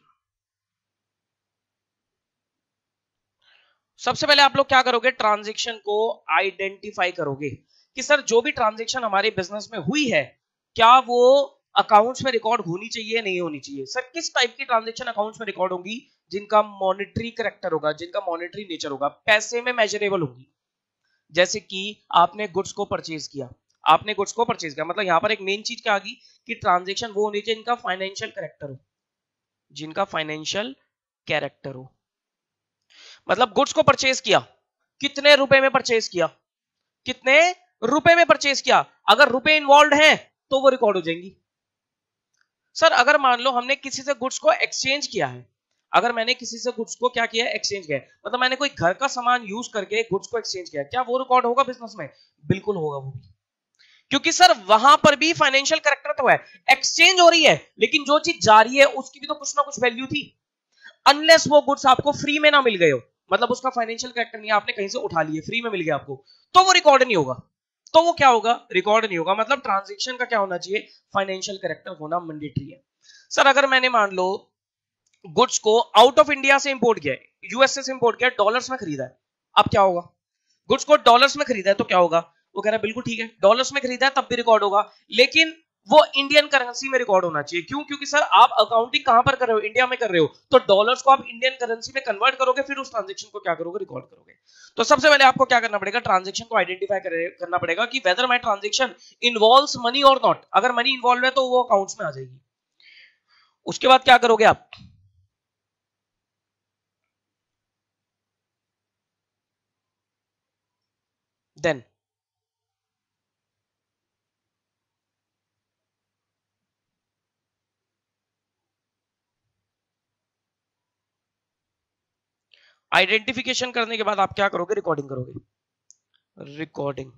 सबसे पहले आप लोग क्या करोगे, ट्रांजेक्शन को आइडेंटिफाई करोगे कि सर जो भी ट्रांजेक्शन हमारे बिजनेस में हुई है क्या वो अकाउंट्स में रिकॉर्ड होनी चाहिए, नहीं होनी चाहिए। सर किस टाइप की ट्रांजेक्शन अकाउंट्स में रिकॉर्ड होंगी, जिनका मॉनेटरी करेक्टर होगा, जिनका मॉनेटरी नेचर होगा, पैसे में मेजरेबल होगी। जैसे कि आपने गुड्स को परचेज किया, आपने गुड्स को परचेज किया, मतलब यहां पर एक मेन चीज क्या आ गई कि ट्रांजेक्शन वो होनी चाहिए जिनका फाइनेंशियल कैरेक्टर हो, जिनका फाइनेंशियल कैरेक्टर हो। मतलब गुड्स को परचेज किया, कितने रुपए में परचेज किया, कितने रुपए में परचेज किया, अगर रुपए इन्वॉल्व हैं तो वो रिकॉर्ड हो जाएंगी। सर अगर मान लो हमने किसी से गुड्स को एक्सचेंज किया है, अगर मैंने किसी से गुड्स को क्या किया है, एक्सचेंज किया है, मतलब मैंने कोई घर का सामान यूज करके गुड्स को एक्सचेंज किया, क्या वो रिकॉर्ड होगा बिजनेस में? बिल्कुल होगा वो भी, क्योंकि सर वहां पर भी फाइनेंशियल कैरेक्टर तो है, एक्सचेंज हो रही है लेकिन जो चीज जा रही है उसकी भी तो कुछ ना कुछ वैल्यू थी, अनलेस वो गुड्स आपको फ्री में ना मिल गए हो, मतलब उसका फाइनेंशियल कैरेक्टर नहीं है, आपने कहीं से उठा लिए, फ्री में मिल गया आपको, तो वो रिकॉर्ड नहीं होगा, तो वो क्या होगा, रिकॉर्ड नहीं होगा। मतलब ट्रांजैक्शन का क्या होना चाहिए, फाइनेंशियल कैरेक्टर होना मैंडेटरी है। सर अगर मैंने मान लो गुड्स को आउट ऑफ इंडिया से इंपोर्ट किया है, यूएसए से इंपोर्ट किया है, डॉलर्स में खरीदा है, अब क्या होगा, गुड्स को डॉलर्स में खरीदा है तो क्या होगा, वो कह रहा है बिल्कुल ठीक है, डॉलर्स में खरीदा है तब भी रिकॉर्ड होगा, लेकिन वो इंडियन करेंसी में रिकॉर्ड होना चाहिए। क्यों? क्योंकि सर आप अकाउंटिंग कहां पर कर रहे हो, इंडिया में कर रहे हो, तो डॉलर्स को आप इंडियन करेंसी में कन्वर्ट करोगे, फिर उस ट्रांजेक्शन को क्या करोगे, रिकॉर्ड करोगे। तो सबसे पहले आपको क्या करना पड़ेगा, ट्रांजेक्शन को आइडेंटिफाई करना पड़ेगा कि whether my transaction involves money और नॉट, अगर मनी इन्वॉल्व है तो वो अकाउंट्स में आ जाएगी। उसके बाद क्या करोगे आप, देन आइडेंटिफिकेशन करने के बाद आप क्या करोगे, रिकॉर्डिंग करोगे, रिकॉर्डिंग।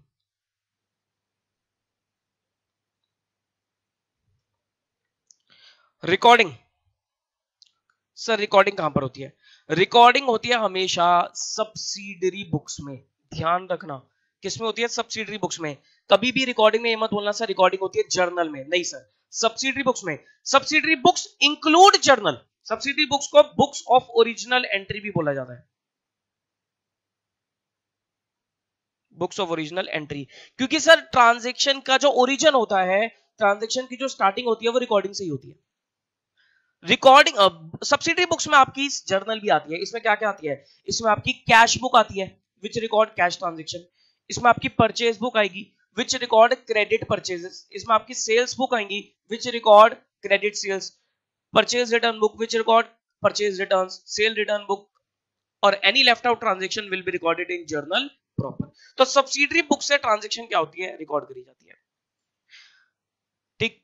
रिकॉर्डिंग सर रिकॉर्डिंग कहां पर होती है, रिकॉर्डिंग होती है हमेशा सब्सिडरी बुक्स में, ध्यान रखना किसमें होती है, सब्सिडरी बुक्स में। कभी भी रिकॉर्डिंग में ये मत बोलना सर रिकॉर्डिंग होती है जर्नल में, नहीं सर, सब्सिडरी बुक्स में। Subsidiary books include journal, subsidiary books को बुक्स ऑफ ओरिजिनल एंट्री भी बोला जाता है, बुक्स ऑफ ओरिजिनल एंट्री, क्योंकि सर ट्रांजैक्शन का जो ओरिजिन होता है, ट्रांजैक्शन की जो स्टार्टिंग होती है वो रिकॉर्डिंग से ही होती है। रिकॉर्डिंग सब्सिडरी बुक्स में आपकी जर्नल भी आती है, इसमें क्या क्या आती है, इसमें आपकी कैश बुक आती है विच रिकॉर्ड कैश ट्रांजैक्शन, इसमें आपकी परचेज बुक आएगी विच रिकॉर्ड क्रेडिट परचेजेस, इसमें आपकी सेल्स बुक आएंगी which record credit sales, purchase return book which record purchase return, sale return book, और any left out transaction will be recorded in journal proper. तो subsidiary book से transaction क्या होती है, record करी जाती है। ठीक,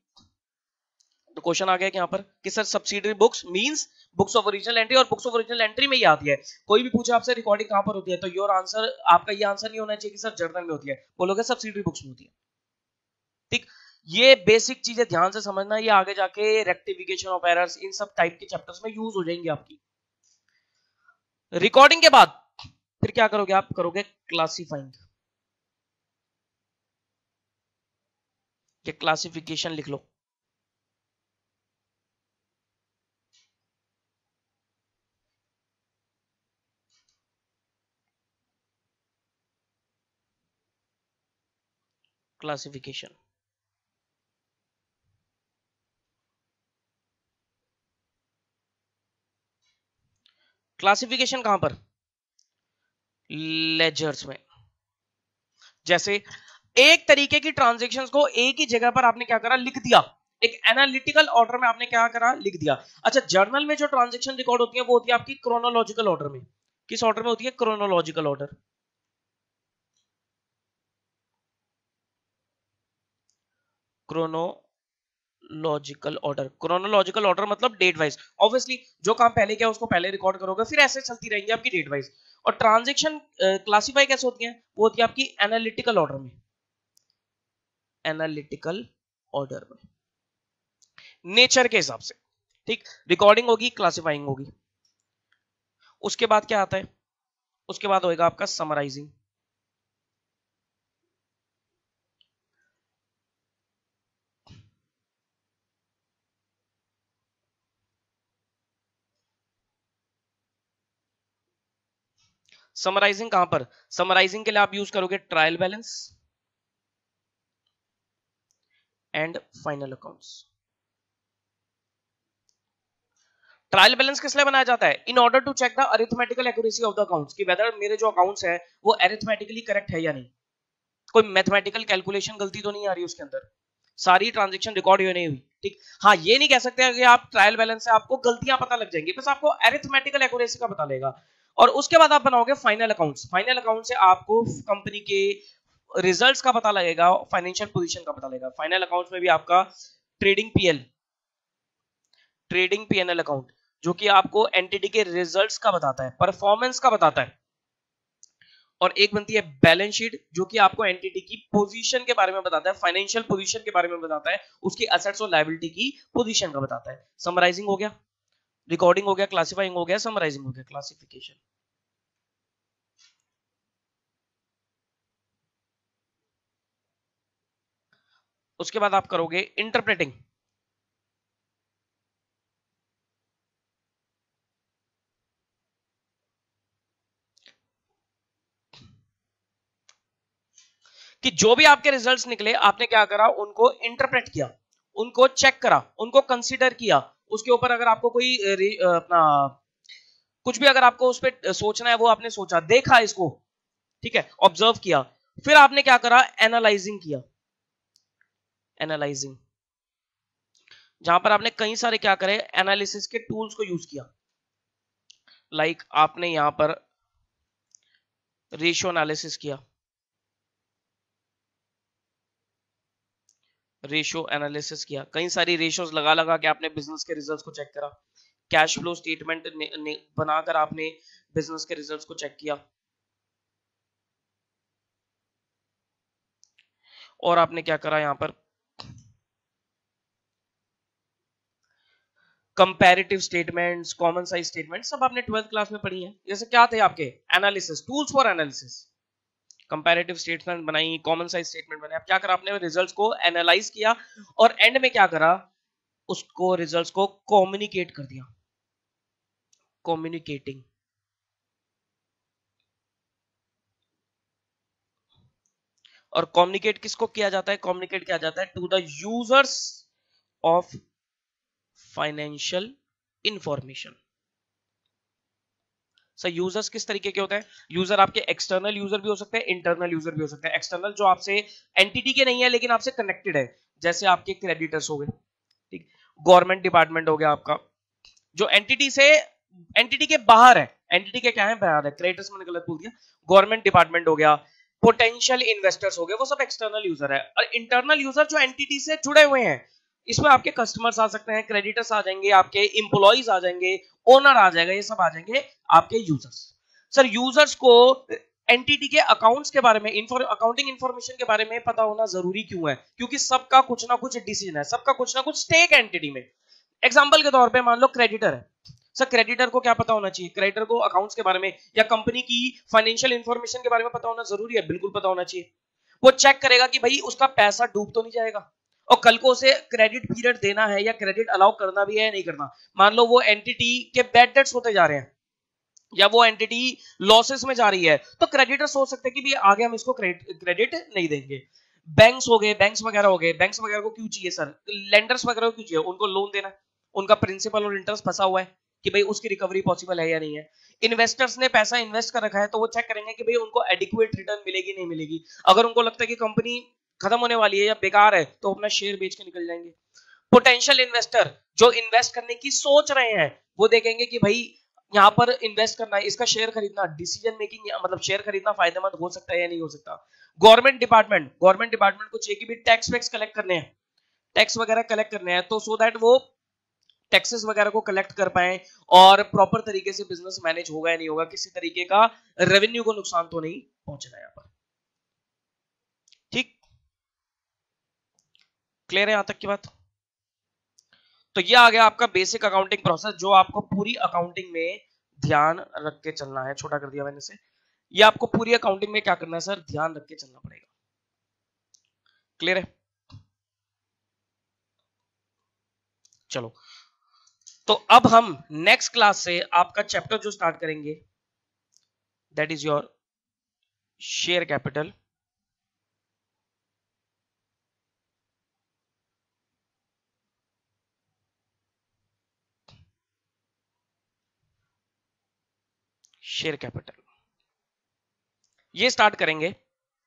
तो क्वेश्चन आ गया कि यहाँ पर कि sir subsidiary books means books of original entry, और बुक्स ऑफ ओरिजिनल एंट्री में ही आती है। कोई भी पूछे आपसे रिकॉर्डिंग कहां पर होती है, तो योर आंसर, आपका ये आंसर नहीं होना चाहिए कि सर जर्नल में होती है, बोलोगे सब्सिडरी बुक्स में होती है। ठीक, ये बेसिक चीजें ध्यान से समझना, ये आगे जाके रेक्टिफिकेशन ऑफ एरर्स इन सब टाइप के चैप्टर्स में यूज हो जाएंगे आपकी। रिकॉर्डिंग के बाद फिर क्या करोगे, आप करोगे क्लासिफाइंग, ये क्लासिफिकेशन लिख लो। क्लासिफिकेशन, क्लासिफिकेशन कहां पर, लेजर्स में। जैसे एक तरीके की ट्रांजैक्शंस को एक ही जगह पर आपने क्या करा, लिख दिया, एक एनालिटिकल ऑर्डर में आपने क्या करा, लिख दिया। अच्छा, जर्नल में जो ट्रांजैक्शन रिकॉर्ड होती है वो होती है आपकी क्रोनोलॉजिकल ऑर्डर में। किस ऑर्डर में होती है, chronological order, chronological order, chronological order मतलब डेट वाइज, ऑब्वियसली जो काम पहले किया उसको पहले रिकॉर्ड करोगे, फिर ऐसे चलती रहेंगी आपकी डेट वाइज। और ट्रांजैक्शन क्लासिफाई कैसे होती है, वो होती है आपकी एनालिटिकल ऑर्डर में, एनालिटिकल ऑर्डर में, नेचर के हिसाब से। ठीक, रिकॉर्डिंग होगी, क्लासिफाइंग होगी, उसके बाद क्या आता है, उसके बाद होएगा आपका समराइजिंग। समराइजिंग कहां पर, समराइजिंग के लिए आप यूज करोगे trial balance and final accounts. Trial balance किस लिए बनाया जाता है, in order to check the arithmetical accuracy of the accounts, कि वेदर मेरे जो अकाउंट्स है वो अरिथमेटिकली करेक्ट है या नहीं, कोई मैथमेटिकल कैलकुलेशन गलती तो नहीं आ रही उसके अंदर, सारी ट्रांजैक्शन रिकॉर्ड हुई नहीं हुई। ठीक, हाँ ये नहीं कह सकते कि आप ट्रायल बैलेंस से आपको गलतियां पता लग जाएंगी, बस आपको अरिथमेटिकल एक्यूरेसी का पता लगेगा। और उसके बाद आप बनाओगे फाइनल अकाउंट्स। फाइनल अकाउंट से आपको कंपनी के रिजल्ट्स का पता लगेगा, फाइनेंशियल पोजीशन का पता लगेगा। फाइनल अकाउंट्स में भी आपका ट्रेडिंग पीएनएल अकाउंट जो कि आपको एंटिटी के रिजल्ट्स का बताता है, परफॉर्मेंस का बताता है। और एक बनती है बैलेंस शीट जो कि आपको एंटिटी की पोजीशन के बारे में बताता है, फाइनेंशियल पोजीशन के बारे में बताता है, उसकी एसेट्स और लायबिलिटी की पोजीशन का बताता है। समराइजिंग हो गया, रिकॉर्डिंग हो गया, क्लासिफाइंग हो गया, समराइजिंग हो गया, क्लासिफिकेशन। उसके बाद आप करोगे इंटरप्रेटिंग। कि जो भी आपके रिजल्ट्स निकले आपने क्या करा, उनको इंटरप्रेट किया, उनको चेक करा, उनको कंसीडर किया, उसके ऊपर अगर आपको कोई अपना कुछ भी अगर आपको उस पर सोचना है वो आपने सोचा, देखा इसको, ठीक है, ऑब्जर्व किया, फिर आपने क्या करा, एनालाइजिंग किया। एनालाइजिंग जहां पर आपने कई सारे क्या करे, एनालिसिस के टूल्स को यूज किया। लाइक आपने यहां पर रेशियो एनालिसिस किया, रेशियो एनालिसिस किया, कई सारी रेशियोज लगा लगा के आपने बिजनेस के रिजल्ट्स को चेक करा। कैश फ्लो स्टेटमेंट बनाकर आपने बिजनेस के रिजल्ट्स को चेक किया। और आपने क्या करा, यहां पर comparative statements, common size statement सब आपने 12th क्लास में पढ़ी है। जैसे क्या थे आपके analysis tools for analysis, comparative statement बनाई, कॉमन साइज स्टेटमेंट बनाया। क्या करा आपने, रिजल्ट्स को एनालाइज किया और एंड में क्या करा, उसको रिजल्ट्स को कम्युनिकेट कर दिया। कम्युनिकेटिंग, और कम्युनिकेट किसको किया जाता है, कम्युनिकेट किया जाता है to the users of financial information. Sir users किस तरीके के होते हैं, यूजर आपके एक्सटर्नल यूजर भी हो सकते हैं, इंटरनल यूजर भी हो सकते हैं। एक्सटर्नल जो आपसे एंटिटी के नहीं है लेकिन आपसे कनेक्टेड है, जैसे आपके क्रेडिटर्स हो गए, ठीक, गवर्नमेंट डिपार्टमेंट हो गया आपका, जो एंटिटी के बाहर है, एंटिटी के क्या है, बाहर है, क्रेडिटर्स मैंने गलत बोल दिया, गवर्नमेंट डिपार्टमेंट हो गया, पोटेंशियल इन्वेस्टर्स हो गए, वो सब एक्सटर्नल यूजर है। और इंटरनल यूजर जो एंटिटी से जुड़े हुए हैं, इसमें आपके कस्टमर्स आ सकते हैं, क्रेडिटर्स आ जाएंगे, आपके इंप्लॉइज आ जाएंगे, ओनर आ जाएगा, ये सब आ जाएंगे आपके यूजर्स। सर यूजर्स को एंटिटी के अकाउंट्स के बारे में, अकाउंटिंग इंफॉर्मेशन के बारे में पता होना जरूरी क्यों है, क्योंकि सबका कुछ ना कुछ डिसीजन है, सबका कुछ ना कुछ स्टेक है एंटिटी में। एग्जांपल के तौर पे मान लो क्रेडिटर है, सर क्रेडिटर को क्या पता होना चाहिए, क्रेडिटर को अकाउंट्स के बारे में या कंपनी की फाइनेंशियल इंफॉर्मेशन के बारे में पता होना जरूरी है, बिल्कुल पता होना चाहिए। वो चेक करेगा कि भाई उसका पैसा डूब तो नहीं जाएगा, और कल को उसे क्रेडिट पीरियड देना है या क्रेडिट अलाउ करना भी है या नहीं करना। मान लो वो एंटिटी के बैड डेट्स होते जा रहे हैं या वो एंटिटी लॉसेस में जा रही है, तो क्रेडिटर सोच सकते हैं कि भी आगे हम इसको क्रेडिट नहीं देंगे। बैंक्स हो गए, बैंक्स वगैरह हो गए, बैंक्स वगैरह को क्यों चाहिए सर, लेंडर्स वगैरह को क्यों चाहिए, उनको लोन देना है, उनका प्रिंसिपल और इंटरेस्ट फंसा हुआ है कि भाई उसकी रिकवरी पॉसिबल है या नहीं है। इन्वेस्टर्स ने पैसा इन्वेस्ट कर रखा है तो वो चेक करेंगे कि भाई उनको एडिक्वेट रिटर्न मिलेगी नहीं मिलेगी। अगर उनको लगता है कि कंपनी खत्म होने वाली है या बेकार है तो अपना शेयर बेच के निकल जाएंगे। पोटेंशियल इन्वेस्टर जो इन्वेस्ट करने की सोच रहे हैं, वो देखेंगे कि भाई यहाँ पर इन्वेस्ट करना है, इसका शेयर खरीदना, डिसीजन मेकिंग मतलब शेयर खरीदना फायदेमंद हो सकता है या नहीं हो सकता। गवर्नमेंट डिपार्टमेंट को चाहिए कि भी टैक्स वैक्स कलेक्ट करने हैं, टैक्स वगैरह कलेक्ट करने हैं, तो सो दैट वो टैक्सेस वगैरह को कलेक्ट कर पाए और प्रॉपर तरीके से बिजनेस मैनेज होगा या नहीं होगा, किसी तरीके का रेवेन्यू को नुकसान तो नहीं पहुंचना यहाँ पर। ठीक, क्लियर है यहां तक की बात। तो ये आ गया आपका बेसिक अकाउंटिंग प्रोसेस जो आपको पूरी अकाउंटिंग में ध्यान रख के चलना है। छोटा कर दिया मैंने से, ये आपको पूरी अकाउंटिंग में क्या करना है सर, ध्यान रख के चलना पड़ेगा। क्लियर है, चलो तो अब हम नेक्स्ट क्लास से आपका चैप्टर जो स्टार्ट करेंगे that is your share capital. Share capital ये स्टार्ट करेंगे,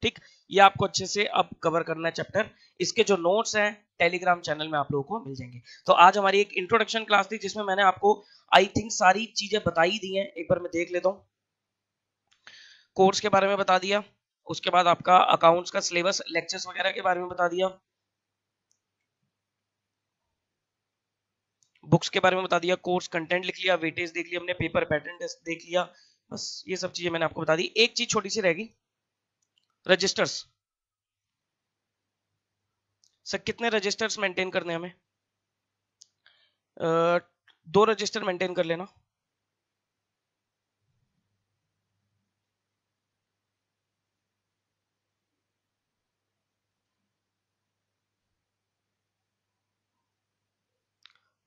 ठीक, ये आपको अच्छे से अब कवर करना है चैप्टर। इसके जो नोट्स हैं टेलीग्राम चैनल में आप लोगों को मिल जाएंगे। तो आज हमारी एक इंट्रोडक्शन क्लास थी जिसमें मैंने आपको आई थिंक सारी चीजें बताई दी हैं, एक बार मैं देख लेता हूं। कोर्स के बारे में बता दिया, उसके बाद आपका अकाउंट्स का सिलेबस, लेक्चर्स वगैरह के बारे में बता दिया, बुक्स के बारे में बता दिया, कोर्स कंटेंट लिख लिया, वेटेज देख लिया हमने, पेपर पैटर्न टेस्ट देख लिया, बस ये सब चीजें मैंने आपको बता दी। एक चीज छोटी सी रहेगी, रजिस्टर्स। सर कितने रजिस्टर्स मेंटेन करने हमें? 2 रजिस्टर मेंटेन कर लेना।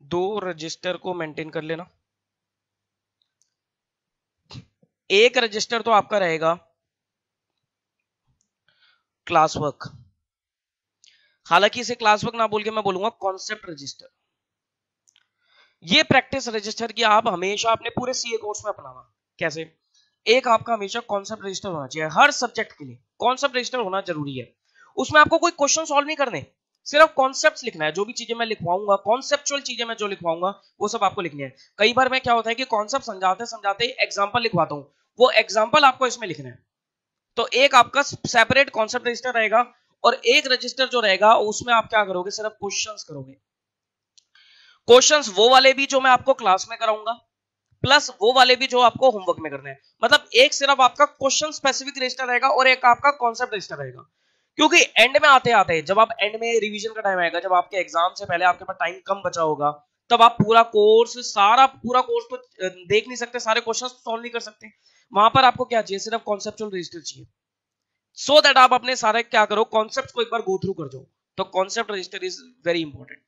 दो रजिस्टर को मेंटेन कर लेना। एक रजिस्टर तो आपका रहेगा क्लास वर्क, हालांकि इसे क्लास वर्क ना बोल के मैं बोलूंगा कॉन्सेप्ट रजिस्टर। ये प्रैक्टिस रजिस्टर की आप हमेशा अपने पूरे सीए कोर्स में अपनाना। कैसे? एक आपका हमेशा कॉन्सेप्ट रजिस्टर होना चाहिए हर सब्जेक्ट के लिए, कॉन्सेप्ट रजिस्टर होना जरूरी है। उसमें आपको कोई क्वेश्चन सॉल्व नहीं करने, सिर्फ कॉन्सेप्ट्स लिखना है। जो भी चीजें मैं लिखवाऊंगा, कॉन्सेप्चुअल चीजें मैं जो लिखवाऊंगा वो सब आपको लिखनी है। कई बार मैं क्या होता है कि कॉन्सेप्ट समझाते समझाते एग्जांपल लिखवाता हूं, वो एग्जांपल आपको इसमें लिखना है। तो एक आपका सेपरेट कॉन्सेप्ट रजिस्टर रहेगा और एक रजिस्टर जो रहेगा उसमें आप क्या करोगे, सिर्फ क्वेश्चंस करोगे। क्वेश्चंस वो वाले भी जो मैं आपको क्लास में कराऊंगा, प्लस वो वाले भी जो आपको होमवर्क में करने हैं। मतलब एक सिर्फ आपका क्वेश्चन स्पेसिफिक रजिस्टर रहेगा और एक आपका कॉन्सेप्ट रजिस्टर रहेगा। क्योंकि एंड में आते आते जब आप एंड में रिवीजन का टाइम आएगा, जब आपके एग्जाम से पहले आपके पास टाइम कम बचा होगा, तब आप पूरा कोर्स, सारा पूरा कोर्स तो देख नहीं सकते, सारे क्वेश्चंस सॉल्व नहीं कर सकते। वहां पर आपको क्या चाहिए, सिर्फ कॉन्सेप्चुअल रजिस्टर चाहिए, सो दैट आप अपने सारे क्या करो, कॉन्सेप्ट को एक बार गो थ्रू कर जाओ। तो concept register is very important.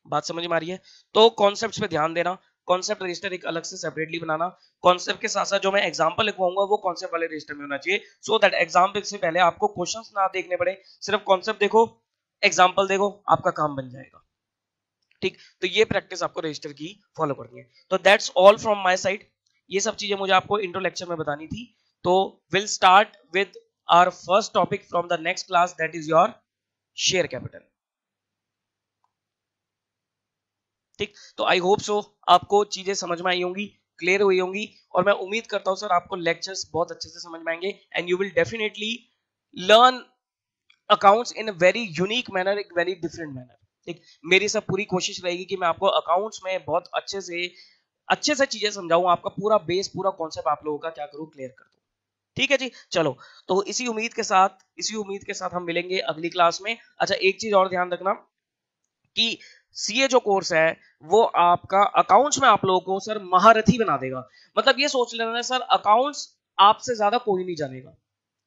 बात समझ में आ रही है? तो कॉन्सेप्ट्स पे ध्यान देना, कॉन्सेप्ट रजिस्टर एक अलग से सेपरेटली बनाना। कॉन्सेप्ट के साथ साथ जो मैं एग्जांपल लिखवाऊंगा वो कॉन्सेप्ट वाले रजिस्टर में होना चाहिए, सो दैट एग्जाम से पहले आपको क्वेश्चंस ना देखने पड़े, सिर्फ कॉन्सेप्ट देखो, एग्जांपल देखो, आपका काम बन जाएगा। ठीक, तो ये प्रैक्टिस आपको रजिस्टर की फॉलो करनी है। तो that's all from my side. ये सब चीजें मुझे आपको इंट्रो लेक्चर में बतानी थी। तो will start with our first topic from the next class, that is your share capital. ठीक, तो आई होप सो आपको चीजें समझ में आई होंगी, क्लियर हुई होंगी, और मैं उम्मीद करता हूं सर आपको लेक्चर्स बहुत अच्छे से समझ में आएंगे and you will definitely learn accounts in a very unique manner, एक वेरी डिफरेंट मैनर। ठीक, मेरी सब पूरी कोशिश रहेगी कि मैं आपको अकाउंट्स में बहुत अच्छे से चीजें समझाऊं, आपका पूरा बेस, पूरा कॉन्सेप्ट आप लोगों का क्या करूं, क्लियर कर दूं। ठीक है जी, चलो, तो इसी उम्मीद के साथ हम मिलेंगे अगली क्लास में। अच्छा, एक चीज और ध्यान रखना कि सीए जो कोर्स है वो आपका अकाउंट्स में आप लोगों को सर महारथी बना देगा। मतलब ये सोच लेना सर, अकाउंट्स आपसे ज्यादा कोई नहीं जानेगा,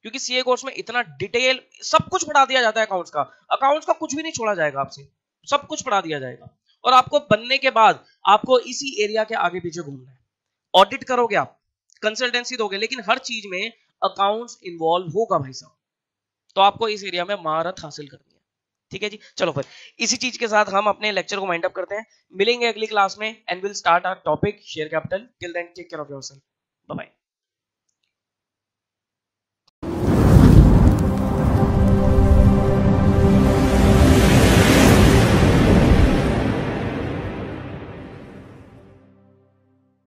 क्योंकि सीए कोर्स में इतना डिटेल सब कुछ पढ़ा दिया जाता है। अकाउंट्स का कुछ भी नहीं छोड़ा जाएगा आपसे, सब कुछ पढ़ा दिया जाएगा। और आपको बनने के बाद आपको इसी एरिया के आगे पीछे घूमना है। ऑडिट करोगे आप, कंसल्टेंसी दोगे, लेकिन हर चीज में अकाउंट्स इन्वॉल्व होगा भाई साहब। तो आपको इस एरिया में महारत हासिल करनी है। ठीक है जी, चलो फिर इसी चीज के साथ हम अपने लेक्चर को वाइंड अप करते हैं। मिलेंगे अगली क्लास में and will start our topic share capital. Till then take care of yourself, bye bye.